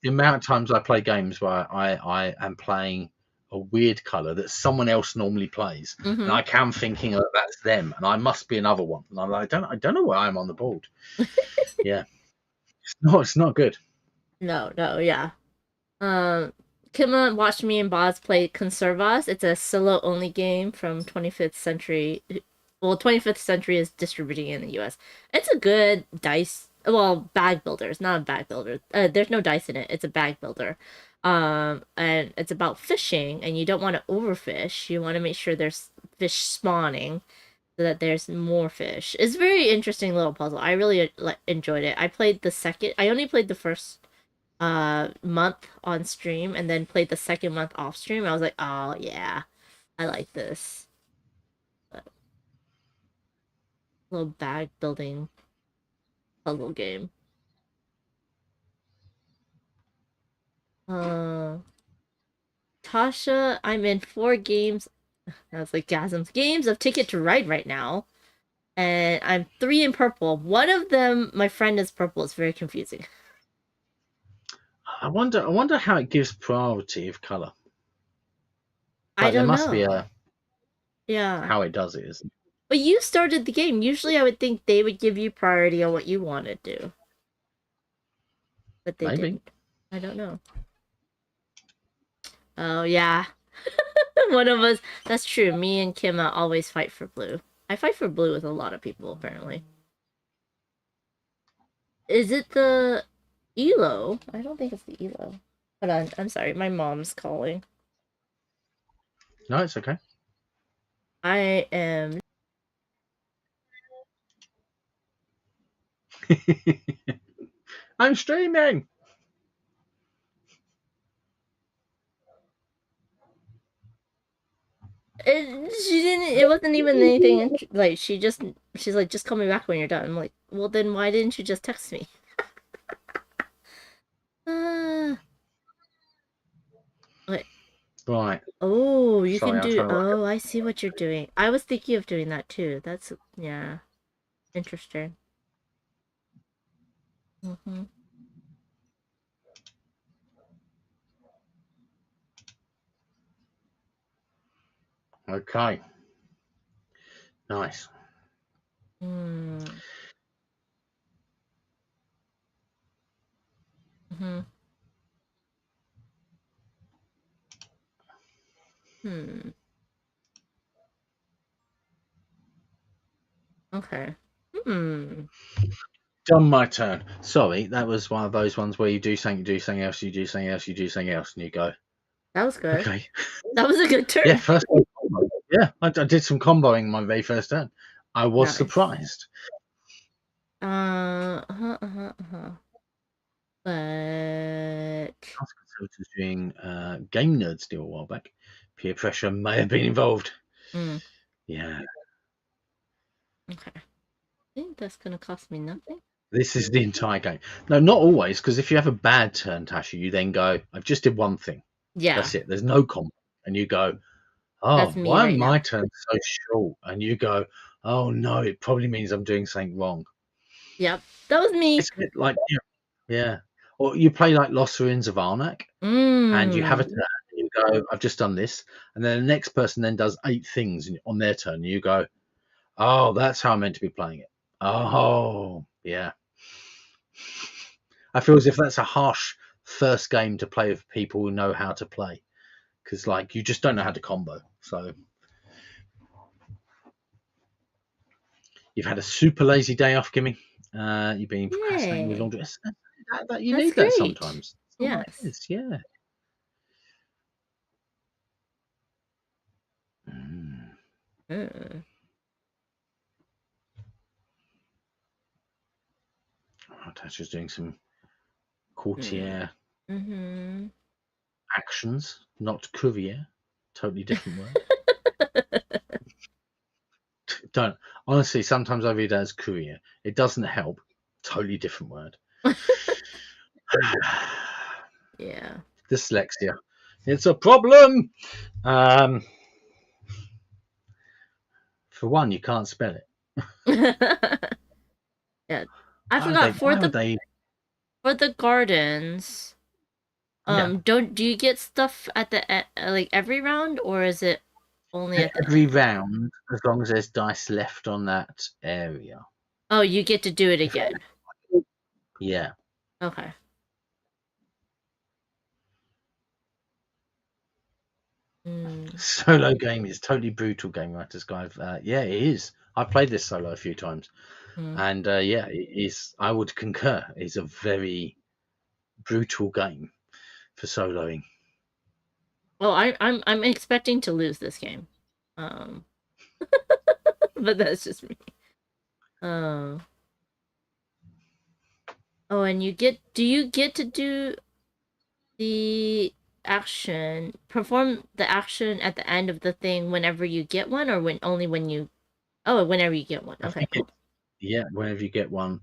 The amount of times I play games where I am playing a weird colour that someone else normally plays, and I can thinking, oh, that's them, and I must be another one, and I'm like, I don't know where I'm on the board. Yeah, it's not good. No, yeah. Kim watched me and Boz play Conserve Us. It's a solo only game from 25th Century. Well, 25th Century is distributing in the US. It's a good bag builder. It's not a bag builder. There's no dice in it. It's a bag builder. And it's about fishing, and you don't want to overfish. You want to make sure there's fish spawning so that there's more fish. It's a very interesting little puzzle. I really enjoyed it. I only played the first month on stream and then played the second month off stream. I was like, oh yeah, I like this. little bag building puzzle game. Tasha, I'm in 4 games. I was like, gasms. Games of Ticket to Ride right now. And I'm 3 in purple. One of them, my friend is purple. It's very confusing. I wonder how it gives priority of color. I There don't must know. be a Yeah. how it does it, isn't it? But you started the game. Usually I would think they would give you priority on what you want to do. But they Maybe. didn't. I don't know. Oh, yeah. One of us. That's true. Me and Kim always fight for blue. I fight for blue with a lot of people, apparently. Is it the ELO? I don't think it's the ELO. Hold on. I'm sorry. My mom's calling. No, it's okay. I am... I'm streaming. She didn't. It wasn't even anything. Like she's like, just call me back when you're done. I'm like, well, then why didn't you just text me? Wait. Right. Oh, you Sorry, can I'll do. try to work Oh, I see what you're doing. I was thinking of doing that too. That's yeah, interesting. Okay. Nice. Hmm. Okay. Done my turn. Sorry, that was one of those ones where you do something, you do something else, you do something else, you do something else, and you go. That was good. Okay. That was a good turn. Yeah, first combo. Yeah, I did some comboing my very first turn. I was Nice. surprised. But I was doing Game Nerds deal a while back. Peer pressure may have been involved. Yeah. Okay. I think that's gonna cost me nothing. This is the entire game. No, not always, because if you have a bad turn, Tasha, you then go, I've just did one thing. Yeah. That's it. There's no combo. And you go, oh, That's me why right are my now. turns so short? And you go, oh no, it probably means I'm doing something wrong. Yep. That was me. It's a bit like, yeah. Or you play like Lossarins of Arnak, and you have a turn, and you go, I've just done this. And then the next person then does 8 things on their turn. And you go, oh, that's how I'm meant to be playing it. Oh, yeah. I feel as if that's a harsh first game to play with people who know how to play, because like you just don't know how to combo. So you've had a super lazy day off, Gimme. You've been procrastinating with laundry. You That's need great. that sometimes. Yes. Yeah. Tasha's doing some courtier actions, not courier. Totally different word. Don't honestly. Sometimes I read it as courier. It doesn't help. Totally different word. Yeah. Dyslexia. It's a problem. For one, you can't spell it. Yeah. I forgot for the gardens. Do you get stuff at the like every round, or is it only at every round as long as there's dice left on that area? Oh, you get to do it again. Yeah. Okay. Solo game is totally brutal, Game Writers Guide. Yeah, it is. I've played this solo a few times, and yeah, it is. I would concur. It's a very brutal game for soloing. Oh, I'm expecting to lose this game, but that's just me. Oh, and do you get to do the action, perform the action at the end of the thing whenever you get one, or whenever you get one? Okay, cool. Yeah, whenever you get one,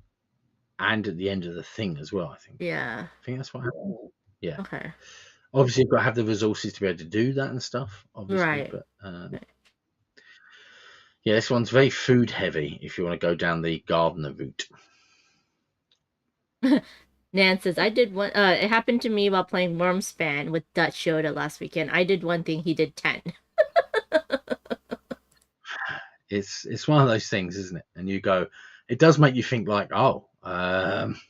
and at the end of the thing as well. I think. Yeah. I think that's what happened. Yeah. Okay. Obviously, you've got to have the resources to be able to do that and stuff. Obviously, Right. but Right. yeah, this one's very food heavy. If you want to go down the gardener route. Nan says, I did one. It happened to me while playing Wormspan with Dutch Yoda last weekend. I did one thing, he did 10. It's one of those things, isn't it? And you go, it does make you think like, oh, I've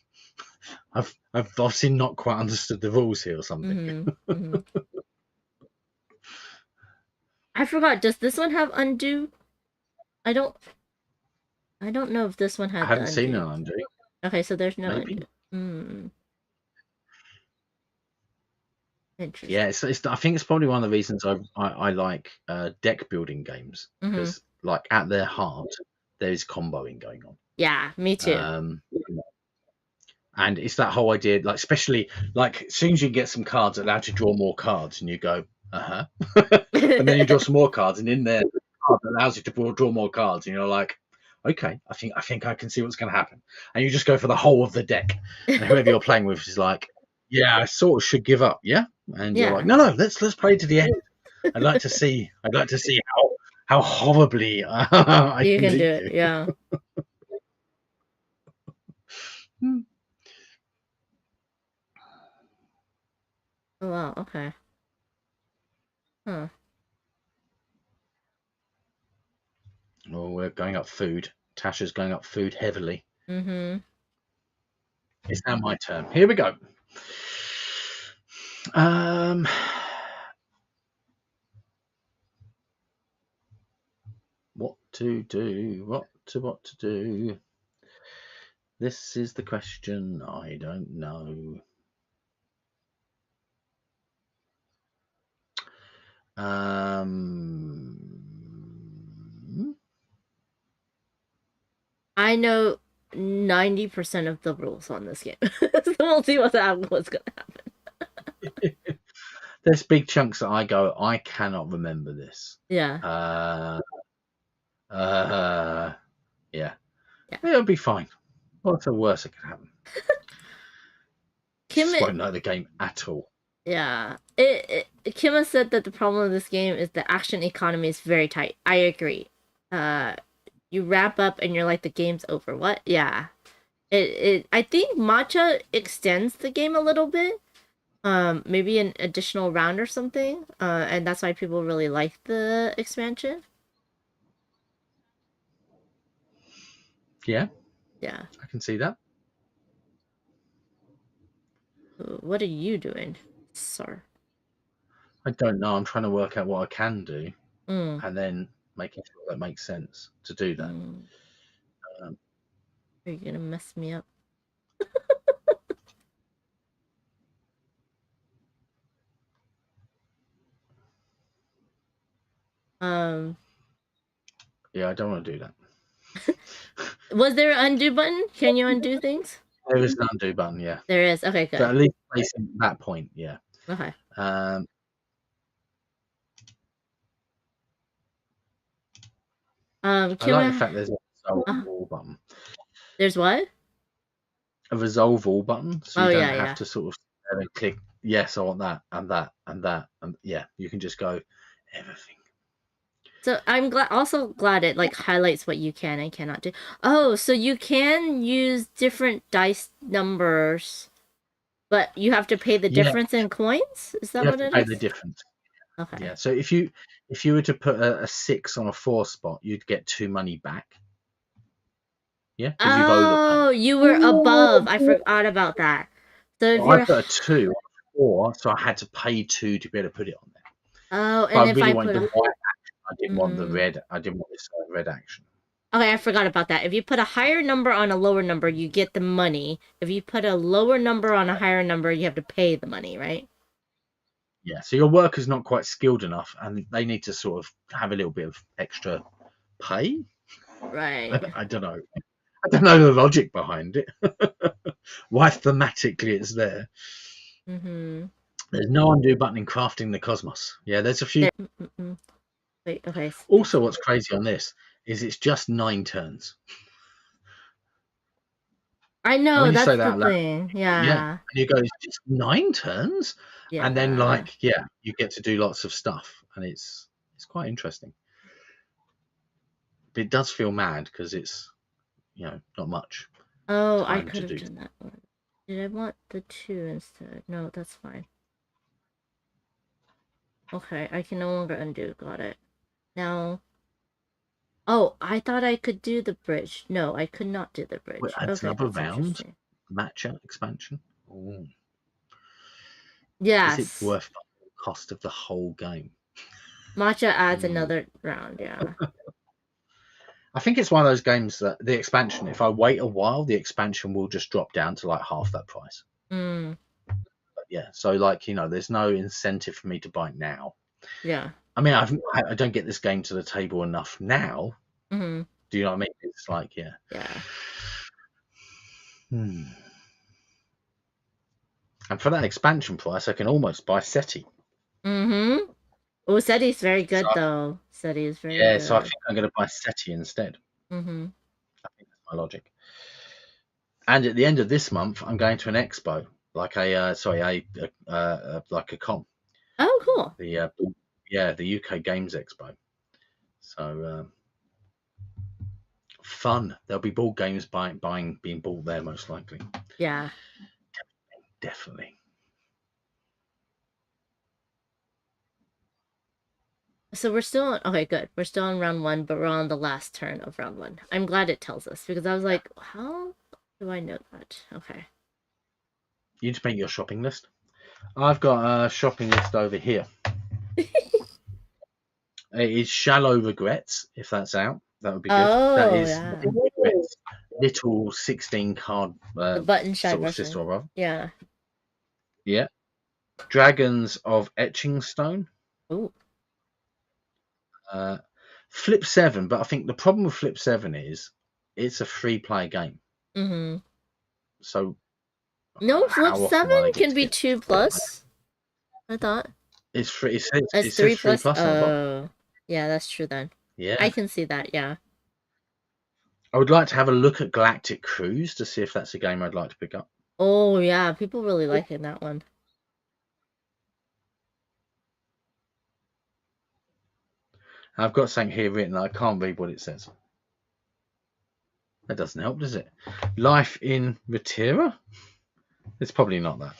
obviously not quite understood the rules here or something. Mm-hmm. I forgot. Does this one have undo? I don't know if this one has. I haven't seen an undo. Okay, so there's no Maybe. undo. Interesting. Yeah, I think it's probably one of the reasons I like deck building games, because like at their heart there is comboing going on. Yeah, me too. And it's that whole idea, like especially like as soon as you get some cards allowed to draw more cards, and you go, and then you draw some more cards, and in there the card that allows you to draw more cards, and you're like, okay, I think I can see what's going to happen, and you just go for the whole of the deck, and whoever you're playing with is like, yeah, I sort of should give up, yeah, and you're like, no, let's play to the end. I'd like to see how horribly I you can beat do it, yeah. Oh wow, okay. Huh. Oh, we're going up food. Tasha's going up food heavily. Mm-hmm. It's now my turn. Here we go. What to do? What to do? This is the question. I don't know. I know 90% of the rules on this game. So we'll see what's gonna happen. There's big chunks that I go, I cannot remember this. Yeah. Yeah. It'll be fine. What's the worst that could happen? Just won't know the game at all. Yeah. Kima said that the problem with this game is the action economy is very tight. I agree. You wrap up and you're like, the game's over. What? Yeah. I think Matcha extends the game a little bit. Maybe an additional round or something. And that's why people really like the expansion. Yeah. Yeah. I can see that. What are you doing, sir? I don't know. I'm trying to work out what I can do, and then making sure that makes sense to do that. Are you gonna mess me up? Yeah, I don't want to do that. Was there an undo button? Can you undo things? There is an undo button, yeah. There is. Okay, good. But at least placing that point, yeah. Okay. I like the fact there's a resolve all button. There's what? A resolve all button, so you don't have yeah. to sort of click yes, I want that and that and that, and yeah, you can just go everything. So I'm also glad it like highlights what you can and cannot do. Oh, so you can use different dice numbers, but you have to pay the difference in coins? Is that what it is? You have to pay the difference. Okay. Yeah. So if you were to put a 6 on a 4 spot, you'd get 2 money back. Yeah. Oh, you were above. I forgot about that. So if I put a 2 on 4, so I had to pay 2 to be able to put it on there. Oh, and if I wanted the white action, I didn't want the red. I didn't want this red action. Okay, I forgot about that. If you put a higher number on a lower number, you get the money. If you put a lower number on a higher number, you have to pay the money, right? Yeah, so your worker's not quite skilled enough, and they need to sort of have a little bit of extra pay. Right. I don't know. I don't know the logic behind it. Why thematically it's there. Mm-hmm. There's no undo button in Crafting the Cosmos. Yeah, there's a few. Wait, okay. Also, what's crazy on this is it's just 9 turns. I And know, when you that's say the that out loud, thing. yeah, Yeah. and you go, it's just 9 turns, and then Yeah. like you get to do lots of stuff, and it's quite interesting. But it does feel mad because it's not much Oh, I time could to have do. done that one. Did I want the 2 instead? No, that's fine. Okay, I can no longer undo. Got it. Now. Oh, I thought I could do the bridge. No, I could not do the Well, bridge. adds Okay, another that's round interesting. matcha expansion. Ooh. Yes. Is it worth the cost of the whole game? Matcha adds Hmm. another round, yeah. I think it's one of those games that the expansion, if I wait a while, the expansion will just drop down to like half that price. Mm, But yeah, so like there's no incentive for me to buy it now. yeah. I mean, I don't get this game to the table enough now. Mm-hmm. Do you know what I mean? It's like Yeah. And for that expansion price, I can almost buy SETI. Mm-hmm. Oh, SETI's very good, So, though. SETI is very yeah, good. so I think I'm going to buy SETI instead. Mm-hmm. I think that's my logic. And at the end of this month, I'm going to an expo, like like a con. Oh, cool. The UK Games Expo. So fun. There'll be board games being bought there most likely. Yeah. Definitely. So we're still on, okay, good. We're still on round 1, but we're on the last turn of round 1. I'm glad it tells us because I was like, how do I know that? Okay. You just make your shopping list. I've got a shopping list over here. It is Shallow Regrets, if that's out. That would be good. That Oh, is yeah. Regrets, little 16 card The button shy sort of version. system of it. Yeah. Yeah. Dragons of Etching Stone. Ooh. Flip 7, but I think the problem with Flip 7 is it's a free play game. Mm-hmm. So No, how Flip often will I 7 get can to be get 2 plus. I thought. it's free? It says, It's 3 3 plus. plus on the bottom. Oh. Yeah, that's true then. Yeah. I can see that, yeah. I would like to have a look at Galactic Cruise to see if that's a game I'd like to pick up. Oh, yeah. People really like it, that one. I've got something here written. I can't read what it says. That doesn't help, does it? Life in Retira? It's probably not that.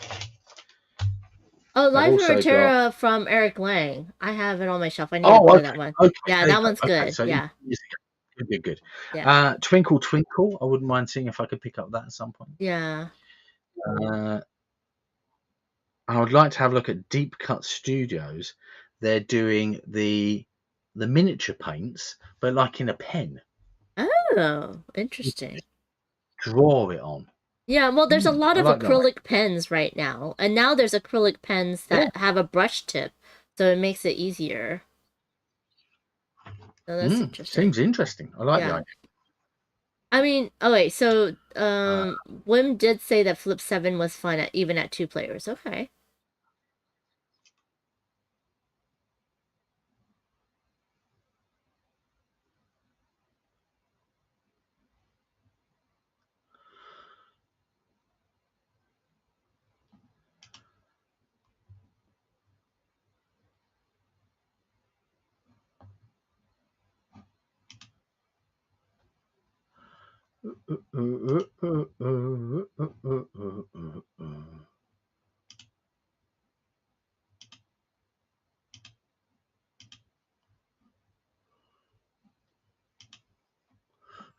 Oh, Life in also Reterra from Eric Lang. I have it on my shelf. I need to play that one. Okay, Yeah, that one's good. So yeah. Good. Yeah. Twinkle Twinkle. I wouldn't mind seeing if I could pick up that at some point. Yeah. I would like to have a look at Deep Cut Studios. They're doing the miniature paints, but like in a pen. Oh, interesting. Draw it on. Yeah, well, there's a lot of like acrylic pens right now. And now there's acrylic pens that have a brush tip, so it makes it easier. So that's interesting. Seems interesting. I like the idea. I mean, so Wim did say that Flip 7 was fun even at 2 players. Okay.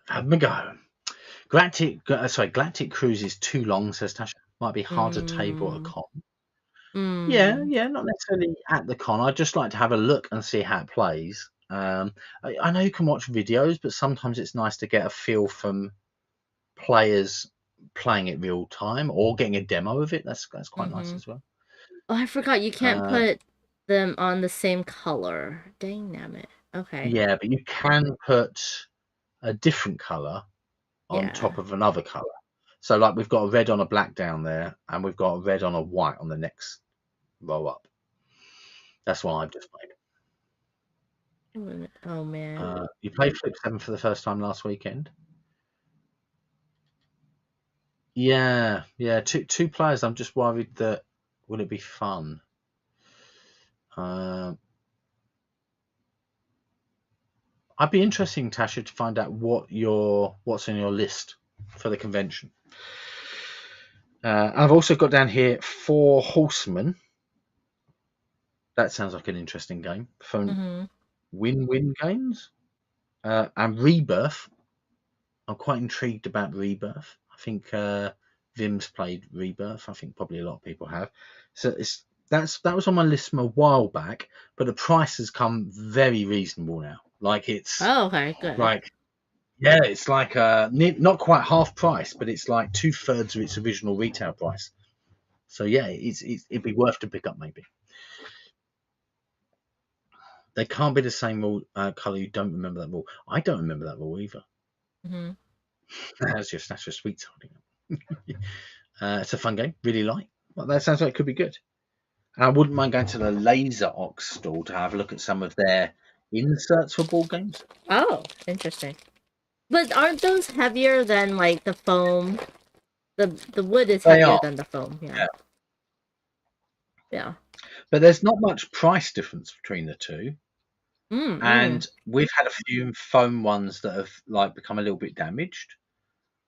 Have a go. Galactic Cruise is too long, says Tasha. Might be hard to table at a con. Yeah, not necessarily at the con. I'd just like to have a look and see how it plays. I know you can watch videos, but sometimes it's nice to get a feel from players playing it real time or getting a demo of it. That's quite nice as well. Oh, I forgot you can't put them on the same color. Dynamic. Okay. Yeah, but you can put a different color on top of another color. So like we've got a red on a black down there, and we've got a red on a white on the next row up. That's what I've just played. Oh man. You played Flip 7 for the first time last weekend? Yeah, two players. I'm just worried that will it be fun? I'd be interesting, Tasha, to find out what's on your list for the convention. I've also got down here 4 Horsemen. That sounds like an interesting game from Win-Win Games. And Rebirth. I'm quite intrigued about Rebirth. I think Vim's played Rebirth. I think probably a lot of people have. So that was on my list from a while back, but the price has come very reasonable now. Like it's okay, good. like it's like not quite half price, but it's like 2/3 of its original retail price. So yeah, it'd be worth to pick up maybe. They can't be the same rule color. You don't remember that rule. I don't remember that rule either. That's just sweet sounding. It's a fun game, really light. Well, that sounds like it could be good. And I wouldn't mind going to the Laser Ox stall to have a look at some of their inserts for board games. Oh, interesting. But aren't those heavier than like the foam? The wood is heavier than the foam. Yeah. But there's not much price difference between the two. And we've had a few foam ones that have like become a little bit damaged,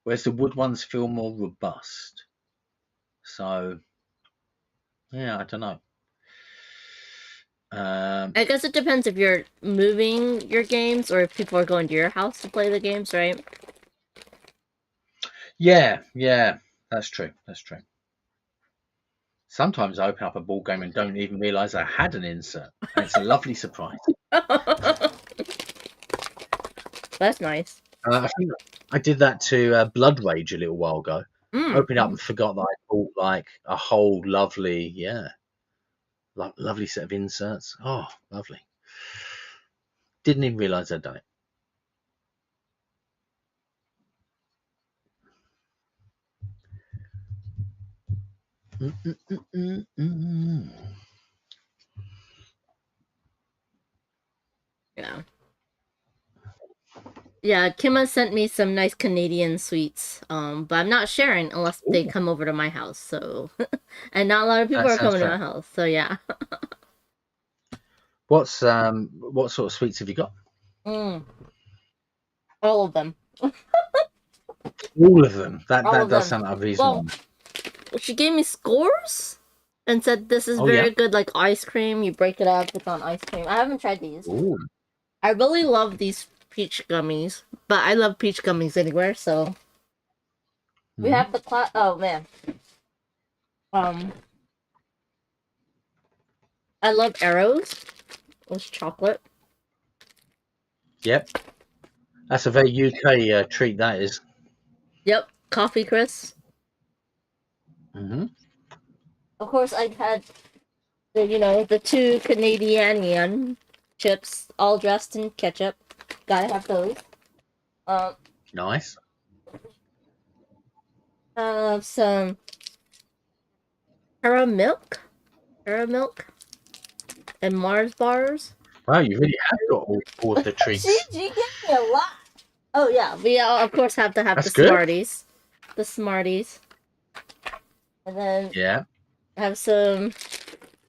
whereas the wood ones feel more robust. So yeah, I don't know. I guess it depends if you're moving your games or if people are going to your house to play the games, right? Yeah, that's true. Sometimes I open up a board game and don't even realise I had an insert. And it's a lovely surprise. That's nice. I think I did that to Blood Rage a little while ago. Opened up and forgot that I bought like a whole lovely set of inserts. Oh, lovely. Didn't even realise I'd done it. Yeah. Yeah, Kima sent me some nice Canadian sweets. But I'm not sharing unless they come over to my house. So, and not a lot of people are coming to my house. So yeah. What sort of sweets have you got? All of them. All of them. That does sound unreasonable. Well, she gave me scores and said this is very good, like ice cream. You break it up, it's on ice cream. I haven't tried these. Ooh. I really love these peach gummies, but I love peach gummies anywhere. So we have the oh man. I love arrows. With chocolate. Yep. That's a very UK treat, that is. Yep. Coffee crisp. Of course, I had the 2 Canadian chips, all dressed in ketchup. Gotta have those. Nice. Some caramilk, and Mars bars. Wow, you really have got all of the treats. She gave me a lot. Oh yeah, we of course have to have Smarties. The Smarties. And then I have some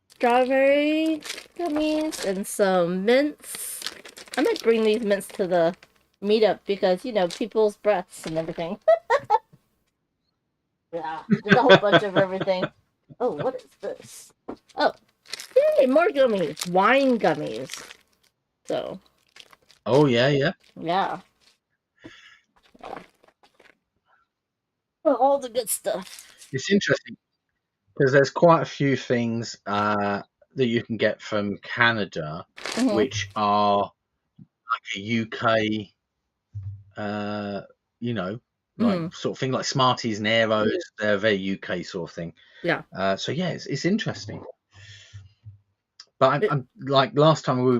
strawberry gummies and some mints. I might bring these mints to the meetup because, people's breaths and everything. Yeah, there's a whole bunch of everything. Oh, what is this? Oh, yay, more gummies. Wine gummies. So. Oh, yeah. Yeah. Well, all the good stuff. It's interesting because there's quite a few things that you can get from Canada, which are like a UK, like sort of thing, like Smarties and Aeros. They're a very UK sort of thing. Yeah. So yeah, it's interesting. But I'm like last time we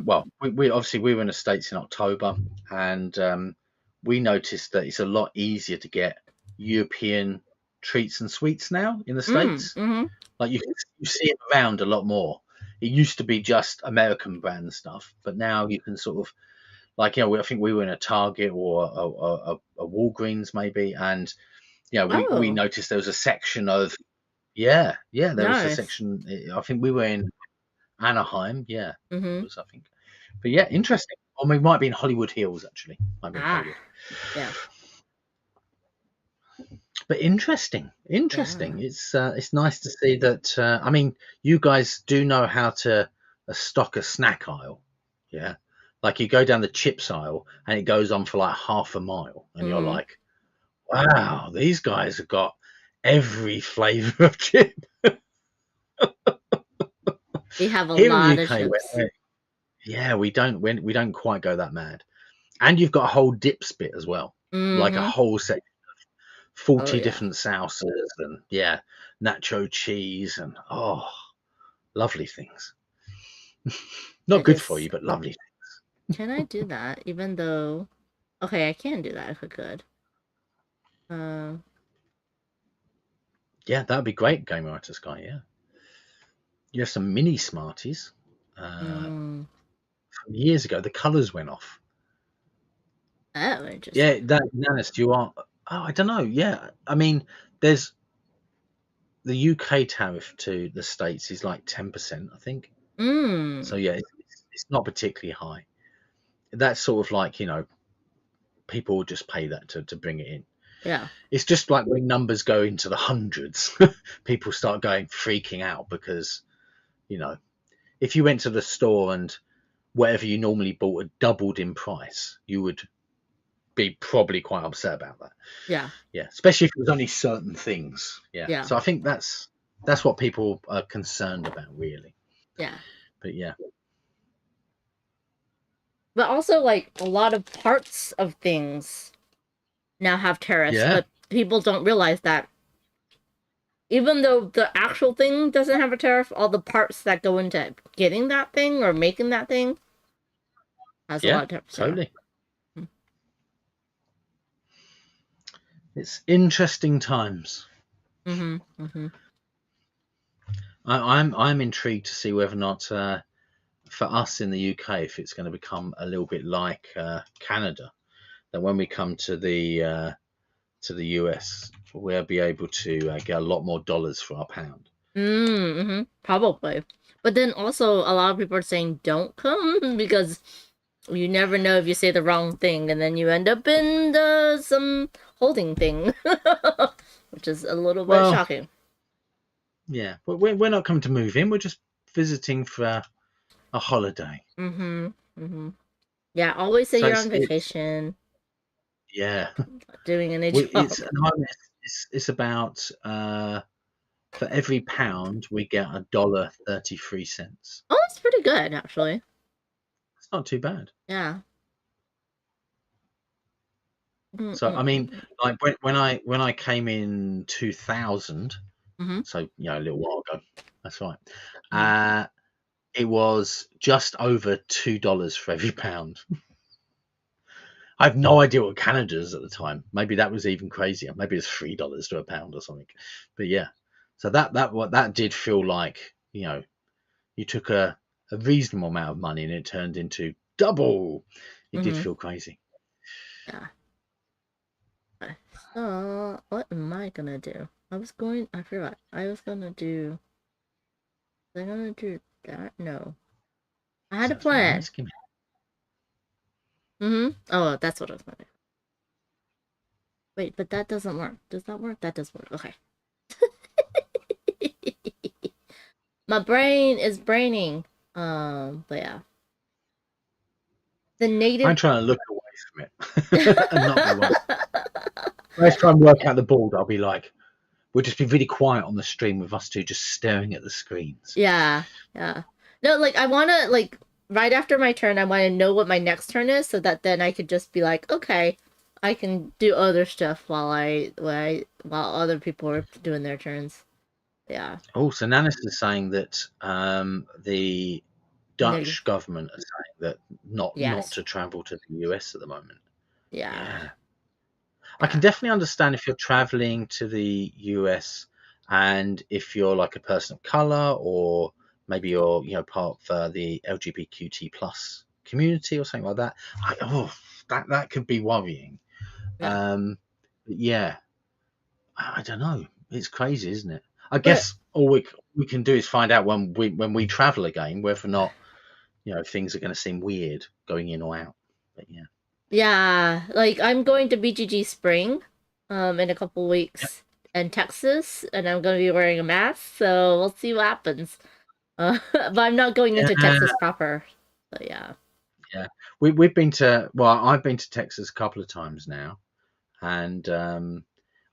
obviously we were in the States in October, and we noticed that it's a lot easier to get European treats and sweets now in the States. Like you see it around a lot more. It used to be just American brand stuff, but now you can sort of like I think we were in a Target or a Walgreens maybe, and Yeah, we Oh. noticed there was a section of there was a Nice. section. I think we were in Anaheim. Yeah, Mm-hmm. it was, I think. But yeah, interesting. Or we might be in Hollywood Hills actually. Might be in Ah. Hollywood. Yeah. But interesting. Yeah. It's nice to see that. I mean, you guys do know how to stock a snack aisle. Yeah, like you go down the chips aisle and it goes on for like half a mile, and you're Mhm. like, wow, these guys have got every flavour of chip. We have a Here in the lot of UK, chips. yeah, we don't quite go that mad. And you've got a whole dips bit as well, like a Mm-hmm. whole section, Oh 40 yeah. different sauces and nacho cheese and lovely things. Not good for you, but lovely. Can I do that? Even though, okay, I can do that if I could. Yeah, that would be great, Game Writer Sky. Yeah, you have some mini Smarties. Mm. From years ago, the colours went off. Oh, interesting. Yeah, that Nanis, you are. Oh, I don't know. Yeah, I mean, there's the UK tariff to the States is like 10%, I think. Mm. So yeah, it's not particularly high. That's sort of like, people will just pay that to bring it in. Yeah. It's just like when numbers go into the hundreds, people start freaking out because, if you went to the store and whatever you normally bought had doubled in price, you would be probably quite upset about that. Yeah. Yeah, especially if it was only certain things. Yeah. So I think that's what people are concerned about, really. Yeah. But yeah. But also, like, a lot of parts of things now have tariffs, Yeah. but people don't realize that even though the actual thing doesn't have a tariff, all the parts that go into getting that thing or making that thing has a lot of tariffs. Totally. It's interesting times. Mm-hmm. Mm-hmm. I'm intrigued to see whether or not for us in the UK, if it's going to become a little bit like Canada, that when we come to the US, we'll be able to get a lot more dollars for our pound. Mm-hmm. Probably. But then also a lot of people are saying don't come because you never know if you say the wrong thing and then you end up in some holding thing, which is a little bit shocking. Yeah, but we're not coming to move in. We're just visiting for a holiday. Mm-hmm. Mm-hmm. Yeah, always say you're on vacation. Yeah. Doing any job. It's about for every pound we get $1.33. Oh, that's pretty good, actually. It's not too bad. Yeah. So I mean, like when I came in 2000, so a little while ago. That's right. It was just over $2 for every pound. I have no idea what Canada's at the time. Maybe that was even crazier. Maybe it's $3 to a pound or something. But yeah, so that did feel like you took a reasonable amount of money and it turned into double. It did feel crazy. Yeah. So what am I gonna do? I forgot. I was gonna do that? No. I had a plan. Oh, that's what I was gonna do. Wait, but that doesn't work. Does that work? That does work. Okay. My brain is braining. But yeah. The native. I'm trying to look away from it and not be one. When I try and work out the board, I'll be like, we'll just be really quiet on the stream with us two just staring at the screens. Yeah. No, like I wanna right after my turn, I wanna know what my next turn is so that then I could just be like, okay, I can do other stuff while other people are doing their turns. Yeah. Oh, so Nanis is saying that the Dutch government are saying that not to travel to the US at the moment. Yeah. I can definitely understand if you're traveling to the US and if you're like a person of color or maybe you're part of the LGBTQT plus community or something like that. That could be worrying. Yeah. I don't know. It's crazy, isn't it? I But guess all we can do is find out when we travel again whether or not things are going to seem weird going in or out. But yeah. yeah, like I'm going to BGG Spring, in a couple Yep. weeks in Texas, and I'm gonna be wearing a mask, so we'll see what happens. But I'm not going into Yeah. Texas proper. So yeah. Yeah. We've been to I've been to Texas a couple of times now, and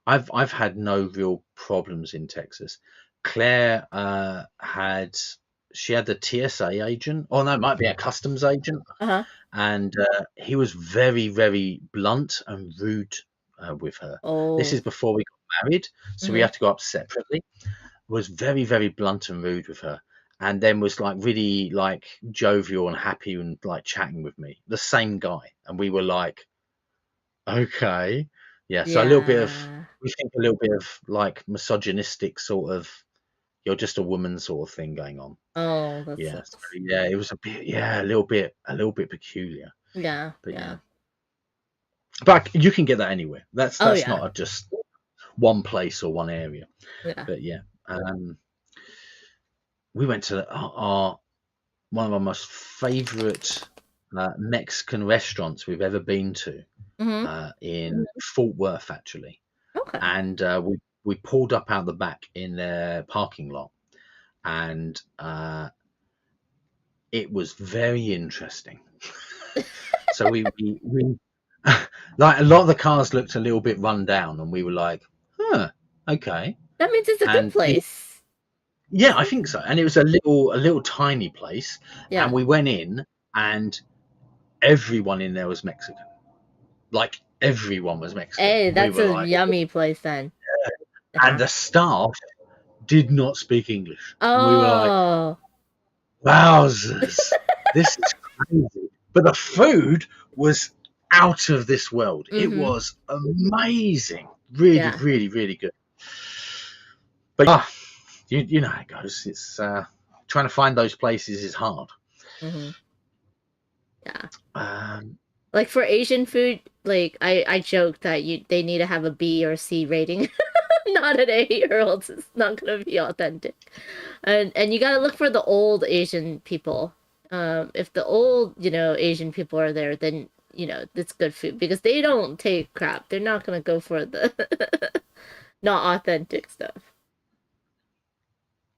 I've had no real problems in Texas. Claire had the TSA agent, or no, it might be a customs agent, Uh-huh. and he was very, very blunt and rude with her. This Oh. is before we got married, so we Mhm. had to go up separately. Was very, very blunt and rude with her, and then was like really like jovial and happy and like chatting with me. The same guy, and we were like, okay, yeah. So a little bit of Yeah. we think a little bit of like misogynistic sort of you're just a woman sort of thing going on. Oh, that Yeah, so, sucks. yeah. It was a little bit peculiar, Yeah, but yeah. yeah. But you can get that anywhere. That's Oh yeah. not just one place or one area. Yeah. But yeah, we went to one of our most favourite Mexican restaurants we've ever been to Mhm. in Fort Worth, actually. Okay. And we pulled up out the back in their parking lot, and it was very interesting. So we like a lot of the cars looked a little bit run down, and we were like, huh, okay. That means it's a good And place. yeah, I think so. And it was a little tiny place, and Yeah. we went in, and everyone in there was Mexican. Like everyone was Mexican. Hey, We that's were a like, yummy place then. and the staff did not speak English, and we were like, Oh. wowzers, this is crazy. But the food was out of this world. It Mhm. was amazing, really, Yeah. really, really good. But you know how it goes. It's trying to find those places is hard. Mhm. Yeah. Um, Like for Asian food, like I joke that they need to have a B or C rating. Not an A, or else it's not gonna be authentic. And you gotta look for the old Asian people. If the old, Asian people are there, then it's good food because they don't take crap. They're not gonna go for the not authentic stuff.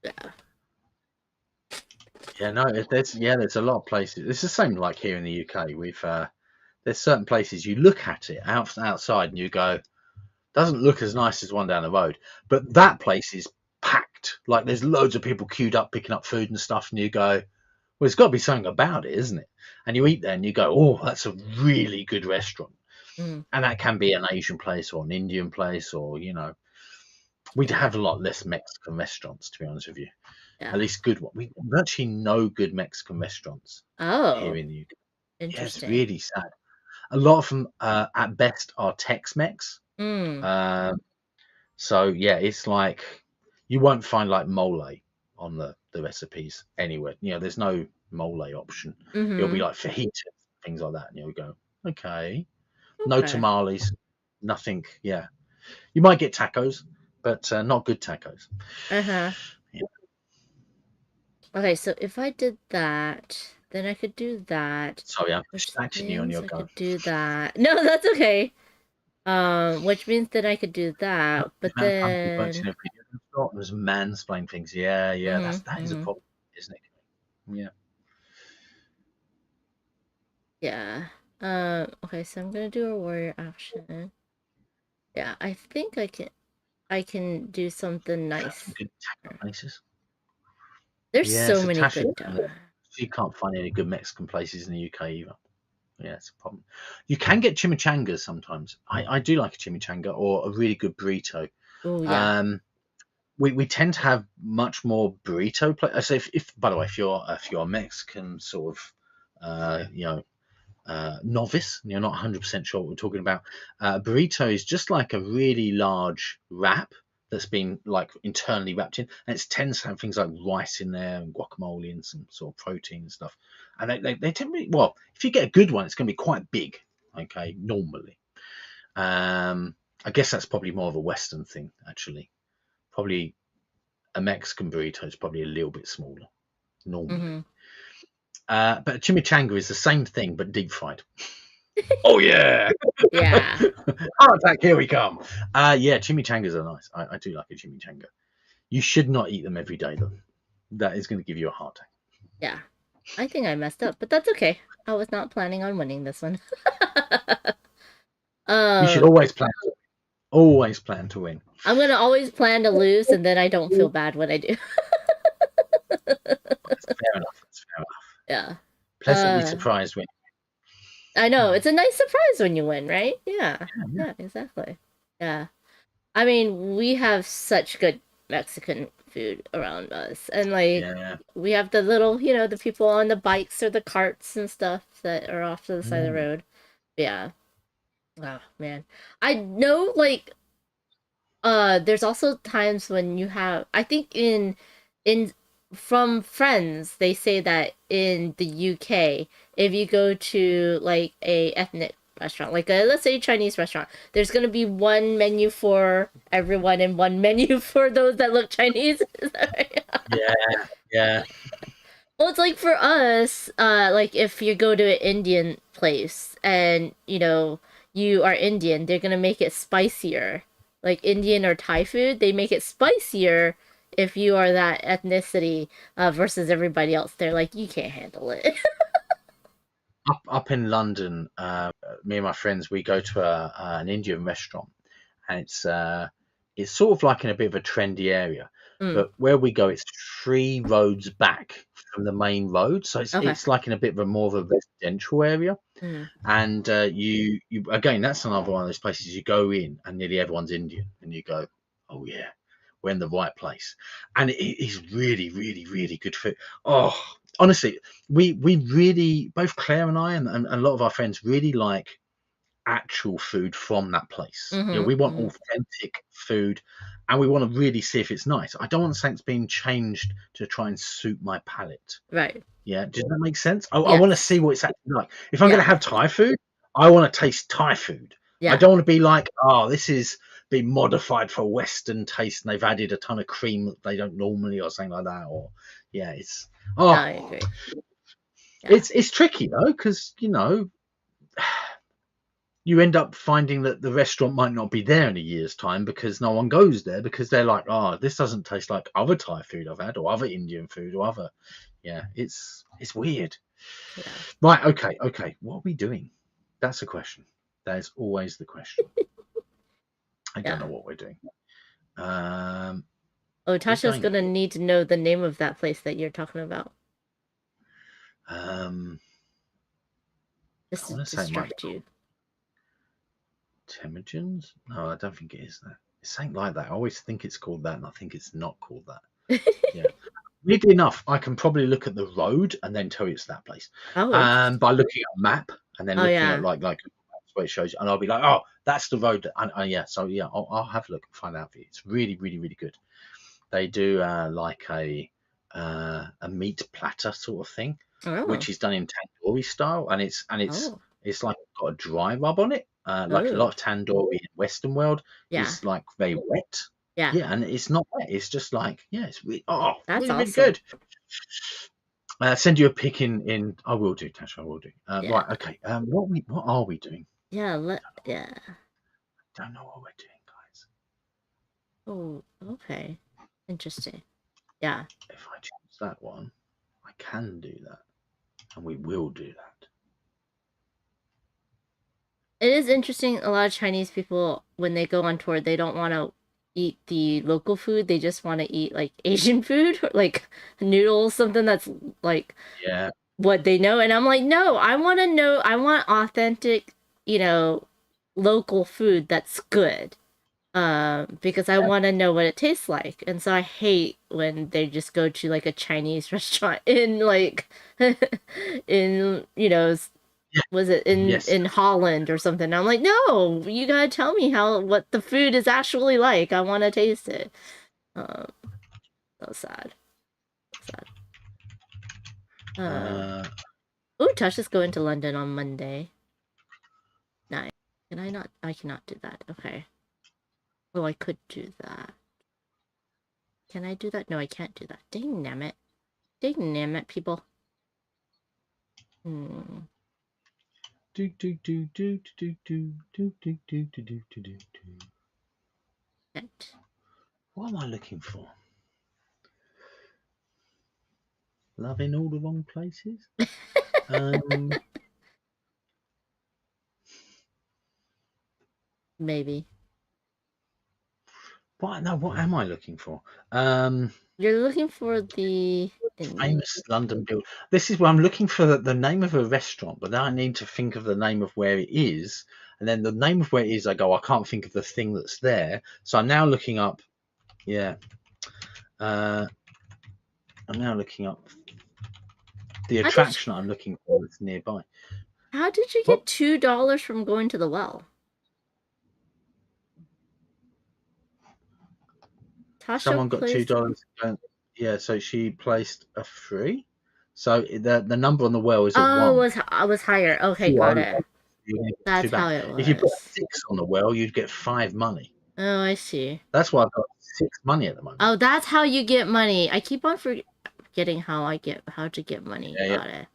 Yeah. yeah, no, there's a lot of places. It's the same like here in the UK. There's certain places you look at it outside and you go, doesn't look as nice as one down the road, but that place is packed. Like there's loads of people queued up picking up food and stuff, and you go, well, there's got to be something about it, isn't it? And you eat there and you go, oh, that's a really good restaurant. Mm. And that can be an Asian place or an Indian place, or we'd have a lot less Mexican restaurants, to be honest with you. Yeah. At least good one. We virtually no good Mexican restaurants here Oh, in the UK. Yeah, it's interesting. really sad. A lot of them, at best, are Tex-Mex. Mm. So yeah, it's like you won't find like mole on the recipes anywhere. There's no mole option. It'll be Mhm. like fajitas, things like that, and you'll go, okay. No Okay. tamales, nothing. Yeah, you might get tacos, but not good tacos. Uh-huh. Yeah. Okay, so if I did that, then I could do that. Sorry, I'm Which distracting you on means your I go. could do that. No, that's okay. Which means that I could do that, but Found some people watching then. a video and thought it was mansplain things. Yeah, that is a Mhm. problem, isn't it? Yeah. Yeah. Okay, so I'm gonna do a warrior option. Yeah, I think I can do something nice. Some good taco places. There's Yeah, so so many Tasha good down there. You can't find any good Mexican places in the UK either. Yeah, it's a problem. You can get chimichangas sometimes. I do like a chimichanga or a really good burrito. Oh yeah. We tend to have much more burrito places. So if by the way, if you're a Mexican sort of novice and you're not 100% sure what we're talking about, burrito is just like a really large wrap that's been like internally wrapped in, and it tends to have things like rice in there and guacamole and some sort of protein and stuff. And they tend to be, well, if you get a good one, it's going to be quite big, okay, normally. I guess that's probably more of a Western thing, actually. Probably a Mexican burrito is probably a little bit smaller normally. Mm-hmm. But a chimichanga is the same thing but deep fried. Oh yeah, Yeah. heart attack, here we come. Yeah, chimichangas are nice. I do like a chimichanga. You should not eat them every day though. That is going to give you a heart attack. Yeah. I think I messed up, but that's okay. I was not planning on winning this one. You should always plan to win. I'm gonna always plan to lose, and then I don't feel bad when I do. That's fair enough. That's fair enough. Yeah. Pleasantly surprised when. I know, it's a nice surprise when you win, right? Yeah. Yeah, exactly. Yeah. I mean, we have such good Mexican food around us. And like we have the little, the people on the bikes or the carts and stuff that are off to the side of the road. Yeah. Oh, man. I know like there's also times when you have, I think in from friends they say that in the UK, if you go to like a ethnic restaurant, like let's say Chinese restaurant, there's gonna be one menu for everyone and one menu for those that look Chinese. Is that right? Yeah. Well, it's like for us, like if you go to an Indian place and you are Indian, they're gonna make it spicier. Like Indian or Thai food, they make it spicier if you are that ethnicity versus everybody else. They're like, you can't handle it. Up in London, me and my friends, we go to an Indian restaurant, and it's sort of like in a bit of a trendy area. But where we go, it's 3 roads back from the main road, so it's like in a bit of a more of a residential area. And you again, that's another one of those places you go in and nearly everyone's Indian, and you go, oh yeah, we're in the right place. And it is really, really, really good food. Oh, honestly, we really, both Claire and I and a lot of our friends really like actual food from that place. We want authentic food, and we want to really see if it's nice. I don't want something that's being changed to try and suit my palate. Right. Yeah, does that make sense? I want to see what it's actually like. If I'm going to have Thai food, I want to taste Thai food. I don't want to be like, oh, this is being modified for Western taste and they've added a ton of cream that they don't normally or something like that. Or I agree. It's tricky though, because you end up finding that the restaurant might not be there in a year's time because no one goes there because they're like, oh, this doesn't taste like other Thai food I've had or other Indian food or other. Yeah, it's weird. Yeah. Right, okay. What are we doing? That's the question. That is always the question. I don't know what we're doing. Tasha's gonna need to know the name of that place that you're talking about. Just to distract you. Temujin's? No, I don't think it is that. It's something like that. I always think it's called that, and I think it's not called that. Yeah. Weirdly enough, I can probably look at the road and then tell you it's that place. By looking at a map and then looking at like where it shows you, and I'll be like, oh, that's the road. I'll have a look and find out for you. It's really, really, really good. They do like a meat platter sort of thing, which is done in tandoori style, and it's like got a dry rub on it. Like a lot of tandoori in Western world is like very wet. Yeah, and it's not wet. It's just like it's really, that's really, awesome. really good. Send you a pic in. I will do, Tasha. I will do. Right, okay. What are we doing? Yeah. I don't know what we're doing, guys. Oh, okay. Interesting. Yeah. If I choose that one, I can do that, and we will do that. It is interesting. A lot of Chinese people, when they go on tour, they don't want to eat the local food. They just want to eat like Asian food, or, like noodles, something that's like what they know. And I'm like, no, I want to know. I want authentic, local food that's good. Because I want to know what it tastes like. And so I hate when they just go to like a Chinese restaurant in like in was it in Holland or something? I'm like, no, you gotta tell me what the food is actually like. I want to taste it. So sad. Tasha's going to London on Monday. Nice. Can I not? I cannot do that. Okay. Oh, I could do that. Can I do that? No, I can't do that. Dang nammit. Dang nammit, people. Hmm. Do do do do do do do do do do do do do. Can't. What am I looking for? Love in all the wrong places. Maybe. What? No. What am I looking for? You're looking for the Famous London build. This is where I'm looking for the name of a restaurant, but then I need to think of the name of where it is, and then the name of where it is, I go, I can't think of the thing that's there. So I'm now looking up. Yeah. I'm now looking up the attraction I'm looking for that's nearby. How did you What? get $2 from going to the well? Tasha Someone got placed... $2. Yeah, so she placed a 3. So the number on the well is a 1. Oh, it was higher. Okay, got it. That's how it If you put was. 6 on the well, you'd get 5 money. Oh, I see. That's why I've got 6 money at the moment. Oh, that's how you get money. I keep on forgetting how to get money. Yeah, Got it.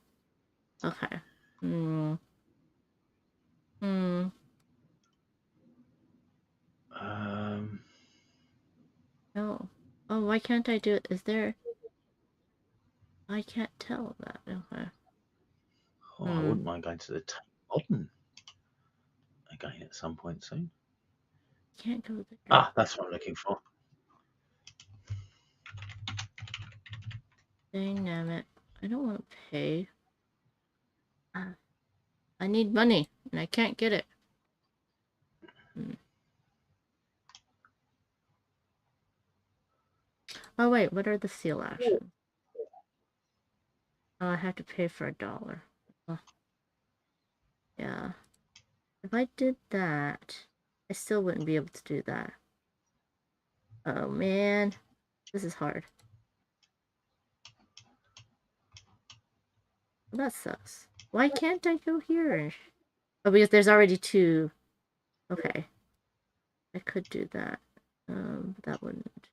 Okay. Hmm. Hmm. No. Oh, why can't I do it? Is there... I can't tell that. Okay. I wouldn't mind going to the Tate Modern again at some point soon. Can't go there. Ah, that's what I'm looking for. Damn it. I don't want to pay. I need money, and I can't get it. Oh, wait. What are the seal actions? Oh, I have to pay for $1. Oh. Yeah. If I did that, I still wouldn't be able to do that. Oh, man. This is hard. Well, that sucks. Why can't I go here? Oh, because there's already 2. Okay. I could do that. But that wouldn't.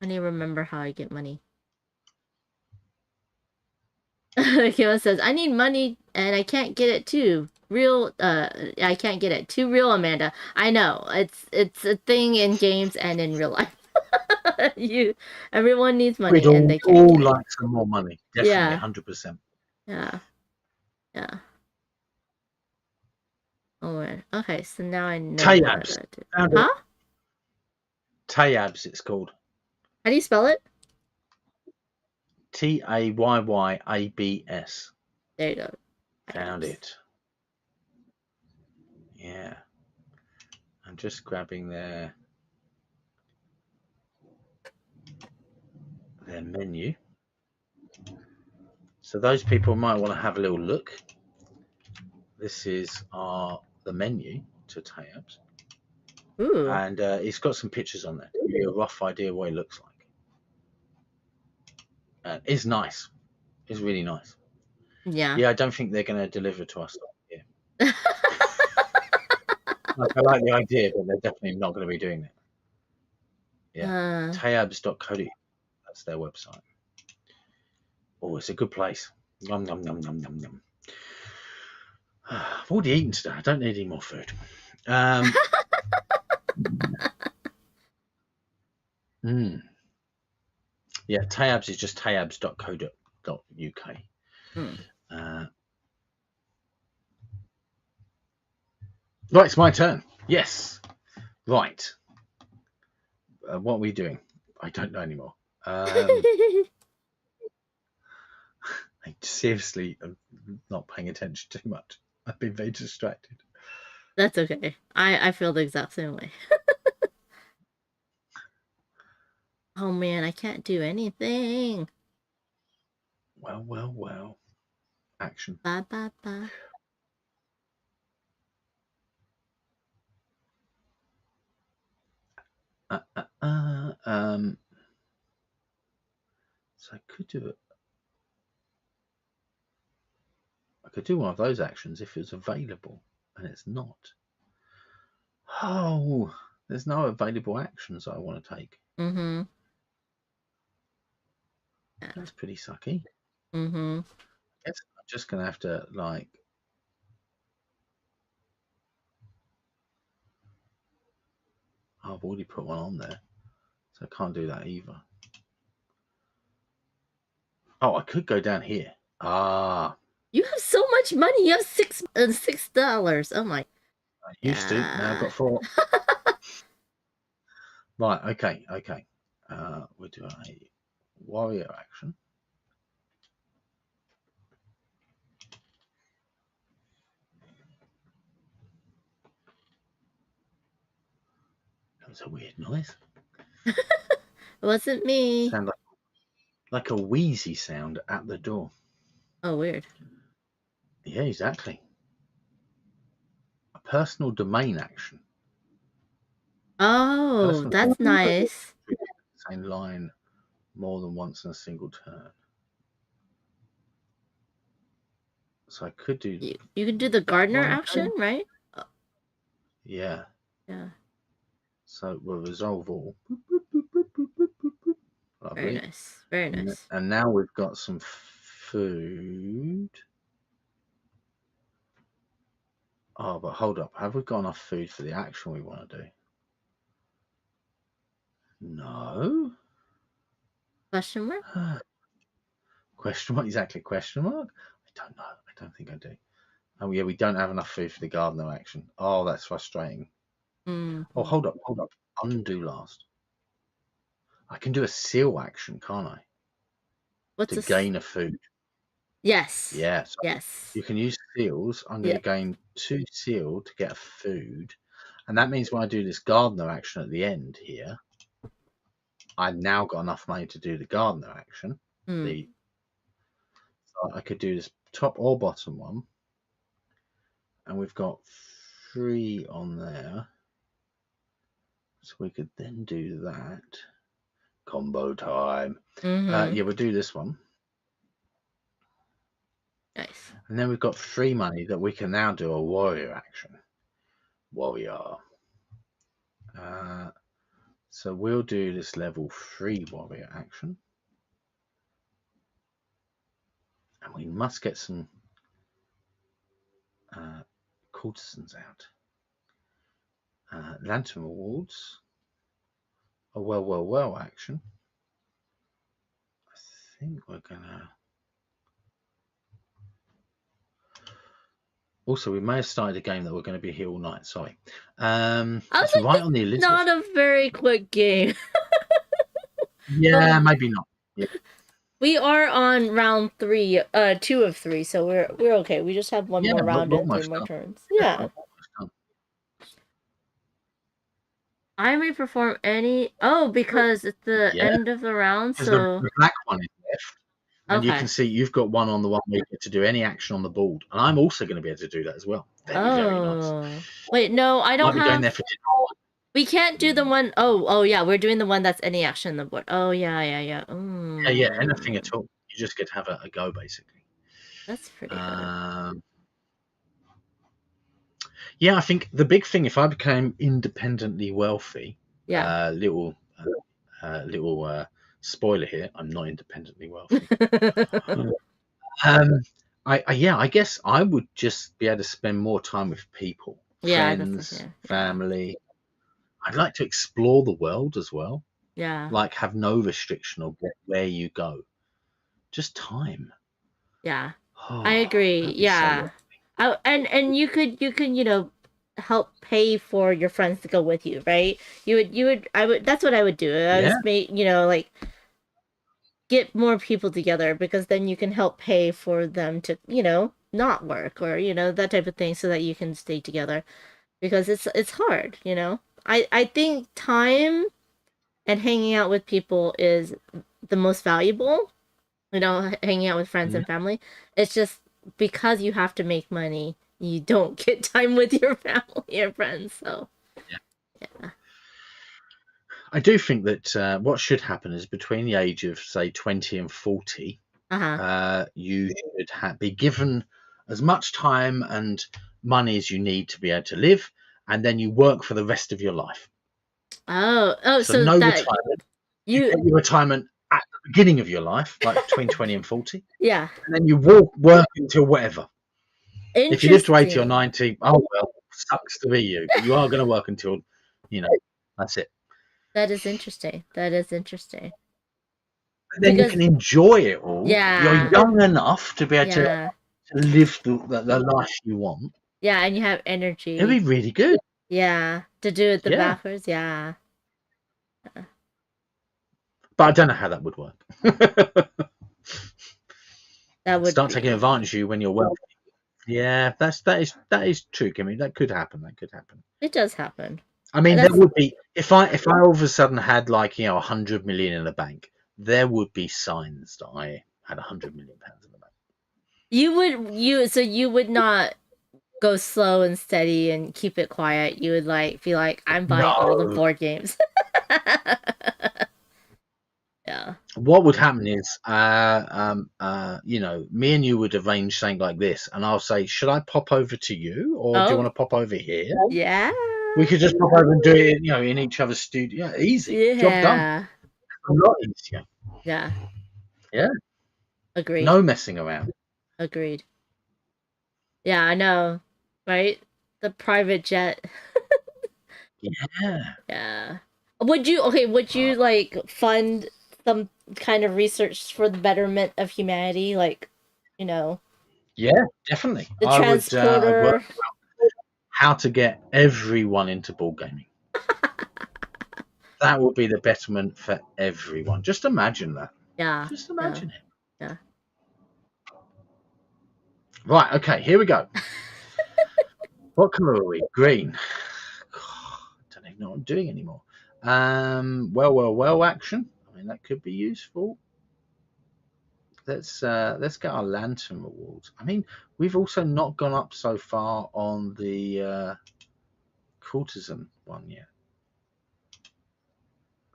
I need to remember how I get money. Kayla says, I need money and I can't get it too. I can't get it. Too real, Amanda. I know. It's a thing in games and in real life. Everyone needs money We'd and they can't get it. like some more money. Definitely, 100%. Yeah. Yeah. Oh, man. Okay, so now I know what I gotta do. Huh? Tayabs, it's called. How do you spell it? Tayyaybs. There you go. Found it. Yeah. I'm just grabbing their menu. So those people might want to have a little look. This is the menu to Tayabs. Ooh. And it's got some pictures on there to give you a rough idea of what it looks like. It's nice. It's really nice. Yeah. Yeah, I don't think they're going to deliver to us here. I like the idea, but they're definitely not going to be doing it. Yeah. Tayabs.co.uk. That's their website. Oh, it's a good place. Yum, yum, yum, yum, yum, yum. I've already eaten today. I don't need any more food. Yeah, Tayabs is just tayabs.co.uk. Right, it's my turn. Yes. Right. What are we doing? I don't know anymore. I seriously am not paying attention too much. I've been very distracted. That's okay. I feel the exact same way. Oh man, I can't do anything. Well. Action. Ba ba ba. So I could do it. I could do one of those actions if it was available, and it's not. Oh, there's no available actions I want to take. Mm-hmm. That's pretty sucky. Mm-hmm. I guess I'm just gonna have to like. Oh, I've already put one on there, so I can't do that either. Oh, I could go down here. Ah, You have so much money. You have $6. Oh my. I used to. Now I've got 4. Right. Okay. Okay. We'll do a warrior action. That was a weird noise. It wasn't me. Sound like a wheezy sound at the door. Oh, weird. Yeah, exactly. A personal domain action. Oh, Personal that's domain nice. same line more than once in a single turn. So I could do. You can do the gardener one action, turn. right? Yeah. Yeah. So we'll resolve all. Lovely. Very nice. Very nice. And now we've got some food. Oh, but hold up. Have we got enough food for the action we want to do? No. Question mark? Question mark? Exactly. Question mark? I don't know. I don't think I do. Oh, yeah, we don't have enough food for the gardener action. Oh, that's frustrating. Mm-hmm. Oh, hold up. Hold up. Undo last. I can do a seal action, can't I? What's To gain a food. Yes. Yeah. So Yes. you can use seals. I'm going to gain 2 seal to get a food. And that means when I do this gardener action at the end here, I've now got enough money to do the gardener action. Mm. So I could do this top or bottom one. And we've got 3 on there. So we could then do that. Combo time. Mm-hmm. Yeah, we'll do this one. Nice. And then we've got 3 money that we can now do a warrior action. Warrior. So we'll do this level 3 warrior action. And we must get some courtesans out. Lantern rewards. A well action. I think we're gonna. Also, we may have started a game that we're going to be here all night. Sorry. It's right on the Elizabeth. Not a very quick game. Yeah, maybe not. Yeah. We are on round 3, 2 of 3, so we're okay. We just have one more round and 3 more turns. Yeah. I may perform any. Oh, because it's the end of the round, so the black one is left, and you can see you've got one on the one where you get to do any action on the board, and I'm also going to be able to do that as well. Very nice. Wait, no, I don't have. Going there for we can't do the one oh yeah, we're doing the one that's any action on the board. Oh yeah. Yeah, anything at all. You just get to have a go, basically. That's pretty good. Yeah, I think the big thing, if I became independently wealthy, little spoiler here, I'm not independently wealthy. I guess I would just be able to spend more time with people, friends, family. I'd like to explore the world as well. Yeah. Like have no restriction of where you go. Just time. Yeah. I agree. Yeah. And you could help pay for your friends to go with you, right? I would that's what I would do. I would make, like get more people together, because then you can help pay for them to, not work, or that type of thing, so that you can stay together, because it's hard, I think time and hanging out with people is the most valuable, hanging out with friends and family. It's just because you have to make money, you don't get time with your family or friends. So yeah. I do think that what should happen is between the age of say 20 and 40, you should be given as much time and money as you need to be able to live, and then you work for the rest of your life. Oh, So so no that retirement. You get your retirement at the beginning of your life, like between 20 and 40, yeah. and then you work until whatever. If you live to 80 or 90, oh well, sucks to be you, but you are going to work until, that's it. That is interesting. That is interesting. But then you can enjoy it all. Yeah. You're young enough to be able Yeah. to live the life you want. Yeah, and you have energy. It'd be really good. Yeah, to do it the Yeah. backwards. Yeah. But I don't know how that would work. That would start taking advantage of you when you're wealthy. Yeah, that is true, Kimmy. That could happen. That could happen. It does happen. I mean, there would be if I all of a sudden had like 100 million in the bank, there would be signs that I had 100 million pounds in the bank. You would not go slow and steady and keep it quiet. You would be like, I'm buying all the board games. Yeah. What would happen is, me and you would arrange something like this, and I'll say, should I pop over to you, or do you want to pop over here? Yeah. We could just pop over and do it, in each other's studio. Yeah, easy. Yeah. Job done. A lot easier. Yeah. Yeah. Agreed. No messing around. Agreed. Yeah, I know. Right? The private jet. Yeah. Yeah. Would you fund some kind of research for the betterment of humanity? Yeah, definitely. The I transporter. would work out how to get everyone into board gaming. That would be the betterment for everyone. Just imagine that. Yeah. Just imagine it. Yeah. Right, okay, here we go. What colour are we? Green. God, I don't even know what I'm doing anymore. Well, action. I mean, that could be useful. Let's get our lantern rewards. I mean, we've also not gone up so far on the courtesan one yet.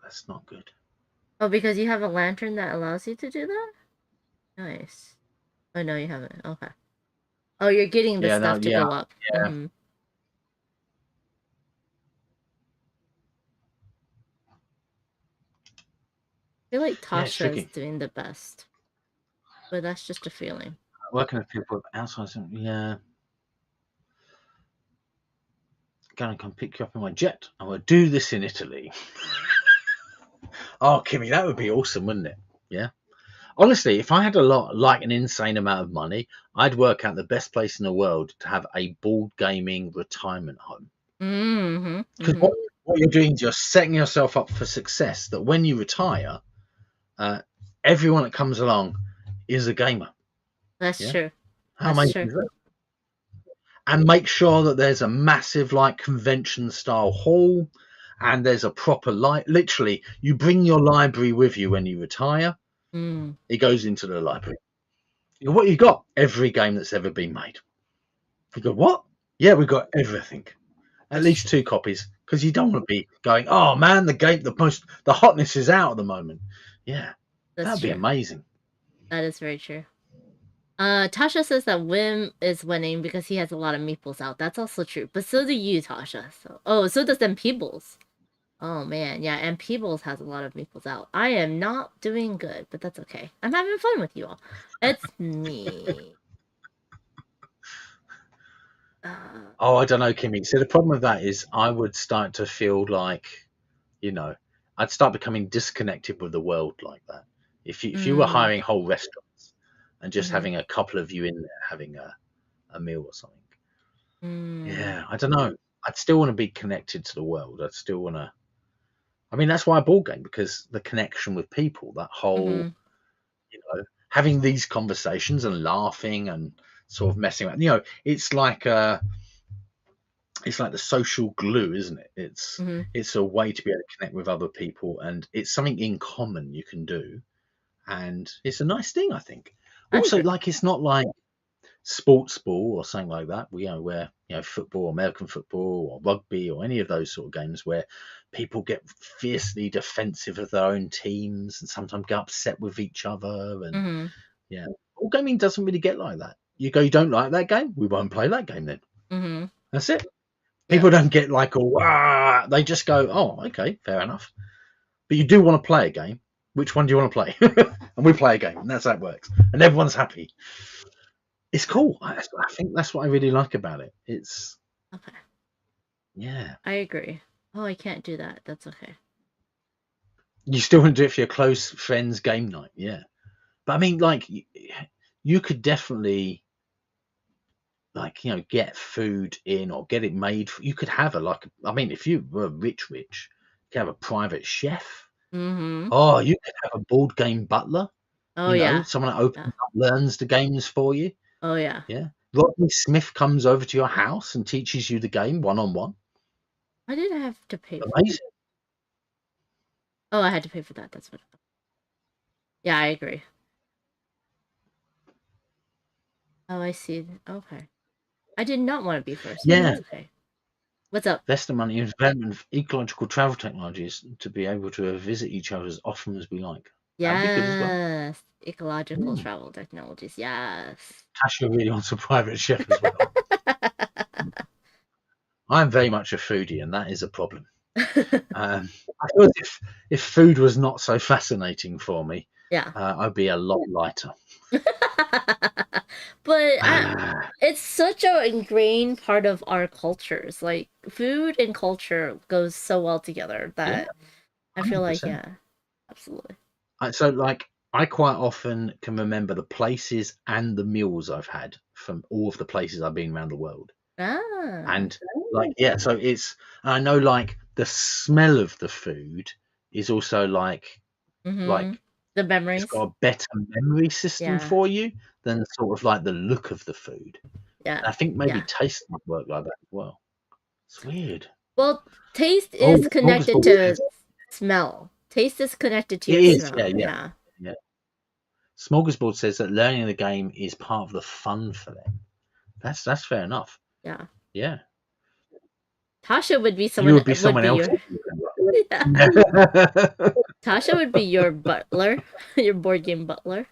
That's not good. Oh, because you have a lantern that allows you to do that? Nice. Oh no, you haven't. Okay. Oh, you're getting the stuff to go up. Yeah. Mm-hmm. I feel like Tasha is doing the best, but that's just a feeling. Working with people outside, yeah. Gonna come pick you up in my jet. I'm gonna do this in Italy. Oh, Kimmy, that would be awesome, wouldn't it? Yeah. Honestly, if I had an insane amount of money, I'd work out the best place in the world to have a board gaming retirement home. Mm-hmm. Because what you're doing is you're setting yourself up for success. That when you retire, everyone that comes along is a gamer. That's true. How amazing is that? And make sure that there's a massive convention style hall, and there's a proper literally you bring your library with you when you retire. It goes into the library. What you got? Every game that's ever been made. You go, what? Yeah, we've got everything. At least 2 copies, because you don't want to be going, oh man, the hotness is out at the moment. Yeah, that'd be amazing. That is very true. Tasha says that Wim is winning because he has a lot of meeples out. That's also true, but so do you, Tasha. So does them Peebles. Oh man, yeah, and Peebles has a lot of meeples out. I am not doing good, but that's okay. I'm having fun with you all. It's me. Oh, I don't know, Kimmy. So the problem with that is I would start to feel like, I'd start becoming disconnected with the world like that. If you were hiring whole restaurants and just having a couple of you in there having a meal or something. Yeah, I don't know. I'd still want to be connected to the world. I'd still want to. I mean, that's why I board game, because the connection with people, that whole, having these conversations and laughing and sort of messing around. It's like the social glue, isn't it? It's a way to be able to connect with other people, and it's something in common you can do, and it's a nice thing, I think. Also, it's not like sports ball or something like that. Where football, American football, or rugby, or any of those sort of games where people get fiercely defensive of their own teams and sometimes get upset with each other. And Mm-hmm. yeah, all gaming doesn't really get like that. You go, you don't like that game? We won't play that game then. Mm-hmm. That's it. Yeah. People don't get like, oh, they just go, oh, okay, fair enough. But you do want to play a game. Which one do you want to play? And we play a game, and that's how it works. And everyone's happy. It's cool. I think that's what I really like about it. It's Okay. Yeah. I agree. Oh, I can't do that. That's okay. You still want to do it for your close friends' game night, yeah. But I mean, like, you could definitely, like, you know, get food in or get it made. You could have I mean, if you were rich, you could have a private chef. Mm-hmm. Oh, you could have a board game butler. Oh, you know, yeah. someone that opens up, learns the games for you. Oh, yeah. Yeah. Rodney Smith comes over to your house and teaches you the game one-on-one. I didn't have to pay for Amazing. that. Oh, I had to pay for that. That's what. Yeah, I agree. Oh, I see. Okay. I did not want to be first. But Yeah. that's okay. What's up? Invest the money in development of ecological travel technologies to be able to visit each other as often as we like. That'd be good as well. Yes. Ecological travel technologies. Yes. Tasha really wants a private chef as well. I'm very much a foodie, and that is a problem. I feel as if food was not so fascinating for me, Yeah. I'd be a lot lighter. But it's such an ingrained part of our cultures. Like, food and culture goes so well together that I feel like, 100%. yeah, absolutely. So, like, I quite often can remember the places and the meals I've had from all of the places I've been around the world. Ah. And, like, yeah, so I know, like, the smell of the food is also, like, the memories. it's got a better memory system for you than sort of like the look of the food. Yeah. And I think maybe taste might work like that as well. It's weird. Well, taste is connected to smell. Taste is connected to your smell. Yeah. Smorgasbord says that learning the game is part of the fun for them. That's fair enough. Yeah. Yeah. Tasha would be someone. You would be someone else. Tasha would be your butler, your board game butler.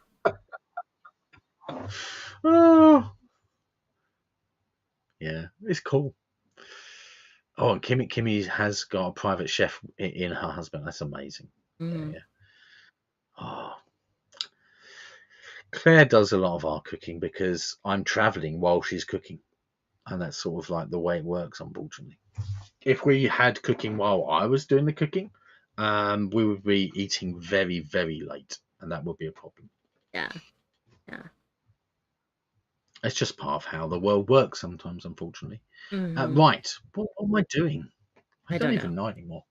Oh. Yeah, it's cool. Oh, and Kimmy has got a private chef in her husband. That's amazing. Yeah. Oh. Claire does a lot of our cooking because I'm traveling while she's cooking, and that's sort of like the way it works, unfortunately. If we had cooking while I was doing the cooking, we would be eating very, very late, and that would be a problem. Yeah. It's just part of how the world works sometimes, unfortunately. Mm-hmm. Right. What am I doing? I don't know. even know anymore.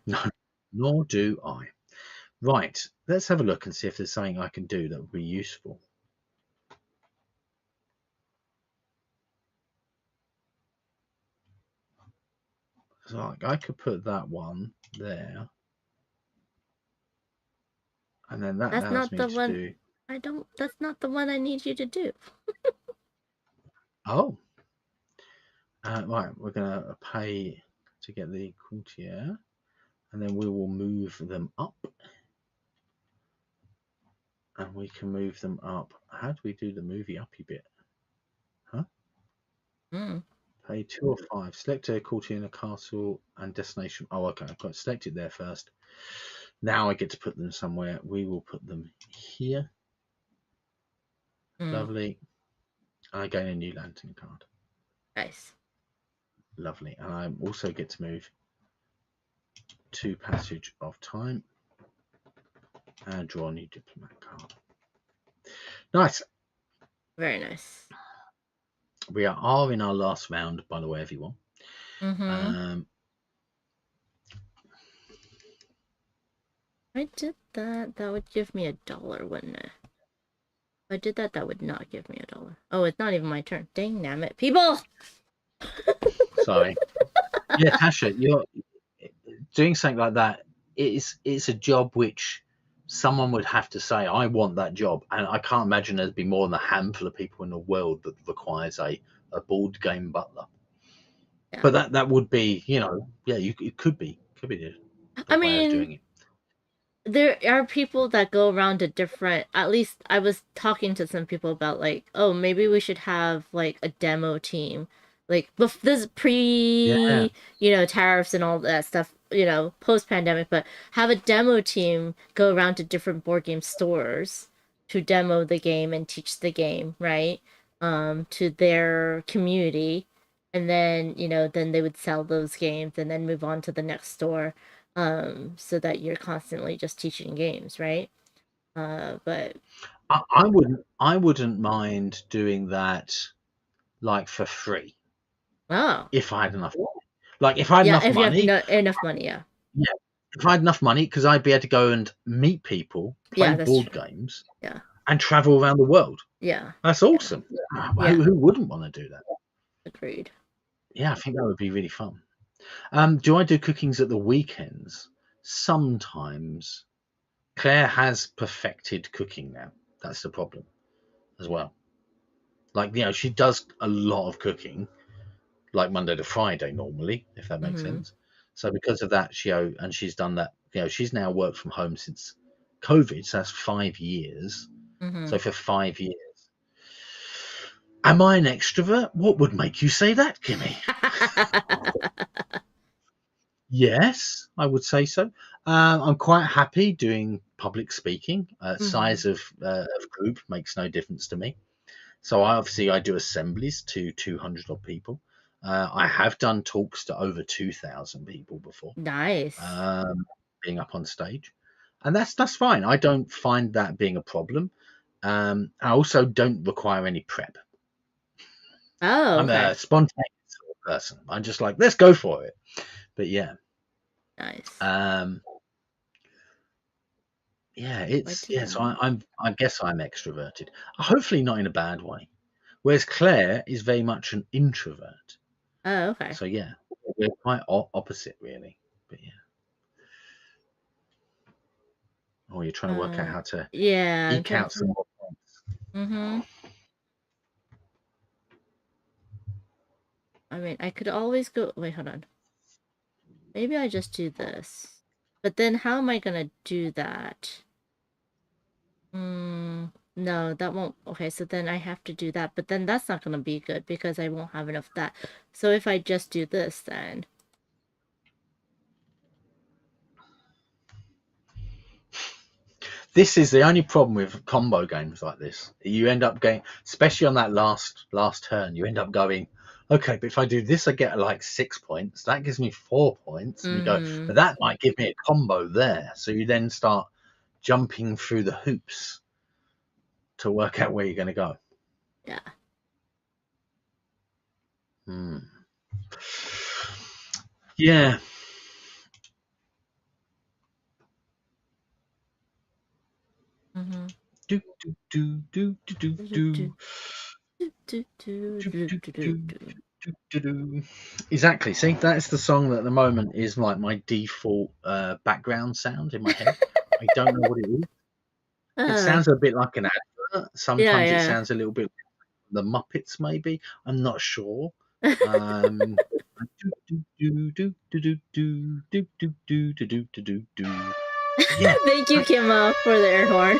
No, nor do I. Right. Let's have a look and see if there's something I can do that would be useful. So I could put that one there. And then that allows me to do... That's not the one I need you to do. Oh. Right, we're going to pay to get the courtier, and then we will move them up. And we can move them up. How do we do the movie uppy bit? Huh? Pay 2 or 5. Select a courtier in a castle and destination. Oh, okay. I've got to select it there first. Now I get to put them somewhere. We will put them here. Lovely. And I gain a new lantern card. Nice. Lovely. And I also get to move to Passage of Time and draw a new diplomat card. Nice. Very nice. We are in our last round, by the way, everyone. I did that. That would give me $1, wouldn't it? If I did that, that would not give me $1. Oh, it's not even my turn. Dang, damn it. People! Sorry. Yeah, Tasha, you're doing something like that. It's a job which someone would have to say, I want that job. And I can't imagine there'd be more than a handful of people in the world that requires a board game butler. Yeah. But that would be, you know, yeah, it could be Could be the I way of doing mean, it. there are people that go around to different. At least I was talking to some people about like, oh, maybe we should have like a demo team, like this Yeah. tariffs and all that stuff, post pandemic, but have a demo team go around to different board game stores to demo the game and teach the game, right? To their community, and then then they would sell those games and then move on to the next store, so that you're constantly just teaching games, right? But I wouldn't mind doing that like for free oh if I had enough money. Like if I had yeah, enough if you have money, enough money, yeah, yeah. If I had enough money, because I'd be able to go and meet people, play yeah, that's board true. games, Yeah, and travel around the world. yeah, That's awesome. Yeah. Who wouldn't want to do that? agreed. Yeah, I think that would be really fun. Do I do cookings at the weekends? Sometimes. Claire has perfected cooking now. That's the problem as well. Like, she does a lot of cooking, like Monday to Friday normally, if that makes sense. So because of that, and she's done that, she's now worked from home since COVID, so that's 5 years. So for 5 years. Am I an extrovert? What would make you say that, Kimmy? Yes, I would say so. I'm quite happy doing public speaking. Size of group makes no difference to me. So I do assemblies to 200 odd people. I have done talks to over 2,000 people before, Nice. being up on stage, and that's fine. I don't find that being a problem. I also don't require any prep. Oh, I'm okay. a spontaneous sort of person. I'm just like, let's go for it. But yeah. Nice. So I guess I'm extroverted. Hopefully not in a bad way. Whereas Claire is very much an introvert. Oh, okay. So yeah, we're quite opposite really. But yeah. Oh, you're trying to work out how to eke out some more points. I mean, I could always go. Wait, hold on. Maybe I just do this. But then how am I gonna do that? No, that won't. Okay, so then I have to do that. But then that's not gonna be good because I won't have enough of that. So if I just do this, then. This is the only problem with combo games like this. You end up going, especially on that last turn, you end up going, okay, but if I do this, I get like 6 points. That gives me 4 points. And you go, but that might give me a combo there. So you then start jumping through the hoops to work out where you're going to go. Yeah. Yeah. Do do do do do do do. Exactly. See, that's the song that at the moment is like my default background sound in my head. I don't know what it is. It sounds a bit like an advert. Sometimes it sounds a little bit like the Muppets, maybe. I'm not sure. Yeah. Thank you, Kimma, for the air horn.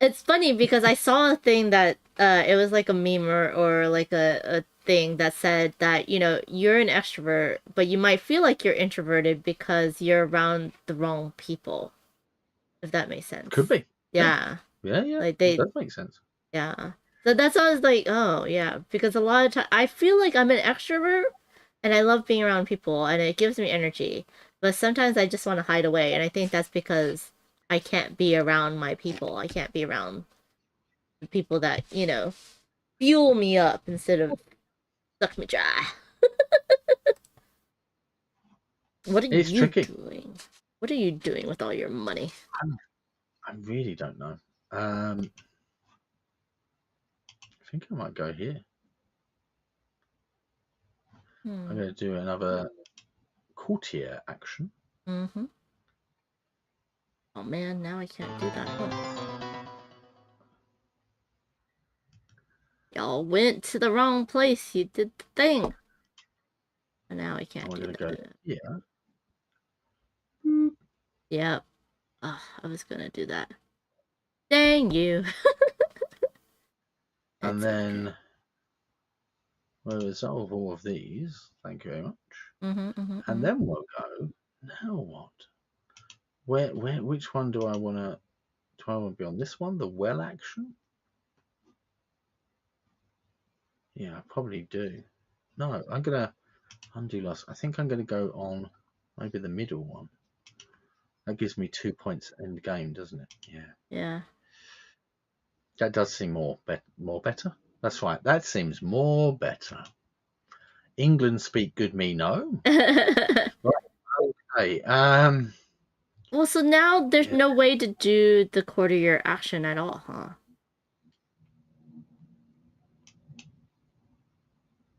It's funny because I saw a thing that it was like a meme or like a thing that said that you're an extrovert, but you might feel like you're introverted because you're around the wrong people. If that makes sense. Could be. Yeah. Yeah. Like it does make sense. Yeah. So that's why I was like, oh yeah, because a lot of time I feel like I'm an extrovert, and I love being around people, and it gives me energy. But sometimes I just want to hide away, and I think that's because I can't be around my people. I can't be around the people that fuel me up instead of suck me dry. What are It's you tricky. doing? What are you doing with all your money? I really don't know. I think I might go here. I'm going to do another courtier action. Oh man, now I can't do that. Oh. Y'all went to the wrong place. You did the thing. And now I can't I'm do gonna that. go. Yeah. Yep. Oh, I was gonna do that. Dang you. And That's then okay. we'll resolve all of these. Thank you very much. Mhm. And then we'll go. Now what? Which one do I want to? Do I want to be on this one, the well action? Yeah, I probably do. No, I'm gonna undo loss. I think I'm gonna go on maybe the middle one. That gives me 2 points in the game, doesn't it? Yeah. Yeah. That does seem more better. That's right. That seems more better. England speak good, me no. Okay. Well, so now there's Yeah. no way to do the quarter year action at all, huh?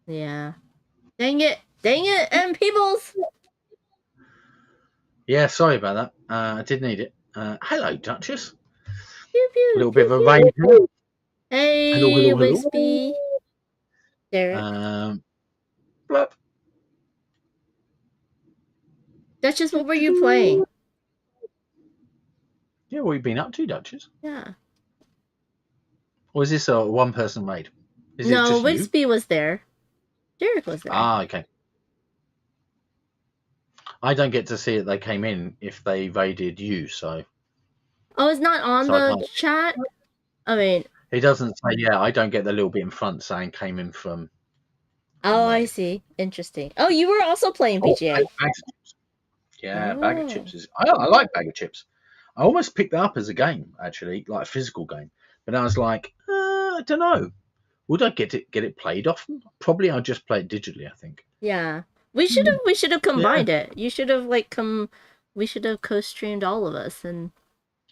Yeah. Dang it, and Peebles! Yeah, sorry about that. I did need it. Hello, Duchess. Pew, pew, A little pew, bit of a pew. rain here. Hey, Hello. Wispy. Derek. Blup. Duchess, what were you playing? Yeah, what have you been up to, Duchess? Yeah. Or is this a one-person raid? Is it No, just you? Wispy was there. Derek was there. Ah, okay. I don't get to see it. They came in if they raided you, so. Oh, it's not on So I the can't. chat? I mean, It doesn't say. Yeah, I don't get the little bit in front saying came in from. oh, I raid. see. Interesting. Oh, you were also playing Oh, BGA. bag of chips. Yeah, bag of Oh. chips is. I like bag of chips. I almost picked that up as a game, actually, like a physical game. But I was like, I don't know. Would I get it played often? Probably I'd just play it digitally, I think. Yeah. We should have combined it. You should have we should have co-streamed all of us and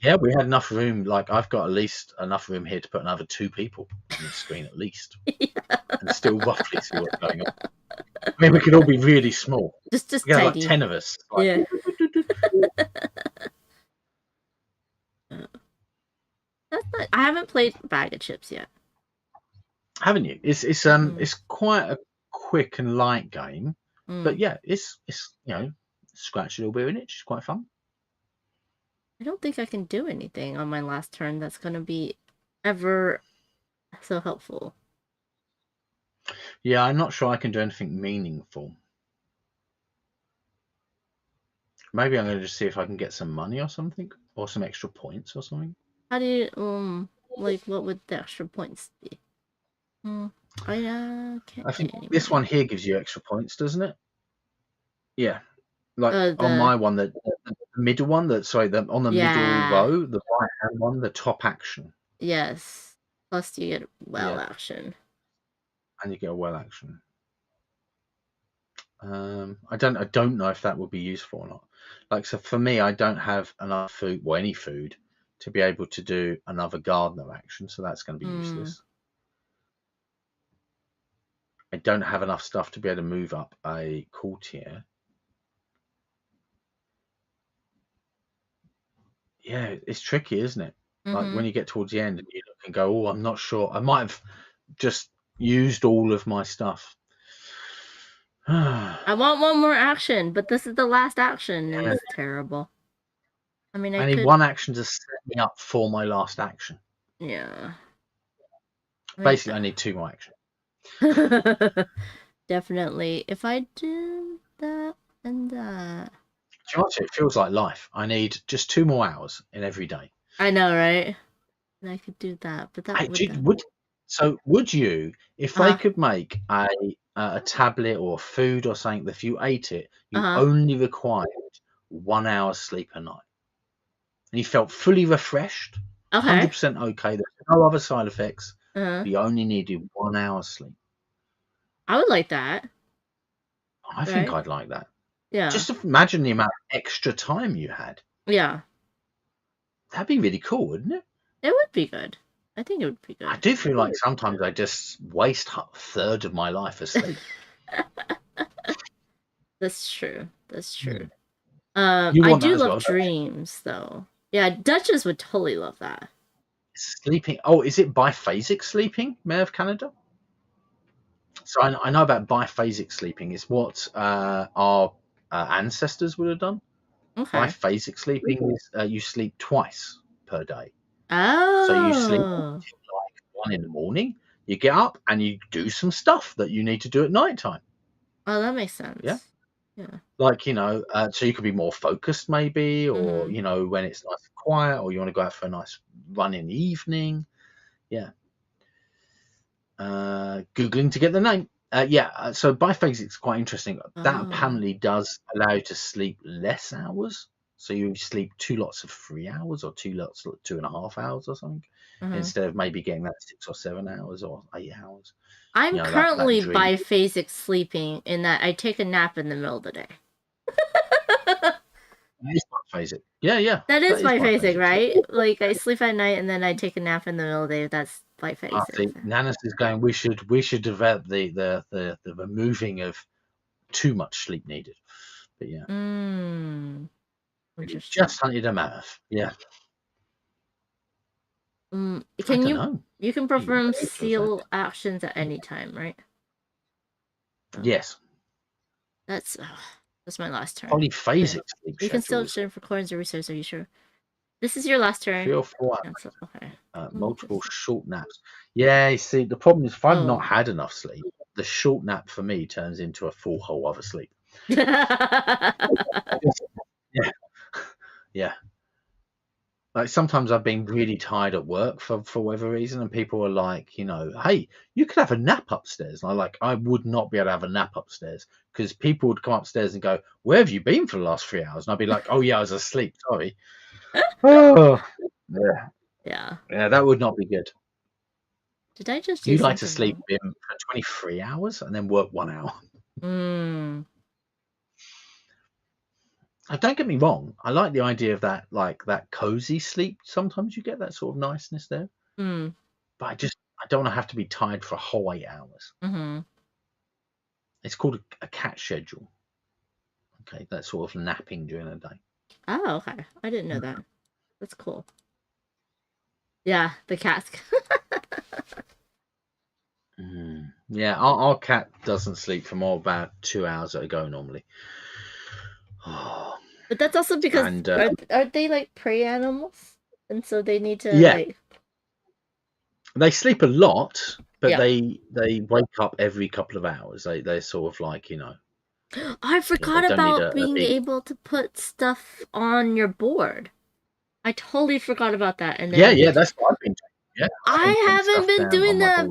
Yeah, we had enough room. Like I've got at least enough room here to put another 2 people on the screen at least. And still roughly see what's going on. I mean, we could all be really small. just We have like tidy. 10 of us. Like, Yeah. That's not, I haven't played Bag of Chips yet. Haven't you? It's quite a quick and light game, but yeah, it's scratch a little bit in it. It's quite fun. I don't think I can do anything on my last turn that's gonna be ever so helpful. Yeah, I'm not sure I can do anything meaningful. Maybe I'm going to just see if I can get some money or something, or some extra points or something. How do you like what would the extra points be? I think this one here gives you extra points, doesn't it? Yeah, like on my one, the middle one. On the middle row, the right hand one, the top action. Yes, plus you get well action, and you get a well action. I don't know if that would be useful or not. Like, so for me, I don't have enough food, or any food, to be able to do another gardener action, so that's going to be useless. I don't have enough stuff to be able to move up a courtier. Yeah, it's tricky, isn't it? Like when you get towards the end and you look and go, oh, I'm not sure. I might have just used all of my stuff. I want one more action, but this is the last action, and it's terrible. I mean, I need one action to set me up for my last action. Yeah. Basically, I need 2 more actions. Definitely. If I do that and that. Do you know what? It feels like life. I need just 2 more hours in every day. I know, right? And I could do that, but that would you, if they could make a tablet or food or something that if you ate it, you only required 1 hour's sleep a night, and you felt fully refreshed, 100% okay. There's no other side effects. You only needed 1 hour's sleep. I would like that. I think I'd like that. Yeah. Just imagine the amount of extra time you had. Yeah. That'd be really cool, wouldn't it? It would be good. I think it would be good. I do feel like sometimes I just waste a third of my life asleep. That's true. That's true. I do love dreams, though. Yeah, Duchess would totally love that. Sleeping. Oh, is it biphasic sleeping, Mayor of Canada? So I know about biphasic sleeping. It's what our ancestors would have done. Okay. Biphasic sleeping is you sleep twice per day. Oh. So you sleep like 1 in the morning, you get up and you do some stuff that you need to do at night time. Oh, that makes sense. Yeah. Yeah. Like, so you could be more focused maybe, or, Mhm. when it's nice and quiet, or you want to go out for a nice run in the evening. Yeah. Googling to get the name. So biphasic is quite interesting. That Oh. apparently does allow you to sleep less hours. So you sleep 2 lots of 3 hours, or 2 lots of 2.5 hours or something, instead of maybe getting that 6 or 7 hours or 8 hours. I'm that currently dream. biphasic sleeping in that I take a nap in the middle of the day. That is biphasic. Yeah. That is biphasic, biphasic. right? Like I sleep at night and then I take a nap in the middle of the day. That's I biphasic. think Nanas is going. We should develop the removing of too much sleep needed. But yeah, Interesting. just hunted a mammoth. Yeah. Can I you? don't know. You can perform seal actions at any time, right? Oh. Yes. That's my last turn. Polyphasic sleep. You can still exchange for coins or resources. Are you sure? This is your last turn. 3 or 4 Cancel. Okay. multiple short naps. Yeah, you see, the problem is if I've not had enough sleep, the short nap for me turns into a full whole other sleep. Yeah. Like sometimes I've been really tired at work for whatever reason, and people are like, hey, you could have a nap upstairs. And I would not be able to have a nap upstairs, because people would come upstairs and go, where have you been for the last 3 hours? And I'd be like, oh yeah, I was asleep. Sorry. Oh, yeah, that would not be good. Did I just do You'd like to sleep in for 23 hours and then work 1 hour. Don't get me wrong. I like the idea of that, like that cozy sleep. Sometimes you get that sort of niceness there. But I don't want to have to be tired for a whole 8 hours. It's called a cat schedule. Okay, that sort of napping during the day. Oh, okay. I didn't know that. That's cool. Yeah, the cats. Yeah, our cat doesn't sleep for more about 2 hours at a go normally. But that's also because are they like prey animals, and so they need to like. They sleep a lot, but they wake up every couple of hours. They're sort of like I forgot about being able to put stuff on your board. I totally forgot about that. And then that's what I've been doing. Yeah, I haven't been doing that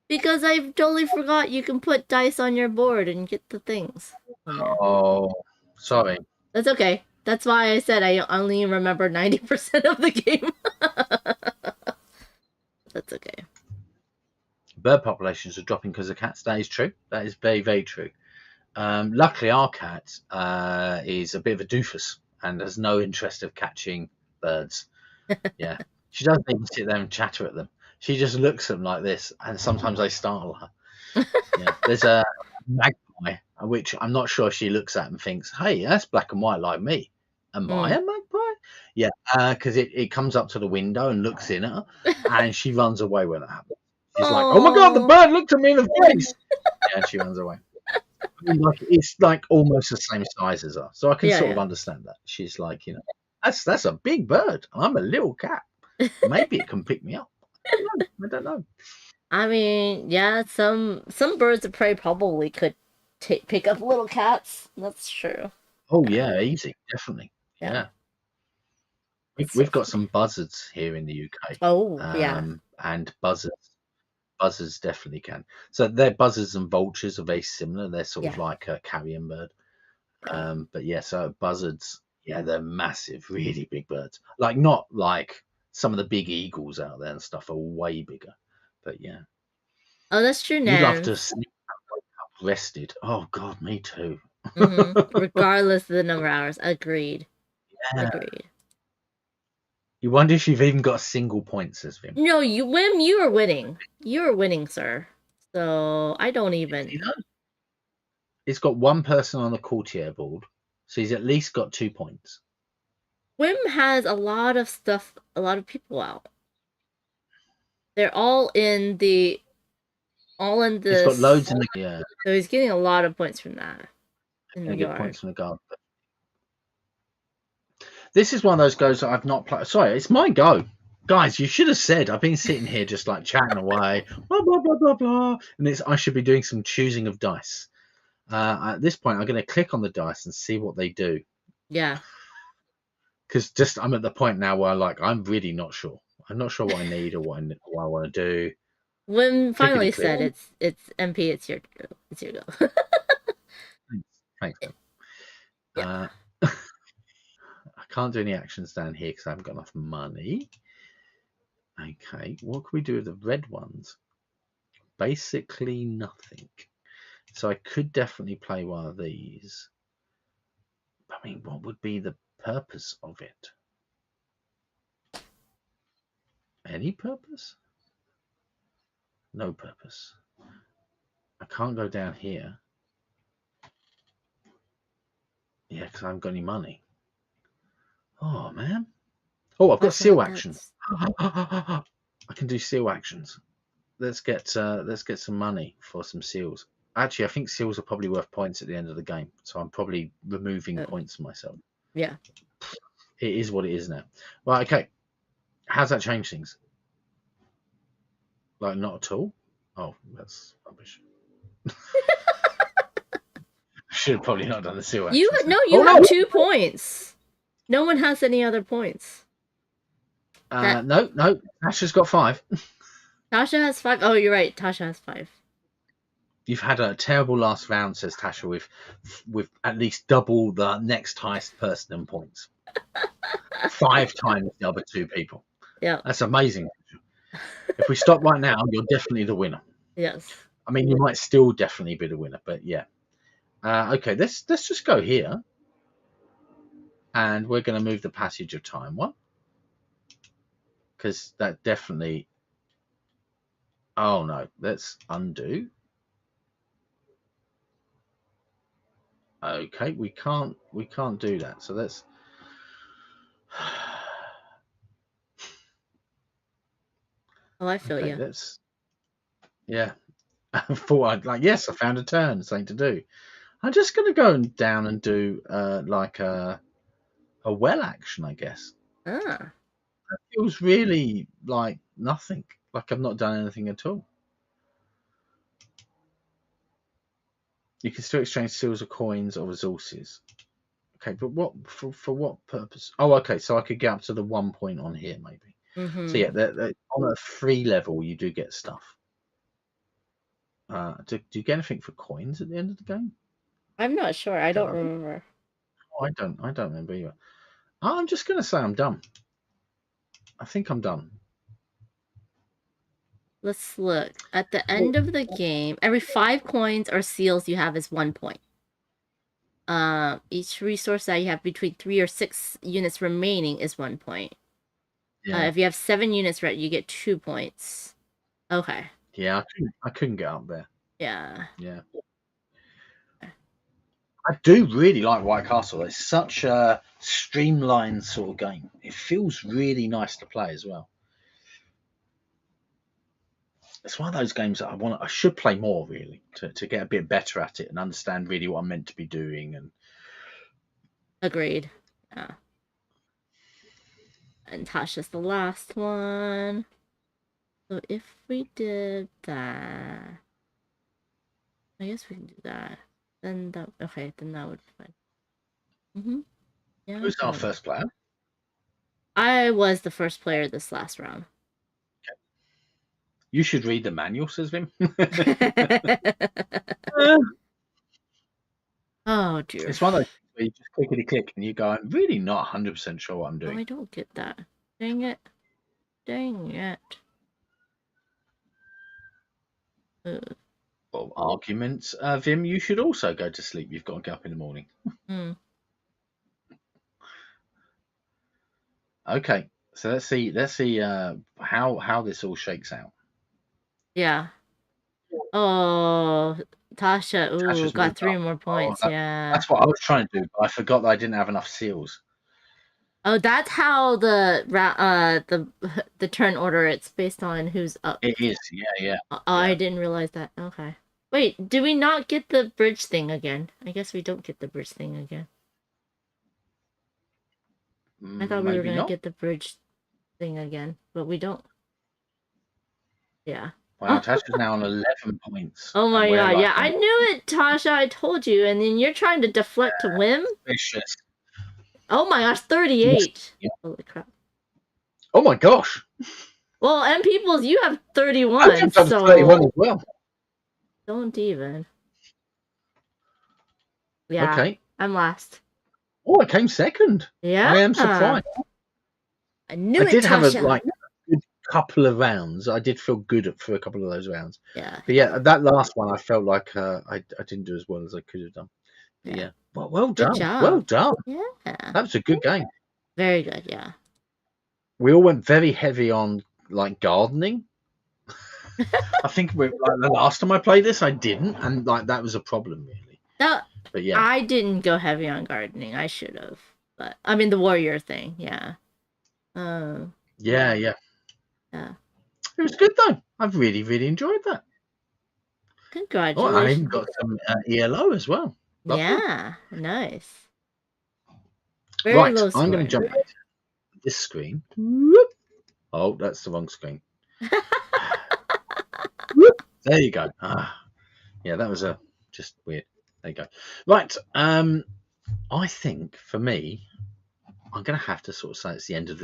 because I totally forgot you can put dice on your board and get the things. Oh, sorry. That's okay. That's why I said I only remember 90% of the game. That's okay. Bird populations are dropping because of cats. That is true. That is very, very true. Luckily, our cat is a bit of a doofus and has no interest of catching birds. Yeah. She doesn't even sit there and chatter at them. She just looks at them like this, and sometimes they startle her. Yeah. There's a magpie, which I'm not sure she looks at and thinks, hey, that's black and white like me. Am I a magpie? Yeah, because it comes up to the window and looks in at her, and she runs away when it happens. She's like, oh my God, the bird looked at me in the face. Yeah, and she runs away. It's like almost the same size as her. So I can sort of understand that. She's like, that's a big bird. I'm a little cat. Maybe it can pick me up. I don't know. I mean, yeah, some birds of prey probably could pick up little cats. That's true. Oh yeah, easy, definitely. Yeah. We've got some buzzards here in the UK. Oh, and buzzards definitely can. So their buzzards and vultures are very similar. They're sort of like a carrion bird. But yeah, so buzzards, they're massive, really big birds. Like not like some of the big eagles out there and stuff are way bigger. But yeah. Oh, that's true. You love to sleep up rested. Oh God, me too. Regardless of the number of hours. Agreed. Yeah. Agreed. You wonder if you've even got a single point, says Vim. No, Wim, you are winning. You are winning, sir. So I don't even. He's got one person on the courtier board, so he's at least got 2 points. Wim has a lot of stuff, a lot of people out. They're all in the. He's got loads in the So he's getting a lot of points from that. In the get yard. points from the guard. This is one of those goes that I've not played. Sorry, it's my go. Guys, you should have said I've been sitting here just like chatting away, blah blah blah blah blah, and I should be doing some choosing of dice. At this point, I'm going to click on the dice and see what they do. Yeah. Because I'm at the point now where I'm really not sure. I'm not sure what I need or what I want to do. Wim finally said it's MP. It's your go. Thanks. Yeah. I can't do any actions down here because I haven't got enough money. Okay, what can we do with the red ones? Basically nothing. So I could definitely play one of these. I mean, what would be the purpose of it? Any purpose? No purpose. I can't go down here. Yeah, because I haven't got any money. Oh, man. Oh, I've got seal action. I can do seal actions. Let's get some money for some seals. Actually, I think seals are probably worth points at the end of the game, so I'm probably removing points for myself. Yeah. It is what it is now. Right, okay. How's that change things? Like, not at all? Oh, that's rubbish. Should have probably not done the seal action. You have 2 points. No one has any other points. No. Tasha's got 5. Tasha has 5. Oh, you're right. Tasha has 5. You've had a terrible last round, says Tasha, with at least double the next highest person in points. 5 times the other 2 people. Yeah. That's amazing. If we stop right now, you're definitely the winner. Yes. I mean, you might still definitely be the winner, but yeah. Okay, let's just go here. And we're going to move the passage of time one. Because that definitely... Oh, no. Let's undo. Okay, we can't do that. So let's... Oh, I feel you. Let's... Yeah. I thought yes, I found a turn, something to do. I'm just going to go down and do like a well action, I guess. Ah. That feels really like nothing. Like I've not done anything at all. You can still exchange seals or coins or resources. Okay, but what for what purpose? Oh, okay, so I could get up to the 1 point on here, maybe. Mm-hmm. So yeah, on a free level, you do get stuff. Do you get anything for coins at the end of the game? I'm not sure. I don't remember. Oh, I don't remember either. I'm just going to say I'm done. I think I'm done. Let's look. At the end of the game, every 5 coins or seals you have is 1 point. Each resource that you have between 3 or 6 units remaining is 1 point. Yeah. If you have 7 units, right, you get 2 points. Okay. Yeah, I couldn't get up there. Yeah. Yeah. I do really like White Castle. It's such a streamlined sort of game. It feels really nice to play as well. It's one of those games that I should play more, really, to get a bit better at it and understand really what I'm meant to be doing. And agreed. Yeah. And Tasha's the last one. So if we did that, I guess we can do that. Then that would be fine. Mm-hmm. Yeah. Who's our first player? I was the first player this last round. Okay. You should read the manual, says Vim. Oh dear. It's one of those where you just clickety-click and you go, I'm really not 100% sure what I'm doing. Oh, I don't get that. Dang it. Dang it. Well, arguments. Vim, you should also go to sleep. You've got to get up in the morning. Okay, so let's see how this all shakes out. Yeah. Oh, Tasha, got 3 more points. Yeah. That's what I was trying to do, but I forgot that I didn't have enough seals. Oh, that's how the turn order. It's based on who's up. It is, yeah. Oh, I didn't realize that. Okay. Wait, do we not get the bridge thing again? I guess we don't get the bridge thing again. I thought we were Maybe gonna not. get the bridge thing again, but we don't. Yeah. Wow, Tasha's now on 11 points. Oh my and we're god, like yeah, I knew it, Tasha. I told you, and then you're trying to deflect to win. vicious. Oh my gosh, 38. Yeah. Holy crap. Oh my gosh. Well, and peoples, you have I 31, jumped up to so 31 as well. don't even. Yeah, Okay. I'm last. Oh, I came second. Yeah. I am surprised. I knew I it, did have a Tasha. good couple of rounds. I did feel good for a couple of those rounds. Yeah. But yeah, that last one, I felt like I didn't do as well as I could have done. But Yeah. Well Good done. job. Well done. Yeah. That was a good game. Very good, yeah. We all went very heavy on like gardening. I think like the last time I played this, I didn't, and like that was a problem really. No, But yeah, I didn't go heavy on gardening. I should have. But I mean the warrior thing, yeah. yeah. Yeah. It was good though. I've really enjoyed that. Congratulations. Oh, I even got some ELO as well. Lovely. Yeah, nice. Very Right, low I'm going to score. jump back to this screen. Whoop. Oh, that's the wrong screen. Whoop. There you go. Yeah, that was just weird. There you go. Right. I think for me, I'm going to have to sort of say it's the end of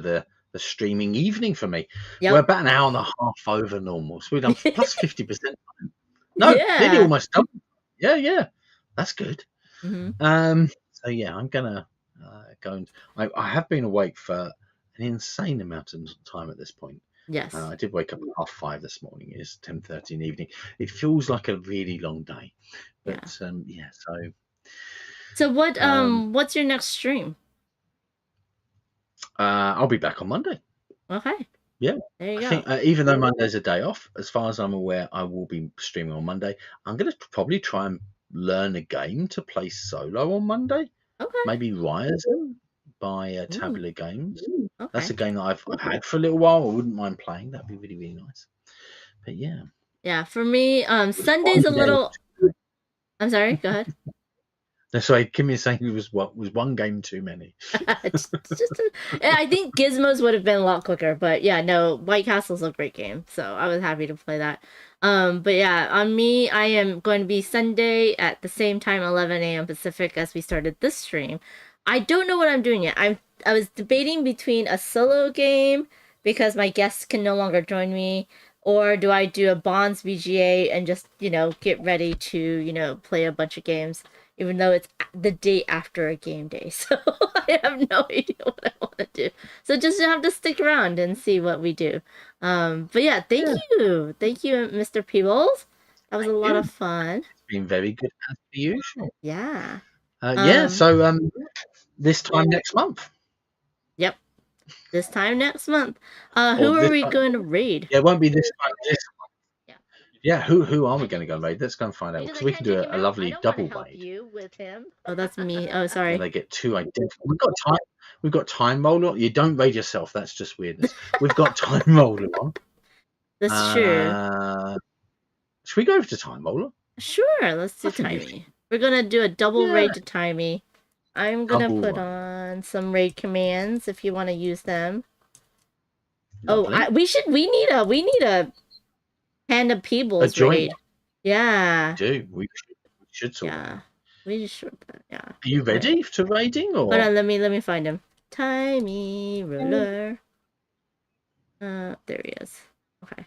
the streaming evening for me. Yep. We're about an hour and a half over normal, so we've done plus 50%. No, Yeah. nearly almost double. Yeah, that's good. Mm-hmm. So yeah, I'm gonna go and I have been awake for an insane amount of time at this point. Yes. I did wake up at 5:30 this morning. It's 10:30 in the evening. It feels like a really long day, but So what? What's your next stream? I'll be back on Monday. Okay. Yeah. There you I go. think even though Monday's a day off, as far as I'm aware, I will be streaming on Monday. I'm going to probably try and learn a game to play solo on Monday. Okay. Maybe Ryerson by Tabular Games. Okay. That's a game that I've had for a little while. I wouldn't mind playing. That'd be really nice. But yeah. Yeah, for me, Sunday's a little. I'm sorry. Go ahead. That's why Kimmy is saying it was one game too many. I think Gizmos would have been a lot quicker, but yeah, no, White Castle's a great game, so I was happy to play that. But yeah, on me, I am going to be Sunday at the same time, 11 a.m. Pacific, as we started this stream. I don't know what I'm doing yet. I was debating between a solo game because my guests can no longer join me, or do I do a Bonds BGA and just get ready to play a bunch of games. Even though it's the day after a game day. So I have no idea what I want to do. So just have to stick around and see what we do. But yeah, thank you. Thank you, Mr. Peebles. That was a lot of fun. It's been very good as per usual. Yeah. So this time next month. Yep. This time next month. Who are we going to raid? Yeah, it won't be this time. Yeah, who are we going to go and raid? Let's go and find out. Because we can do a lovely double raid. You with him. Oh, that's me. Oh, sorry. They get two identical. We've got time roller. You don't raid yourself. That's just weirdness. We've got time roller on. That's true. Should we go over to time roller? Sure. Let's do Timey. We're gonna do a double raid to Timey. I'm gonna put on some raid commands if you want to use them. Lovely. Oh, we need a Panda Peebles raid. Yeah. We should sort that. We should. Yeah. Are you ready to raiding or? Hold on, let me find him. Timey roller. There he is. Okay.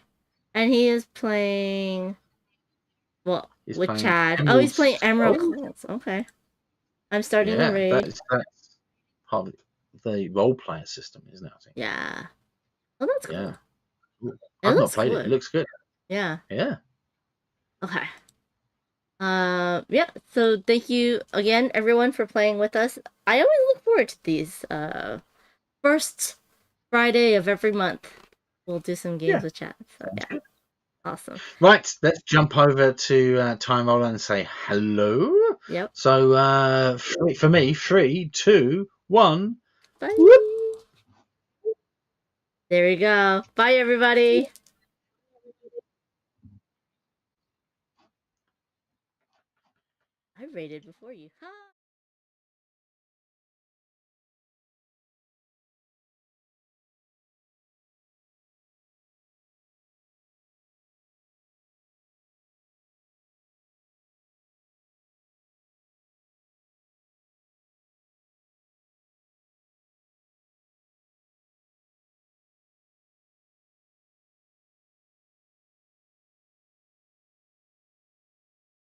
And he is playing. Well, with Chad. Emeralds. Oh, he's playing Emerald Calls. Okay. I'm starting a raid. That's part of the role player system, isn't it? I think. Yeah. Oh, that's cool. Yeah. I've not played it. It looks good. Yeah. Yeah. Okay. Yeah. So thank you again, everyone, for playing with us. I always look forward to these. First Friday of every month, we'll do some games with chat. So yeah. Awesome. Right, let's jump over to Time Roller and say hello. Yep. So for me, 3, 2, 1, Bye. There we go. Bye, everybody. I rated before you. Ha!